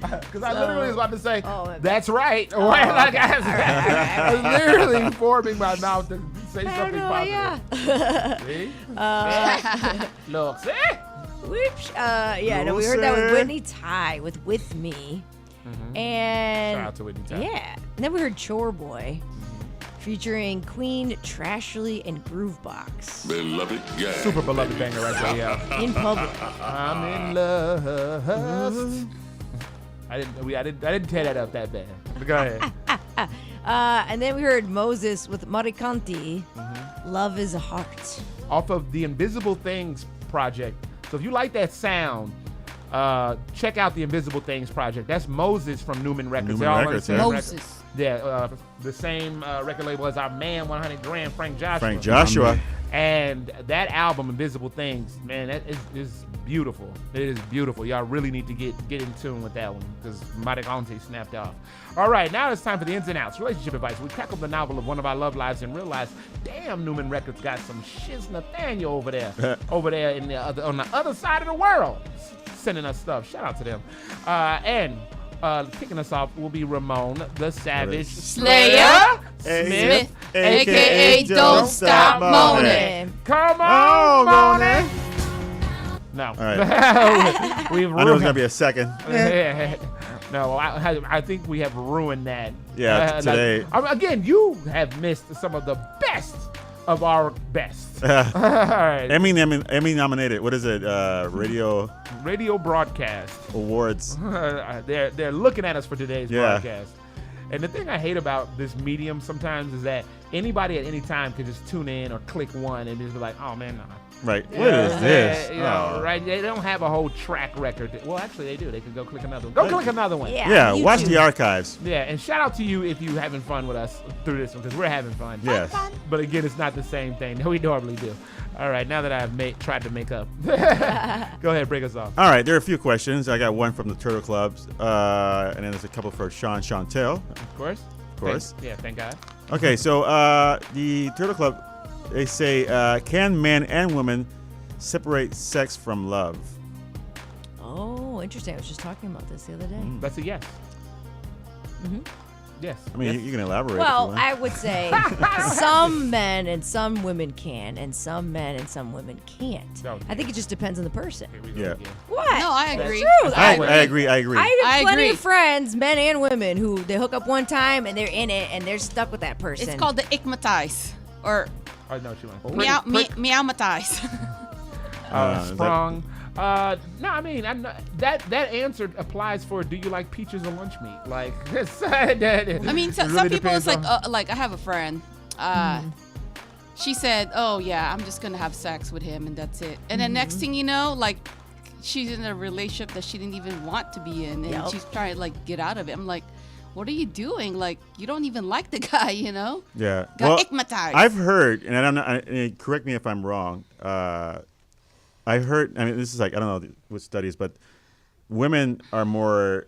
Because I literally was about to say, Oh, that's right. Oh, Like, okay. I was literally forming my mouth to say something Paranoia. positive. See? Look, see? Whoops. Yeah, no, we heard that with Whitney Ty with Me. And Shout out to Whitney Ty. yeah. And then we heard Chore Boy featuring Queen, Trashly, and Groovebox. Beloved gang. Super beloved banger right there, yeah. In public. I'm in love. I didn't tear that up that bad. But go ahead. And then we heard Moses with Maricanti. Love is a Heart. Off of the Invisible Things project. So if you like that sound, check out the Invisible Things project. That's Moses from Newman Records. Newman They're all on the Records, same yeah. record. Moses. Yeah, the same record label as our man 100 Grand, Frank Joshua. Frank Joshua. And that album, Invisible Things, man, that is beautiful. It is beautiful. Y'all really need to get in tune with that one because Maricanti snapped off. All right, now it's time for the ins and outs. Relationship advice. We crack up the novel of one of our love lives and realize, damn, Newman Records got some shiz Nathaniel over there, in the on the other side of the world, sending us stuff. Shout out to them. And kicking us off will be Ramon, the Savage Slayer Smith, aka Don't Stop Moaning. Come on, Moaning. No. All right. We've I know it's gonna be a second. No, I think we have ruined that. Yeah, today. Again, you have missed some of the best of our best. All right. Emmy nominated. What is it? Radio broadcast awards. They're looking at us for today's Yeah. broadcast. And the thing I hate about this medium sometimes is that anybody at any time can just tune in or click one and just be like, oh man, no. Right. What is this? You know, right? They don't have a whole track record. Well, actually, they do. They can go click another one. Go click another one. Yeah, watch the archives. Yeah, and shout out to you if you're having fun with us through this one because we're having fun. Yes. But again, it's not the same thing that we normally do. All right, now that I've tried to make up, go ahead, break us off. All right, there are a few questions. I got one from the Turtle Clubs, and then there's a couple for Sean Chantel. Of course. Thank God. Okay, so the Turtle Club, they say, can men and women separate sex from love? Oh, interesting. I was just talking about this the other day. That's a yes. Yes. I mean, yes. you can elaborate. Well, I would say some men and some women can, and some men and some women can't. I think it just depends on the person. Yeah. What? No, I agree. That's true. I agree. I have plenty agree. of friends, men and women, who they hook up one time and they're in it and they're stuck with that person. It's called the ikmatize or I know what you want. meowmatize. Sprung. No, I mean that answer applies for do you like peaches or lunch meat? Like, I mean, some really people it's depends like I have a friend. She said, "Oh yeah, I'm just gonna have sex with him and that's it." And then next thing you know, like she's in a relationship that she didn't even want to be in, and she's trying to like get out of it. I'm like, what are you doing? Like, you don't even like the guy, you know? Yeah. Got ikmatized. I've heard, and I don't know. Correct me if I'm wrong. I heard. I mean, this is like I don't know what studies, but women are more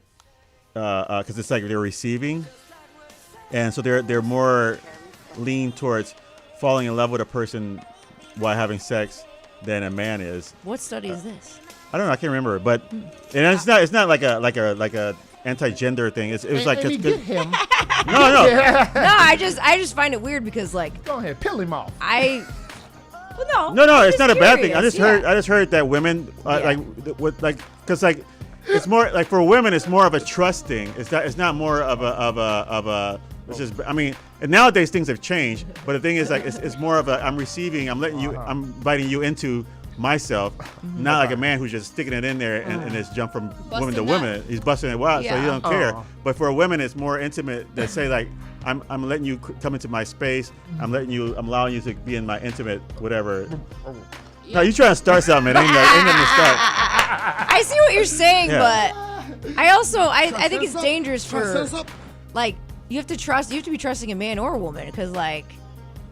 because it's like they're receiving, and so they're more lean towards falling in love with a person while having sex than a man is. What study is this? I don't know. I can't remember, but and it's not like a anti-gender thing. It was like and get him. no. No, I just find it weird because like Go ahead, peel him off. Well, No, I'm it's not a just bad thing. I curious, just heard that women because it's more like for women it's more of a trust thing. It's not more of a. It's just, I mean, and nowadays things have changed, but the thing is like it's more of a I'm letting you, I'm inviting you into myself, not like a man who's just sticking it in there and it's jump from woman to woman. He's busting it wild, so you don't care. But for a woman, it's more intimate. They say like I'm letting you come into my space. I'm allowing you to be in my intimate whatever. No, you trying to start something? Ain't nothing to start. I see what you're saying, Yeah. but I also I think it's dangerous for like you have to be trusting a man or a woman because like.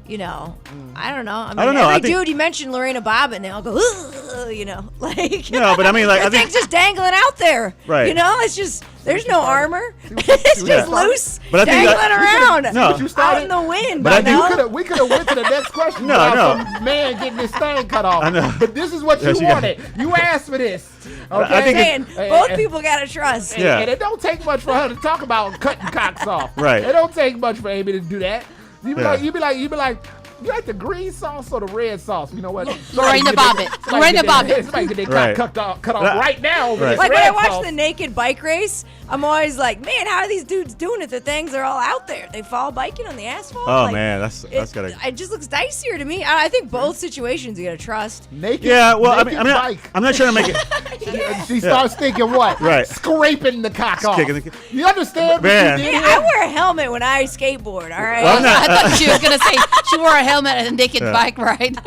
You know, I don't know. I mean, I don't know. every dude you mentioned Lorena Bobbitt, and they all go, ugh, you know, like. No, but I mean, like, the thing's just dangling out there. Right. You know, it's just there's no armor. It's just loose, but I think dangling around No. out in the wind. But I think we could have went to the next question. No, without no. some man getting his thing cut off. I know. But this is what you wanted. You asked for this. Okay. I think saying both people gotta trust. And it don't take much for her to talk about cutting cocks off. Right. It don't take much for Amy to do that. You be Yeah. like, you like the green sauce or the red sauce? You know what? Lorena Bobbitt. Lorena Bobbitt. Somebody get their Right. cock cut off right now. Over this Like when red I watch sauce. the naked bike race, I'm always like, man, how are these dudes doing it? The things are all out there. They fall biking on the asphalt. Oh Like, man, that's gotta. It just looks dicier to me. I think both situations you gotta trust. Naked. Yeah, well, I mean, naked bike. I'm not trying to make it. She starts thinking what? Right. Scraping the cock off. Kicking the- You understand? Man. What you did Yeah, here? I wear a helmet when I skateboard. All right. Well, I'm not- I thought she was gonna say she wore a helmet at a naked Yeah. bike ride.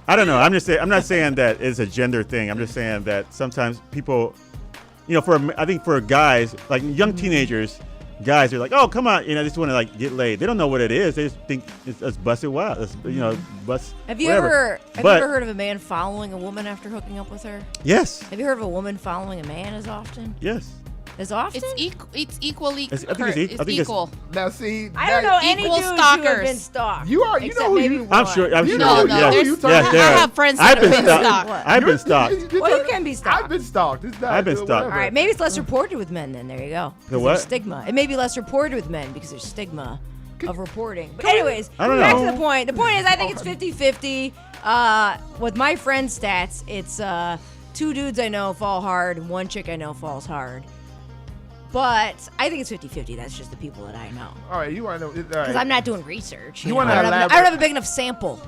I don't know. I'm not saying that it's a gender thing. I'm just saying that sometimes people, you know, I think for guys, like young teenagers, guys are like, oh, come on, you know, they just want to like get laid. They don't know what it is. They just think it's busted wild. It's, you know, bust. Have you whatever. ever heard of a man following a woman after hooking up with her? Yes. Have you heard of a woman following a man as often? Yes. As often? It's equally. I think it's equal. Now see, I don't know any Equal dudes who have stalkers. been stalked. You are. You except know who maybe you. one. I'm sure. You sure. know, Yeah. there's- Yes, I there are. have friends that have been stalked. I've been stalked. Well, you can be stalked. I've been stalked. It's not, I've been stalked. whatever. All right, maybe it's less reported with men then. There you go. The 'Cause what? There's stigma. It may be less reported with men because there's stigma of reporting. But anyways, I don't back know. to the point. The point is I think it's 50-50. With my friend's stats, it's 2 dudes I know fall hard and 1 chick I know falls hard. But I think it's 50-50. That's just the people that I know. All right, you want to know? Because I'm not doing research. You know? wanna I don't elaborate? have a big enough sample.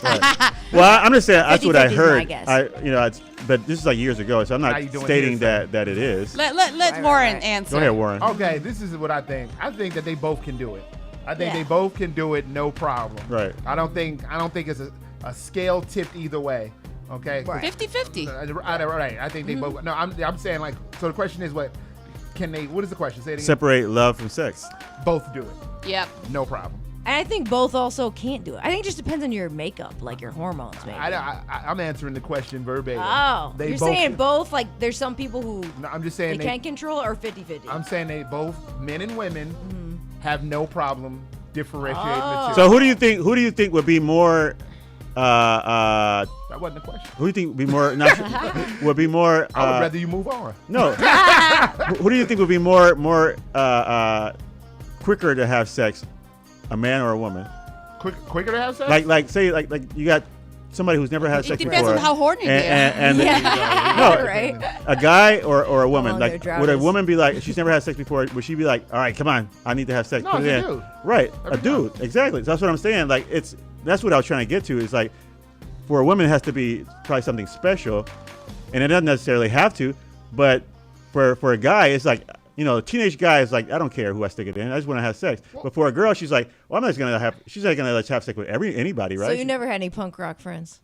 Well, I'm just saying that's what I 50-50 is heard. my guess. But this is like years ago, so I'm How not you doing stating here, that it is. Let Warren answer. Go ahead, Warren. Okay, this is what I think. I think that they both can do it. I think Yeah. they both can do it, no problem. Right. I don't think it's a scale tipped either way. Okay. Right. 50-50. Right. I think they both. No, I'm saying like. So the question is, what can they? What is the question? Say it again. Separate love from sex. Both do it. Yep. No problem. And I think both also can't do it. I think it just depends on your makeup, like your hormones, maybe. I'm answering the question verbatim. Oh, They you're both- saying both? Like, there's some people who No, I'm just saying they can't control it, or 50-50? I'm saying they both, men and women, have no problem differentiating the two. So who do you think would be more? That wasn't the question. Who do you think would be more? Not, would be more? I would rather you move on. No. Who do you think would be more quicker to have sex, a man or a woman? Quicker to have sex? Like say you got somebody who's never had sex before. It depends on how horny they are. And Yeah, right. a guy or a woman. long Like their would a drought is. woman be like, if she's never had sex before, would she be like, all right, come on, I need to have sex. No, put it it's a in. dude. Right, Every a dude. Exactly. So that's what I'm saying. Like that's what I was trying to get to. Is like for a woman it has to be probably something special, and it doesn't necessarily have to, but for a guy it's like, you know, a teenage guy is like, I don't care who I stick it in, I just want to have sex. But for a girl, she's like, well, I'm not gonna have. She's not gonna let you have sex with anybody, right? So you never had any punk rock friends?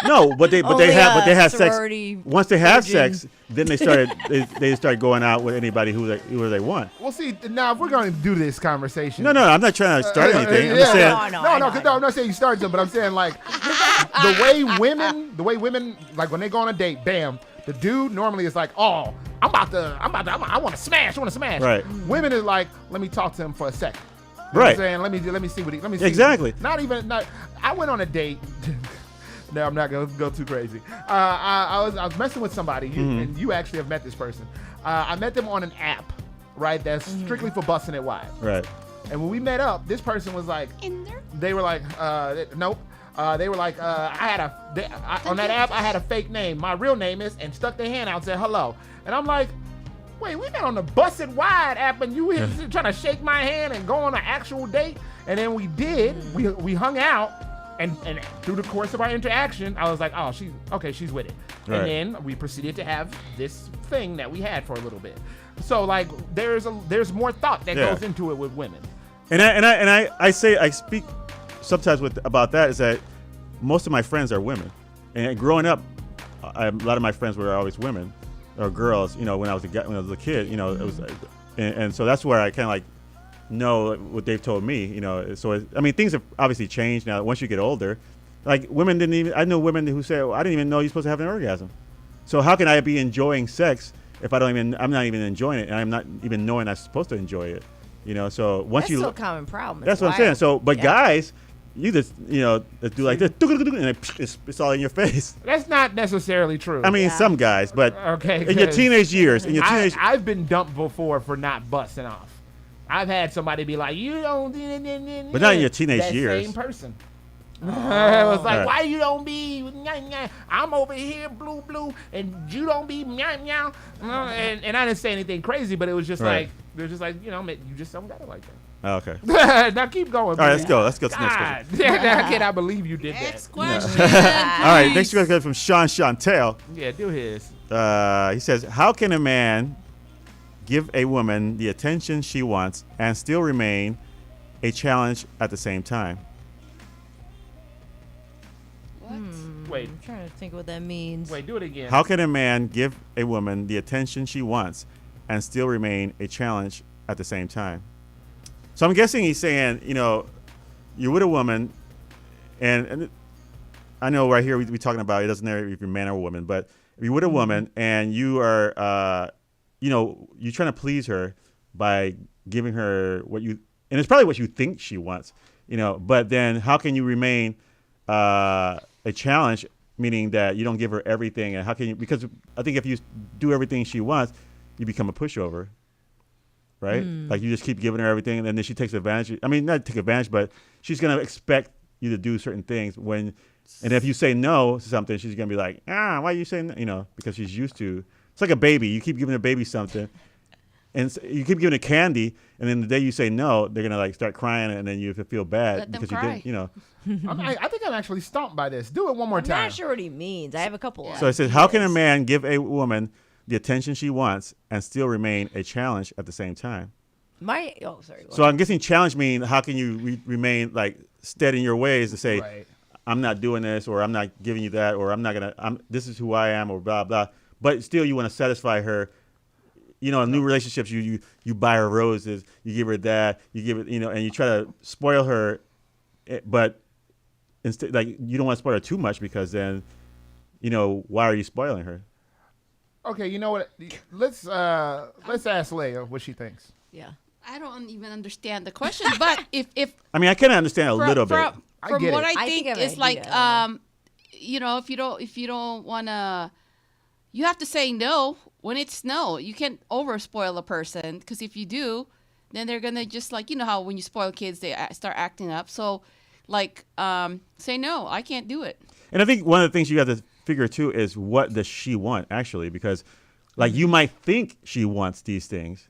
No, but they Only, have sex. sorority Once they have virgin. sex, then they started going out with anybody who they want. Well, see, now if we're going to do this conversation. No, I'm not trying to start anything. I'm just saying. No, I'm not saying you started something, but I'm saying like the way women like when they go on a date, bam, the dude normally is like, oh, I want to smash. Right. Women is like, let me talk to him for a second. You know Right. what I'm saying? Let me see what he. Let me see. Exactly. Not. I went on a date. No, I'm not gonna go too crazy. I was messing with somebody, and you actually have met this person. I met them on an app, right? That's strictly for busting it wide. Right. And when we met up, this person was like, in there. They were like, nope. They were like, on that app, I had a fake name. My real name is, and stuck their hand out and said hello. And I'm like, wait, we met on the Busted Wide app, and you here trying to shake my hand and go on an actual date? And then we did. We hung out, and through the course of our interaction, I was like, oh, she's with it. Right. And then we proceeded to have this thing that we had for a little bit. So like, there's more thought that goes into it with women. And I speak sometimes about that is that most of my friends are women, and growing up, a lot of my friends were always women or girls. You know, when I was a kid, you know, it was, and so that's where I kind of like know what they've told me. You know, so I mean, things have obviously changed now. Once you get older, like women didn't even. I know women who say, I didn't even know you're supposed to have an orgasm. So how can I be enjoying sex if I'm not even enjoying it, and I'm not even knowing I'm supposed to enjoy it? You know, so once that's still a common problem. That's what I'm saying. So, but guys, you just do like this, and it's all in your face. That's not necessarily true. I mean, some guys, but in your teenage years, I've been dumped before for not busting off. I've had somebody be like, "You don't," but not in your teenage years. Same person. It was like, why you don't be? I'm over here, blue, and you don't be meow. And I didn't say anything crazy, but it was just like they're just like, you just don't got it like that. Oh, okay. Now keep going. All right, let's go. Let's go to the next question. I cannot believe you did Next that. question. All right, next question from Sean Chantel. Yeah, do his. He says, how can a man give a woman the attention she wants and still remain a challenge at the same time? Wait. I'm trying to think what that means. Wait, do it again. How can a man give a woman the attention she wants and still remain a challenge at the same time? So I'm guessing he's saying, you're with a woman, and I know right here we're talking about, it doesn't matter if you're a man or a woman, but if you're with a woman and you are, you're trying to please her by giving her and it's probably what you think she wants, but then how can you remain a challenge, meaning that you don't give her everything, and how can you, because I think if you do everything she wants, you become a pushover. Right? Like you just keep giving her everything, and then she takes advantage. I mean, not take advantage, but she's gonna expect you to do certain things. And if you say no to something, she's gonna be like, why are you saying no? Because she's used to. It's like a baby. You keep giving a baby something, and you keep giving it candy, and then the day you say no, they're gonna like start crying, and then you feel bad Let them because cry. you didn't. I think I'm actually stumped by this. Do it one more time. I'm not sure what he means. I have a couple. So it says, how can a man give a woman the attention she wants and still remain a challenge at the same time? So I'm guessing challenge means how can you remain like steady in your ways to say, I'm not doing this, or I'm not giving you that, or this is who I am, or blah, blah. But still you want to satisfy her. In new relationships, you buy her roses, you give her that, you give it, and you try to spoil her, but instead, like, you don't want to spoil her too much, because then, why are you spoiling her? Okay, you know what? Let's ask Leia what she thinks. Yeah. I don't even understand the question, but if I mean, I can understand a little bit. From what I think I is like, if you don't want to, you have to say no when it's no. You can't over spoil a person, because if you do, then they're gonna just like, how when you spoil kids, they start acting up. So, like, say no. I can't do it. And I think one of the things you have to figure too is, what does she want actually? Because, like, you might think she wants these things,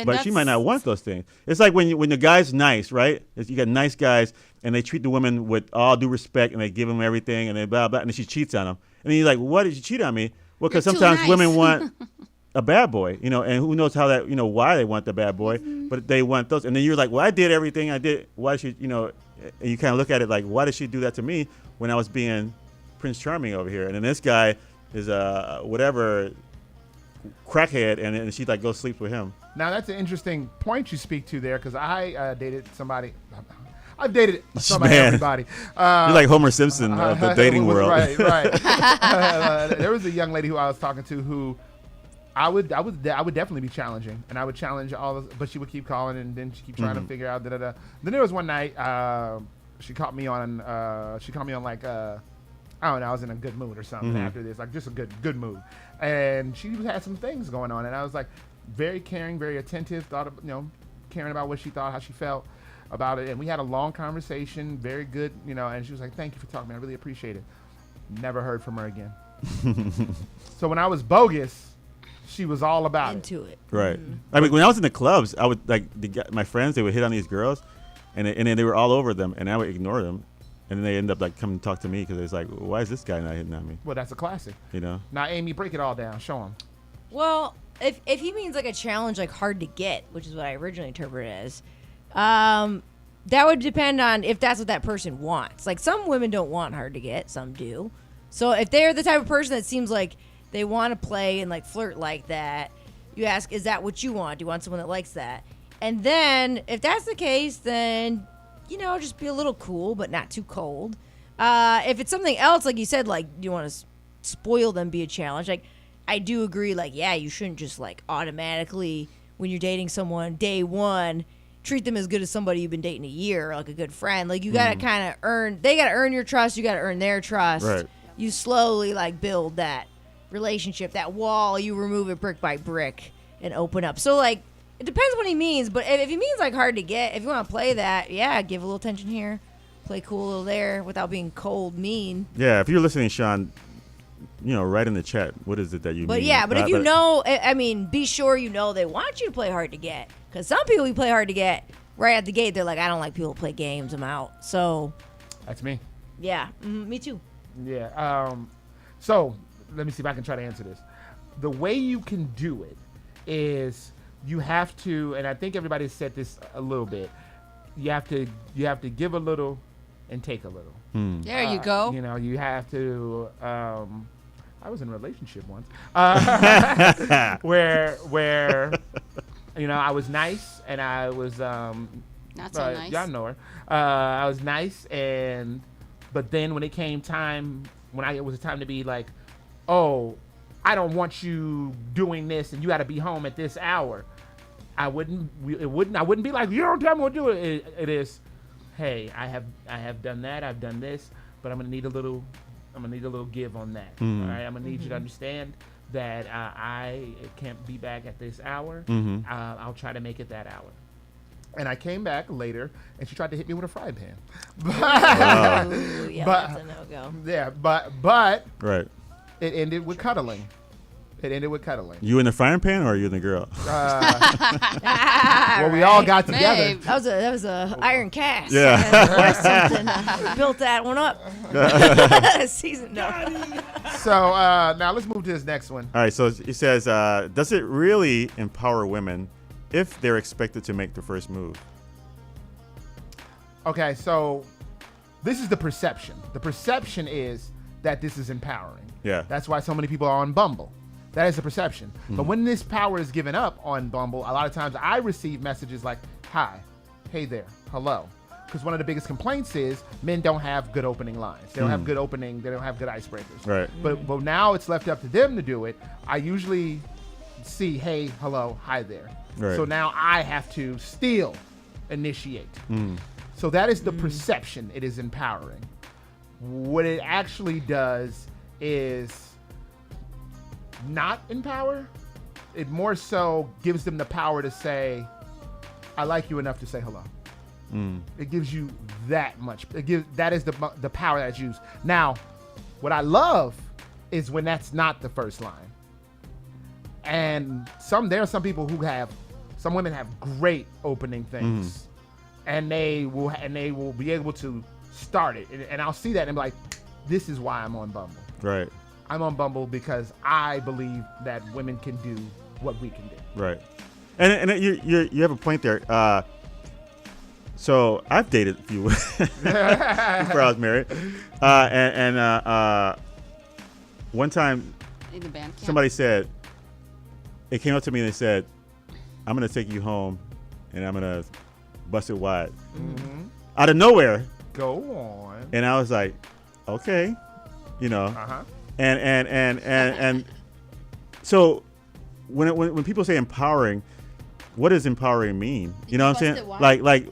but she might not want those things. It's like when the guy's nice, right? You got nice guys, and they treat the women with all due respect, and they give them everything, and they blah, blah, and then she cheats on them. And then you're like, why did you cheat on me? Well, because sometimes women want a bad boy, and who knows how that, why they want the bad boy, but they want those. And then you're like, well, I did everything I did. Why did she, and you kind of look at it like, why did she do that to me when I was being Prince Charming over here? And then this guy is whatever crackhead, and then she like goes sleep with him. Now that's an interesting point you speak to there, because I dated somebody. I've dated everybody. You're like Homer Simpson of the dating world. Right. There was a young lady who I was talking to who I would definitely be challenging, and I would challenge but she would keep calling, and then she keep trying to figure out Then there was one night she caught me on like I I don't know, I was in a good mood or something after this, like just a good mood. And she had some things going on, and I was like very caring, very attentive, thought of, caring about what she thought, how she felt about it. And we had a long conversation, very good, and she was like, thank you for talking, man. I really appreciate it. Never heard from her again. So when I was bogus, she was all about into it. Right. I mean, when I was in the clubs, I would my friends, they would hit on these girls, and then they were all over them, and I would ignore them. And then they end up like coming to talk to me because it's like, why is this guy not hitting on me? Well, that's a classic. Now, Amy, break it all down. Show him. Well, if he means like a challenge, like hard to get, which is what I originally interpreted as, that would depend on if that's what that person wants. Like some women don't want hard to get, some do. So if they're the type of person that seems like they want to play and like flirt like that, you ask, is that what you want? Do you want someone that likes that? And then if that's the case, then just be a little cool, but not too cold. If it's something else, like you said, like you want to spoil them, be a challenge. Like I do agree. Like you shouldn't just like automatically when you're dating someone day one treat them as good as somebody you've been dating a year, like a good friend. Like you gotta kind of earn. They gotta earn your trust. You gotta earn their trust. Right. You slowly like build that relationship, that wall. You remove it brick by brick and open up. So like. It depends what he means, but if he means like hard to get, if you want to play that, give a little tension here, play cool a little there without being cold, mean. Yeah, if you're listening, Sean, write in the chat, what is it that you mean? But if be sure they want you to play hard to get. Because some people you play hard to get right at the gate, they're like, I don't like people who play games, I'm out. So. That's me. Yeah, me too. Yeah. So, let me see if I can try to answer this. The way you can do it is... You have to, and I think everybody said this a little bit. You have to give a little and take a little. There you go. You have to. I was in a relationship once, where I was nice and I was not so nice. Y'all know her. I was nice, but then when it came time, it was time to be like, oh, I don't want you doing this, and you got to be home at this hour. I wouldn't be like, you don't tell me what to do. It is, hey, I have done that, I've done this, but I'm gonna need a little give on that. All right, I'm gonna need you to understand that I can't be back at this hour. I'll try to make it that hour. And I came back later, and she tried to hit me with a frying pan. That's a no-go. Yeah, but right. It ended with cuddling. You in the frying pan or are you in the girl? Well, we all got together. That was a iron cast. Yeah. Or something. We built that one up. Season no. So now let's move to this next one. All right. So it says, does it really empower women if they're expected to make the first move? Okay. So this is the perception. The perception is that this is empowering. Yeah. That's why so many people are on Bumble. That is the perception. But when this power is given up on Bumble, a lot of times I receive messages like, hi, hey there, hello. Because one of the biggest complaints is men don't have good opening lines. They don't have good opening. They don't have good icebreakers. Right. But now it's left up to them to do it. I usually see, hey, hello, hi there. Right. So now I have to still initiate. So that is the perception. It is empowering. What it actually does is not empower. It more so gives them the power to say, I like you enough to say hello. It gives you that much. That is the power that's used. Now, what I love is when that's not the first line. And there are some people some women have great opening things, and they will be able to start it. And I'll see that and be like, this is why I'm on Bumble. Right. I'm on Bumble because I believe that women can do what we can do. Right. And you have a point there. So I've dated a few before I was married. And one time in the band camp. Somebody said, it came up to me and they said, I'm going to take you home and I'm going to bust it wide. Out of nowhere. Go on. And I was like, okay, And so when people say empowering, what does empowering mean? You know what I'm saying? Like what?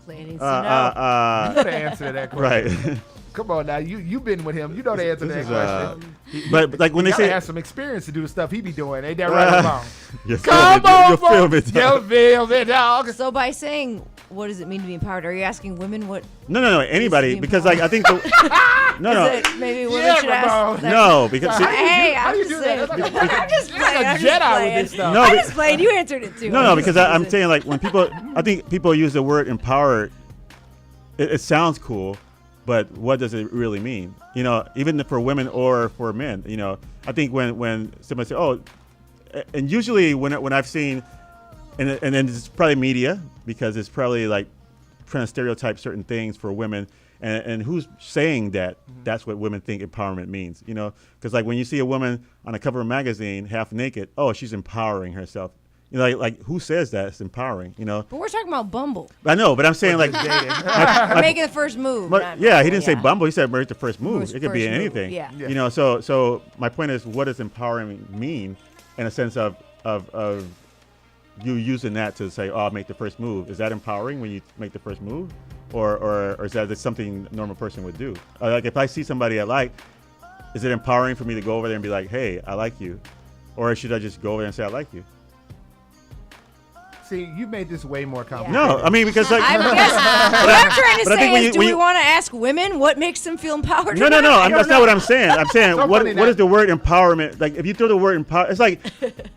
Ladies, you gotta answer that question. Right. Come on now, you been with him. You know the answer to that question. But like when he they say, has some experience to do the stuff he be doing. Ain't that right or wrong? You're Come on, you're filming, dog. So by saying what does it mean to be empowered, are you asking women what? No, anybody, because like I think no. Is it maybe women should ask? No, because Hey, how I'm do you just do that? saying. I'm just You're like playing. a I'm Jedi just with playing. this stuff. No, I'm just playing. You answered it too. No, because I'm saying like when people, I think people use the word empowered, it sounds cool, but what does it really mean? You know, even for women or for men. You know, I think when somebody say, oh, and usually when I've seen, and then it's probably media because it's probably like trying to stereotype certain things for women. And who's saying that that's what women think empowerment means, you know? Because like when you see a woman on a cover of a magazine half naked, oh, she's empowering herself. You know, like who says that it's empowering, you know? But we're talking about Bumble. I know, but I'm saying like making the first move. Yeah, he didn't say Bumble. He said make the first move. It could be first anything. move, yeah. You know, so my point is, what does empowering mean in a sense of you using that to say, oh, I'll make the first move? Is that empowering when you make the first move? Or is that just something a normal person would do? Like if I see somebody I like, is it empowering for me to go over there and be like, hey, I like you? Or should I just go over there and say I like you? See, you made this way more complicated. No, I mean, because like... I guess what I'm trying to But I think say when is, you- do when we you- want to ask women what makes them feel empowered? No, or not? I don't that's know. not what I'm saying. I'm saying, So what funny is that- the word empowerment? Like, if you throw the word empower, it's like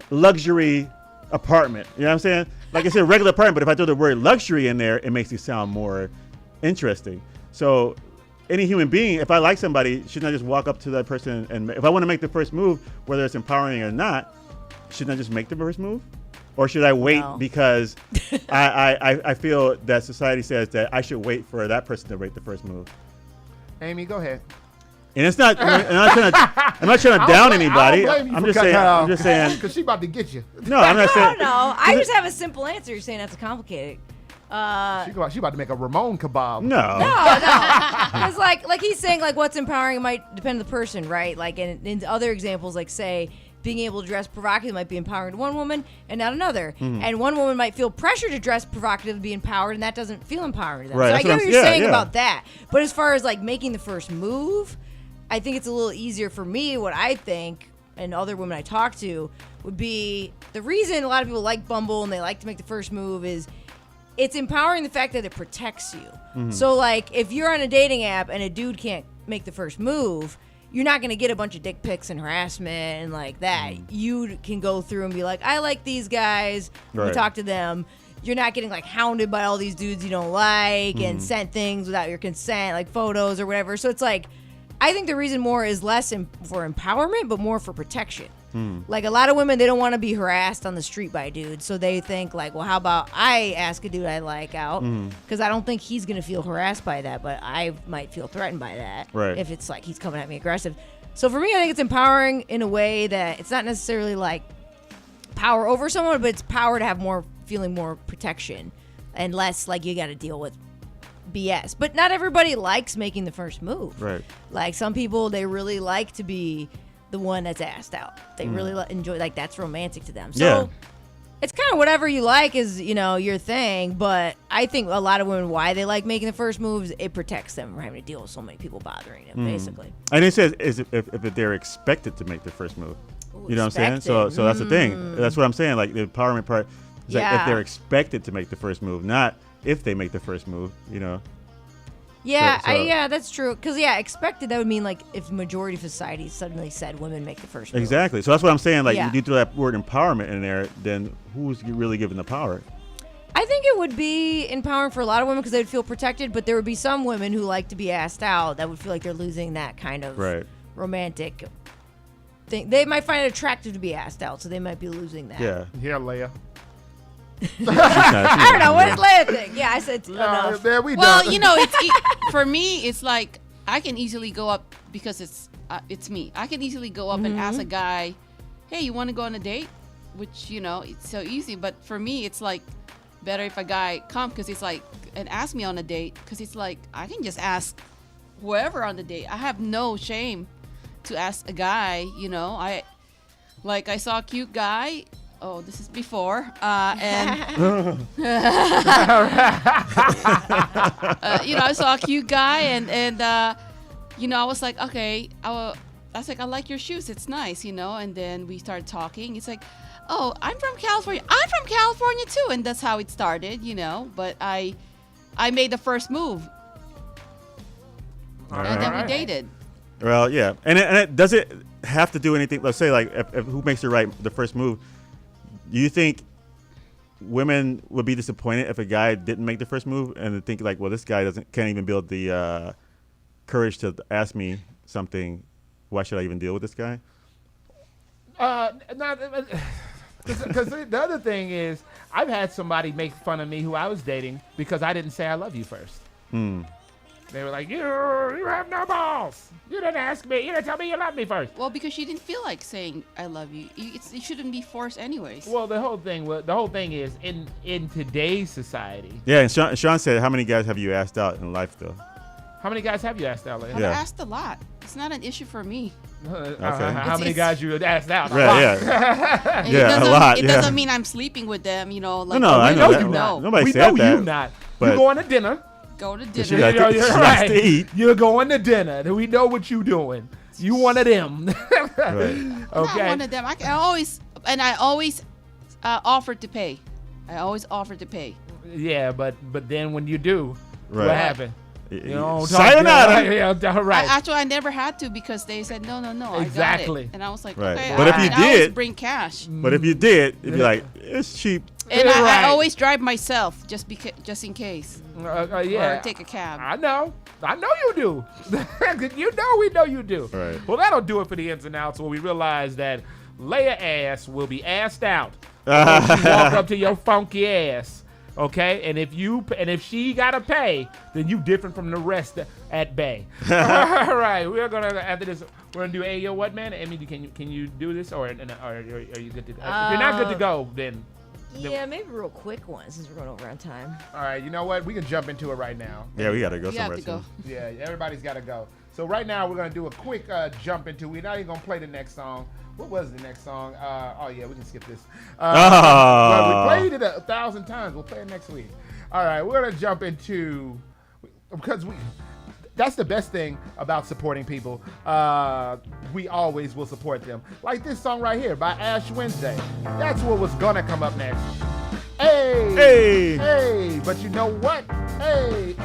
luxury apartment. You know what I'm saying? Like, it's a regular apartment, but if I throw the word luxury in there, it makes it sound more interesting. So, any human being, if I like somebody, shouldn't I just walk up to that person and if I want to make the first move, whether it's empowering or not, shouldn't I just make the first move? Or should I wait because I feel that society says that I should wait for that person to make the first move? Amy, go ahead. And it's not. I'm not trying to down anybody. I'm just saying. Because she about to get you. No, I'm not saying. No, I just have a simple answer. You're saying that's complicated. She about to make a Ramon kebab. No. Because like he's saying, like what's empowering might depend on the person, right? Like in other examples, like say being able to dress provocatively might be empowering to one woman and not another. Mhm. And one woman might feel pressure to dress provocatively to be empowered, and that doesn't feel empowering to them. Right, So I that's get what what I'm- you're yeah, saying yeah. about that. But as far as like making the first move, I think it's a little easier for me. What I think, and other women I talk to, would be the reason a lot of people like Bumble and they like to make the first move is it's empowering the fact that it protects you. Mhm. So like if you're on a dating app and a dude can't make the first move, you're not going to get a bunch of dick pics and harassment and like that. You can go through and be like, I like these guys. We Right. talk to them. You're not getting like hounded by all these dudes you don't like and Mhm. sent things without your consent, like photos or whatever. So it's like, I think the reason more is less for empowerment, but more for protection. Like a lot of women, they don't want to be harassed on the street by dudes. So they think like, well, how about I ask a dude I like out? Mhm. Because I don't think he's going to feel harassed by that, but I might feel threatened by that. Right. If it's like he's coming at me aggressive. So for me, I think it's empowering in a way that it's not necessarily like power over someone, but it's power to have feeling more protection and less like you got to deal with BS. But not everybody likes making the first move. Right. Like some people, they really like to be the one that's asked out. They really enjoy, like that's romantic to them. So Yeah. it's kind of whatever you like is, your thing. But I think a lot of women, why they like making the first moves, it protects them from having to deal with so many people bothering them, basically. And it says is if they're expected to make the first move. You know what I'm saying? So that's the thing. That's what I'm saying. Like the empowerment part is like if Yeah. they're expected to make the first move, not if they make the first move. Yeah, So- yeah, that's true. Because, expected, that would mean, like, if the majority of society suddenly said women make the first move. Exactly. So that's what I'm saying. Like, Yeah. if you throw that word empowerment in there, then who's really given the power? I think it would be empowering for a lot of women because they would feel protected, but there would be some women who like to be asked out that would feel like they're losing that kind of Right. romantic thing. They might find it attractive to be asked out, so they might be losing that. Yeah. Yeah, Leia. I don't know. What is Leia think? Yeah, I said enough. There we Well, done. For me, it's like I can easily go up because it's me. I can easily go up and ask a guy, "Hey, you want to go on a date?" Which it's so easy. But for me, it's like better if a guy come because it's like and ask me on a date because it's like I can just ask whoever on the date. I have no shame to ask a guy. I saw a cute guy. Oh, this is before, and I saw a cute guy, and I was like, okay, I was like, I like your shoes. It's nice, And then we started talking. It's like, oh, I'm from California. I'm from California too, and that's how it started, But I made the first move, and then we dated. Well, yeah, and it does it have to do anything? Let's say like if who makes the first move? Do you think women would be disappointed if a guy didn't make the first move and think like, well, this guy can't even build the courage to ask me something? Why should I even deal with this guy? Because the other thing is, I've had somebody make fun of me who I was dating because I didn't say I love you first. They were like, you have no balls. You didn't ask me. You didn't tell me you loved me first. Well, because you didn't feel like saying I love you. It shouldn't be forced anyways. Well, the whole thing is in today's society. Yeah, and Sean said, how many guys have you asked out in life though? How many guys have you asked out? I've asked a lot. It's not an issue for me. How many guys you asked out? Yeah, a lot. It doesn't mean I'm sleeping with them, Like, no, I know that. No. Nobody we said know that. You not. You're going to dinner. Go to dinner. She likes to eat. You're going to dinner. We know what you're doing. You one of them. Right. Okay. Not one of them. I always offer to pay. I always offer to pay. Yeah, but then when you do, right. What happened? Sayonara. Yeah, right. Actually, I never had to because they said no. Exactly. I got it. And I was like, right. okay. But if you I always did, bring cash. But if you did, it'd be like it's cheap. And I always drive myself just in case. Yeah. Or take a cab. I know you do. We know you do. Right. Well, that'll do it for the ins and outs. Where we realize that Leia ass will be assed out when she walk up to your funky ass. Okay, and if she gotta pay, then you different from the rest at Bay. All right, we're gonna after this. We're gonna do Ayo What Man. Amy, can you do this or are you good to go? If you're not good to go, then yeah, maybe real quick one since we're going over on time. All right, you know what? We can jump into it right now. Yeah, we gotta go You somewhere have to go. soon. Yeah, everybody's gotta go. So right now we're gonna do a quick jump into. We're not even gonna play the next song. What was the next song? Oh yeah, we can skip this. Well, we played it 1,000 times. We'll play it next week. All right, we're gonna jump into because that's the best thing about supporting people. We always will support them. Like this song right here by Ash Wednesday. That's what was gonna come up next. Hey! But you know what? Hey!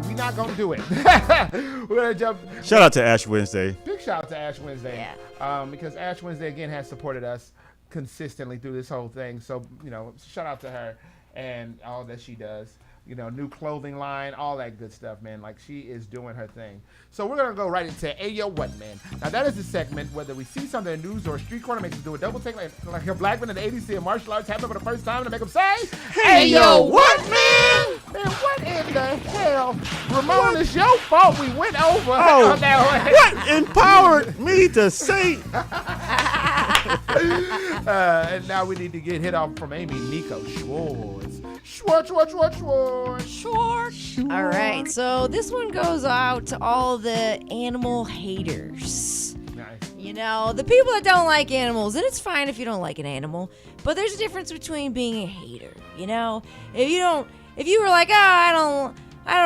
We not gonna do it. We're gonna jump. Shout out to Ash Wednesday. Big shout out to Ash Wednesday. Yeah. Because Ash Wednesday again has supported us consistently through this whole thing. So shout out to her and all that she does. New clothing line, all that good stuff, man. Like, she is doing her thing. So we're going to go right into Ayo What Man. Now, that is the segment, whether we see something in the news or a street corner, makes us do a double take like a black man in the 80s seeing martial arts happen for the first time to make them say, Ayo What Man? Man, what in the hell? Ramon, it's your fault we went over. Oh, what empowered me to say? And now we need to get hit off from Amy Nico Schwartz. Schwartz. All right, so this one goes out to all the animal haters. Nice. The people that don't like animals, and it's fine if you don't like an animal, but there's a difference between being a hater. If you were like, I don't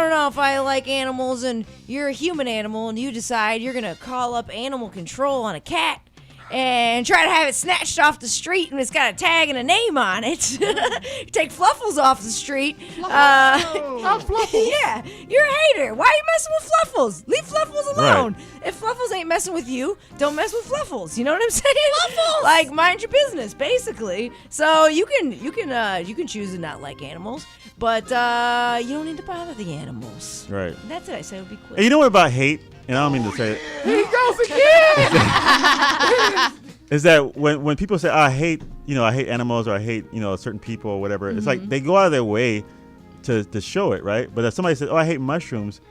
know if I like animals, and you're a human animal, and you decide you're gonna call up animal control on a cat and try to have it snatched off the street and it's got a tag and a name on it. Take Fluffles off the street. Fluffles. Yeah, you're a hater. Why are you messing with Fluffles? Leave Fluffles alone. Right. If Fluffles ain't messing with you, don't mess with Fluffles. You know what I'm saying? Fluffles! Like, mind your business, basically. So you can choose to not like animals, but you don't need to bother the animals. Right. And that's it. I said it would be quick. And you know what about hate? And I don't mean to say it. Here he goes again. Is that when people say, I hate animals or I hate, certain people or whatever, it's like they go out of their way to show it, right? But if somebody says, I hate mushrooms,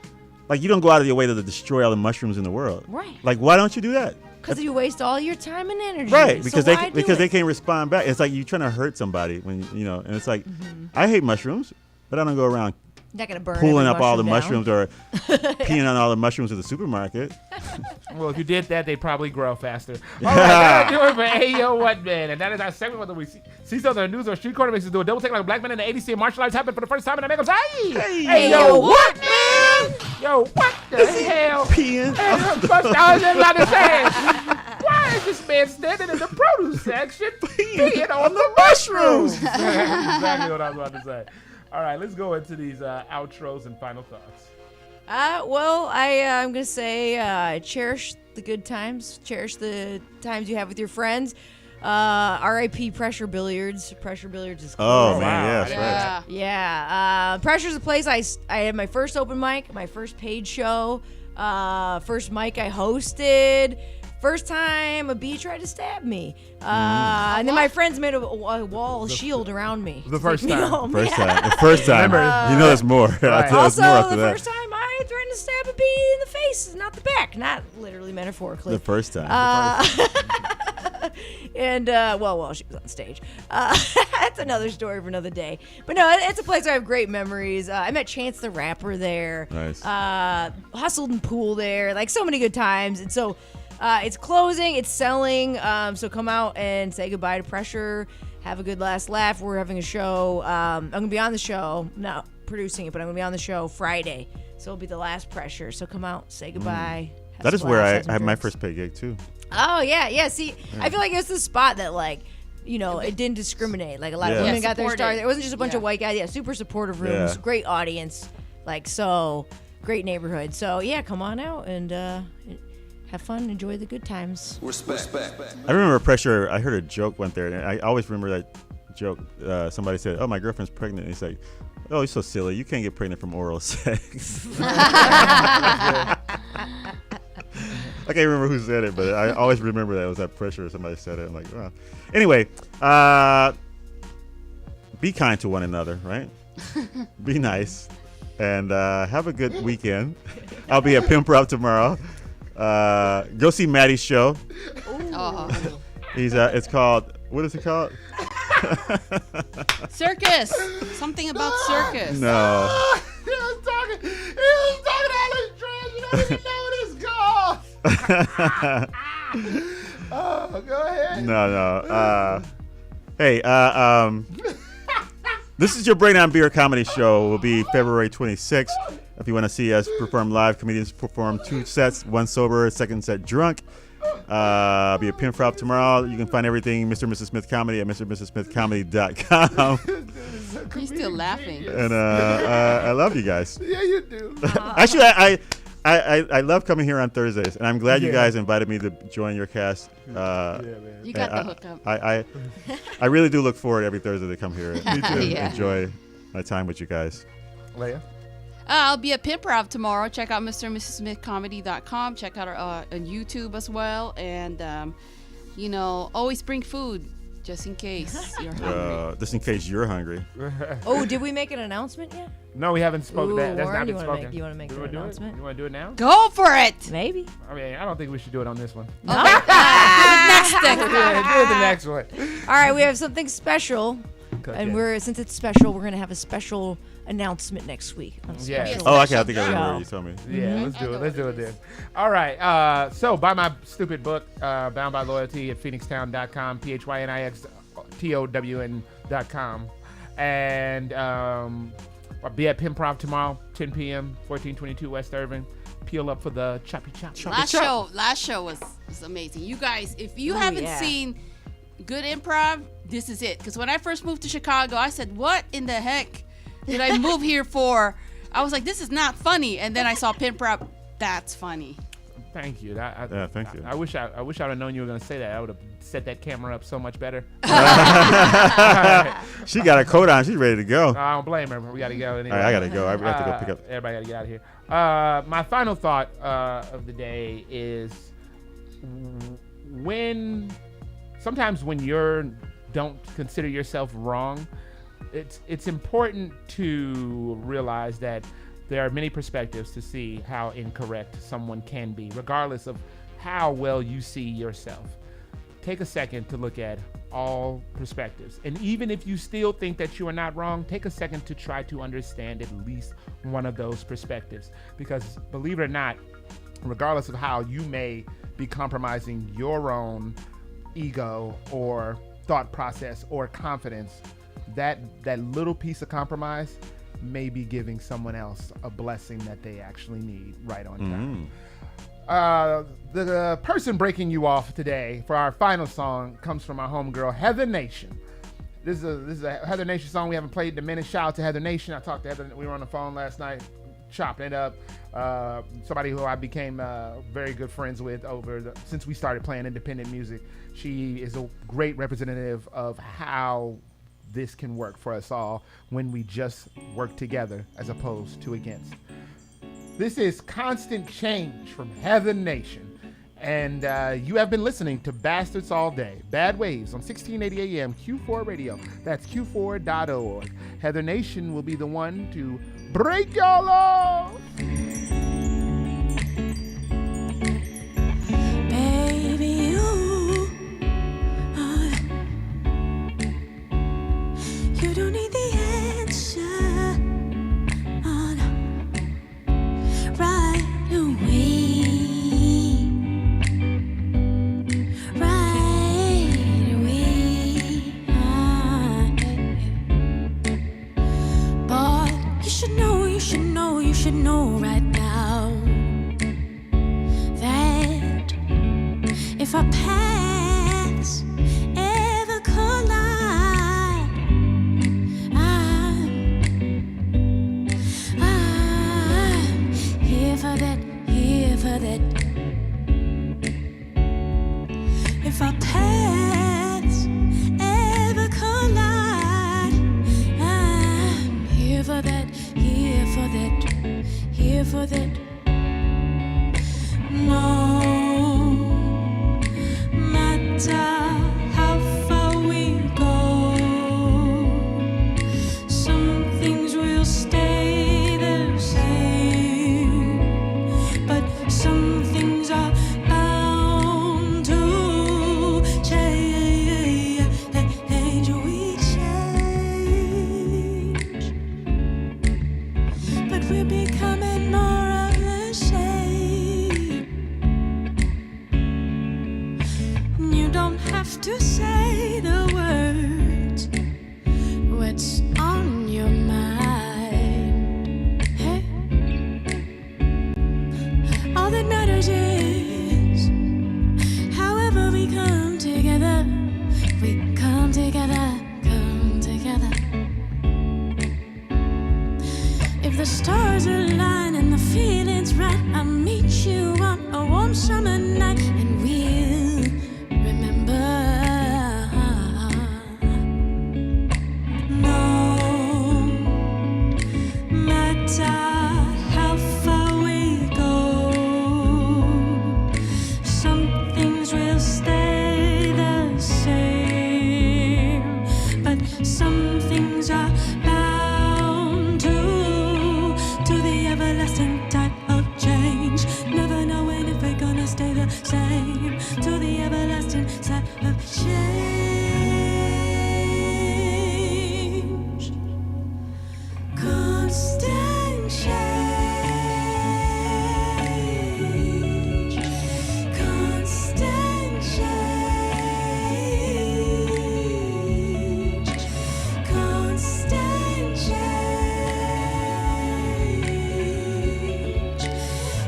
like, you don't go out of your way to destroy all the mushrooms in the world. Right. Like, why don't you do that? Because you waste all your time and energy. Right, because so they can't respond back. It's like you're trying to hurt somebody when and it's like, I hate mushrooms, but I don't go around not gonna burn pulling up all the down. mushrooms or peeing on all the mushrooms at the supermarket. Well, if you did that, they'd probably grow faster. All right, that's doing for Ayo What Man, and that is our segment. Whether we see something in the news or street corner, makes us do a double take like a black man in the 80s seeing martial arts happen for the first time, and I make them say, Ayo What Man? Yo, what the hell? Peeing. First, I was just about to say, why is this man standing in the produce section peeing on the mushrooms? Exactly what I was about to say. All right, let's go into these outros and final thoughts. Well, I'm going to say cherish the good times. Cherish the times you have with your friends. R.I.P. Pressure Billiards. Pressure Billiards is cool. Oh, man, yeah, that's right. Yeah. Pressure's a place I had my first open mic, my first paid show, first mic I hosted, first time a bee tried to stab me. And then my friends made a wall shield around me. The first Take me time. home. First Yeah. time. The first time. You know there's more. Right. Also, more after the that. first time I threatened to stab a bee in the face, not the back, not literally metaphorically. The first time. And well, she was on stage. That's another story for another day. But no, it's a place I have great memories. I met Chance the Rapper there. Nice. Hustled and Pool there. Like so many good times. And so it's closing. It's selling. So come out and say goodbye to Pressure. Have a good last laugh. We're having a show. I'm gonna be on the show. Not producing it, but I'm gonna be on the show Friday. So it'll be the last Pressure. So come out, say goodbye. Have That some is where laughs, I have some had my drinks. first pay gig too. Oh yeah. See, I feel like it's the spot that like, it didn't discriminate. Like a lot of Yeah. women got their start. supported. It wasn't just a bunch Yeah. of white guys. Yeah, super supportive rooms, Yeah. great audience. Like so, great neighborhood. So yeah, come on out and have fun, enjoy the good times. Respect. I remember Pressure. I heard a joke went there, and I always remember that joke. Somebody said, "Oh, my girlfriend's pregnant." And he's like, "Oh, you're so silly. You can't get pregnant from oral sex." I can't remember who said it, but I always remember that it was that Pressure. Somebody said it. I'm like, wow. Anyway, be kind to one another, right? Be nice, and have a good weekend. I'll be at Pimp Rock tomorrow. Go see Maddie's show. Oh. It's called. What is it called? Circus. Something about circus. No. He was talking all this trash. You don't even know what it's called. Oh, go ahead. No. Hey, this is your Brain on Beer comedy show. It will be February 26th. If you want to see us perform live, comedians perform 2 sets, one sober, second set drunk. I'll be at Pinfrop tomorrow. You can find everything Mr. and Mrs. Smith Comedy at mrmrsmithcomedy.com. He's still laughing. And I love you guys. Yeah, you do. Actually, I love coming here on Thursdays, and I'm glad you guys invited me to join your cast. You got the hookup. I really do look forward every Thursday to come here and Yeah. enjoy my time with you guys. Leia? I'll be at Pimp Rock tomorrow. Check out Mr. and Mrs. Smith Comedy.com. Check out our on YouTube as well. And, always bring food just in case you're hungry. Just in case you're hungry. Oh, did we make an announcement yet? No, we haven't spoken. That's Warren, not been you wanna spoken. make- you wanna make Do an we do it? announcement? You want to do it now? Go for it. Maybe. I mean, I don't think we should do it on this one. No? Next Do it the next one. All right, we have something special, and since it's special, we're gonna have a special announcement next week. On a Yeah. special Oh, okay. I think I remember show. what you told me. Yeah, let's do it. Let's do it then. All right. So buy my stupid book, Bound by Loyalty, at phoenixtown.com, PHYNIXTOWN.com. And I'll be at Pimprov tomorrow, 10 p.m., 1422 West Irving. Peel up for the choppy chop. Last show was amazing. You guys, if you haven't seen good improv, this is it. Because when I first moved to Chicago, I said, what in the heck did I move here for? I was like, this is not funny. And then I saw Pimprov. That's funny. Thank you. Thank you. I wish I'd have known you were going to say that. I would have set that camera up so much better. She got a coat on. She's ready to go. I don't blame her. We got to go. Anyway. All right, I got to go. I have to go pick up. Everybody got to get out of here. My final thought of the day is sometimes when you don't consider yourself wrong, it's important to realize that there are many perspectives to see how incorrect someone can be, regardless of how well you see yourself. Take a second to look at all perspectives. And even if you still think that you are not wrong, take a second to try to understand at least one of those perspectives. Because believe it or not, regardless of how you may be compromising your own ego or thought process or confidence, that little piece of compromise maybe giving someone else a blessing that they actually need right on time. The person breaking you off today for our final song comes from our homegirl, Heather Nation. This is a Heather Nation song we haven't played in a minute. Shout out to Heather Nation. I talked to Heather. We were on the phone last night, chopping it up. Somebody who I became very good friends with since we started playing independent music. She is a great representative of how this can work for us all when we just work together as opposed to against. This is Constant Change from Heather Nation. And you have been listening to Bastards All Day, Bad Waves on 1680 AM Q4 Radio. That's Q4.org. Heather Nation will be the one to break y'all off. Baby, you don't need the answer right away. You should know right now that if our paths ever collide, I'm here for that, here for that. If our paths ever collide, I'm here for that. Here for that, here for that. No matter how far we go, some things will stay the same, but some things are bound to change. We change. But we're becoming more of the same. You don't have to say the words. What's on your mind? Hey? All that matters is however we come together. We come together, come together. If the stars align and the feeling's right, I'll meet you on a warm summer night and we'll remember. No matter how far we go, some things will stay the same, but some things are bound to the everlasting tide of change. Never knowing if we're gonna stay the same. To the everlasting tide of change. Constant change. Constant change. Constant change. Constant change.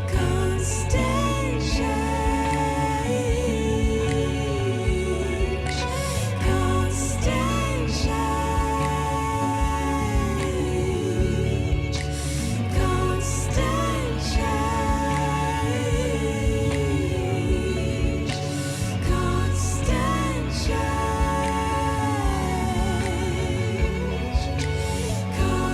Constant change. Constant change. Constant change. Constant change. Constant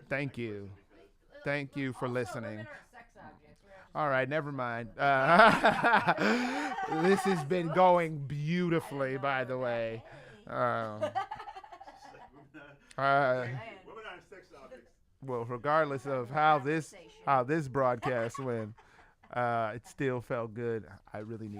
Thank you. Thank you for listening. All right, never mind. This has been going beautifully, by the way. Well, regardless of how this broadcast went, it still felt good. I really need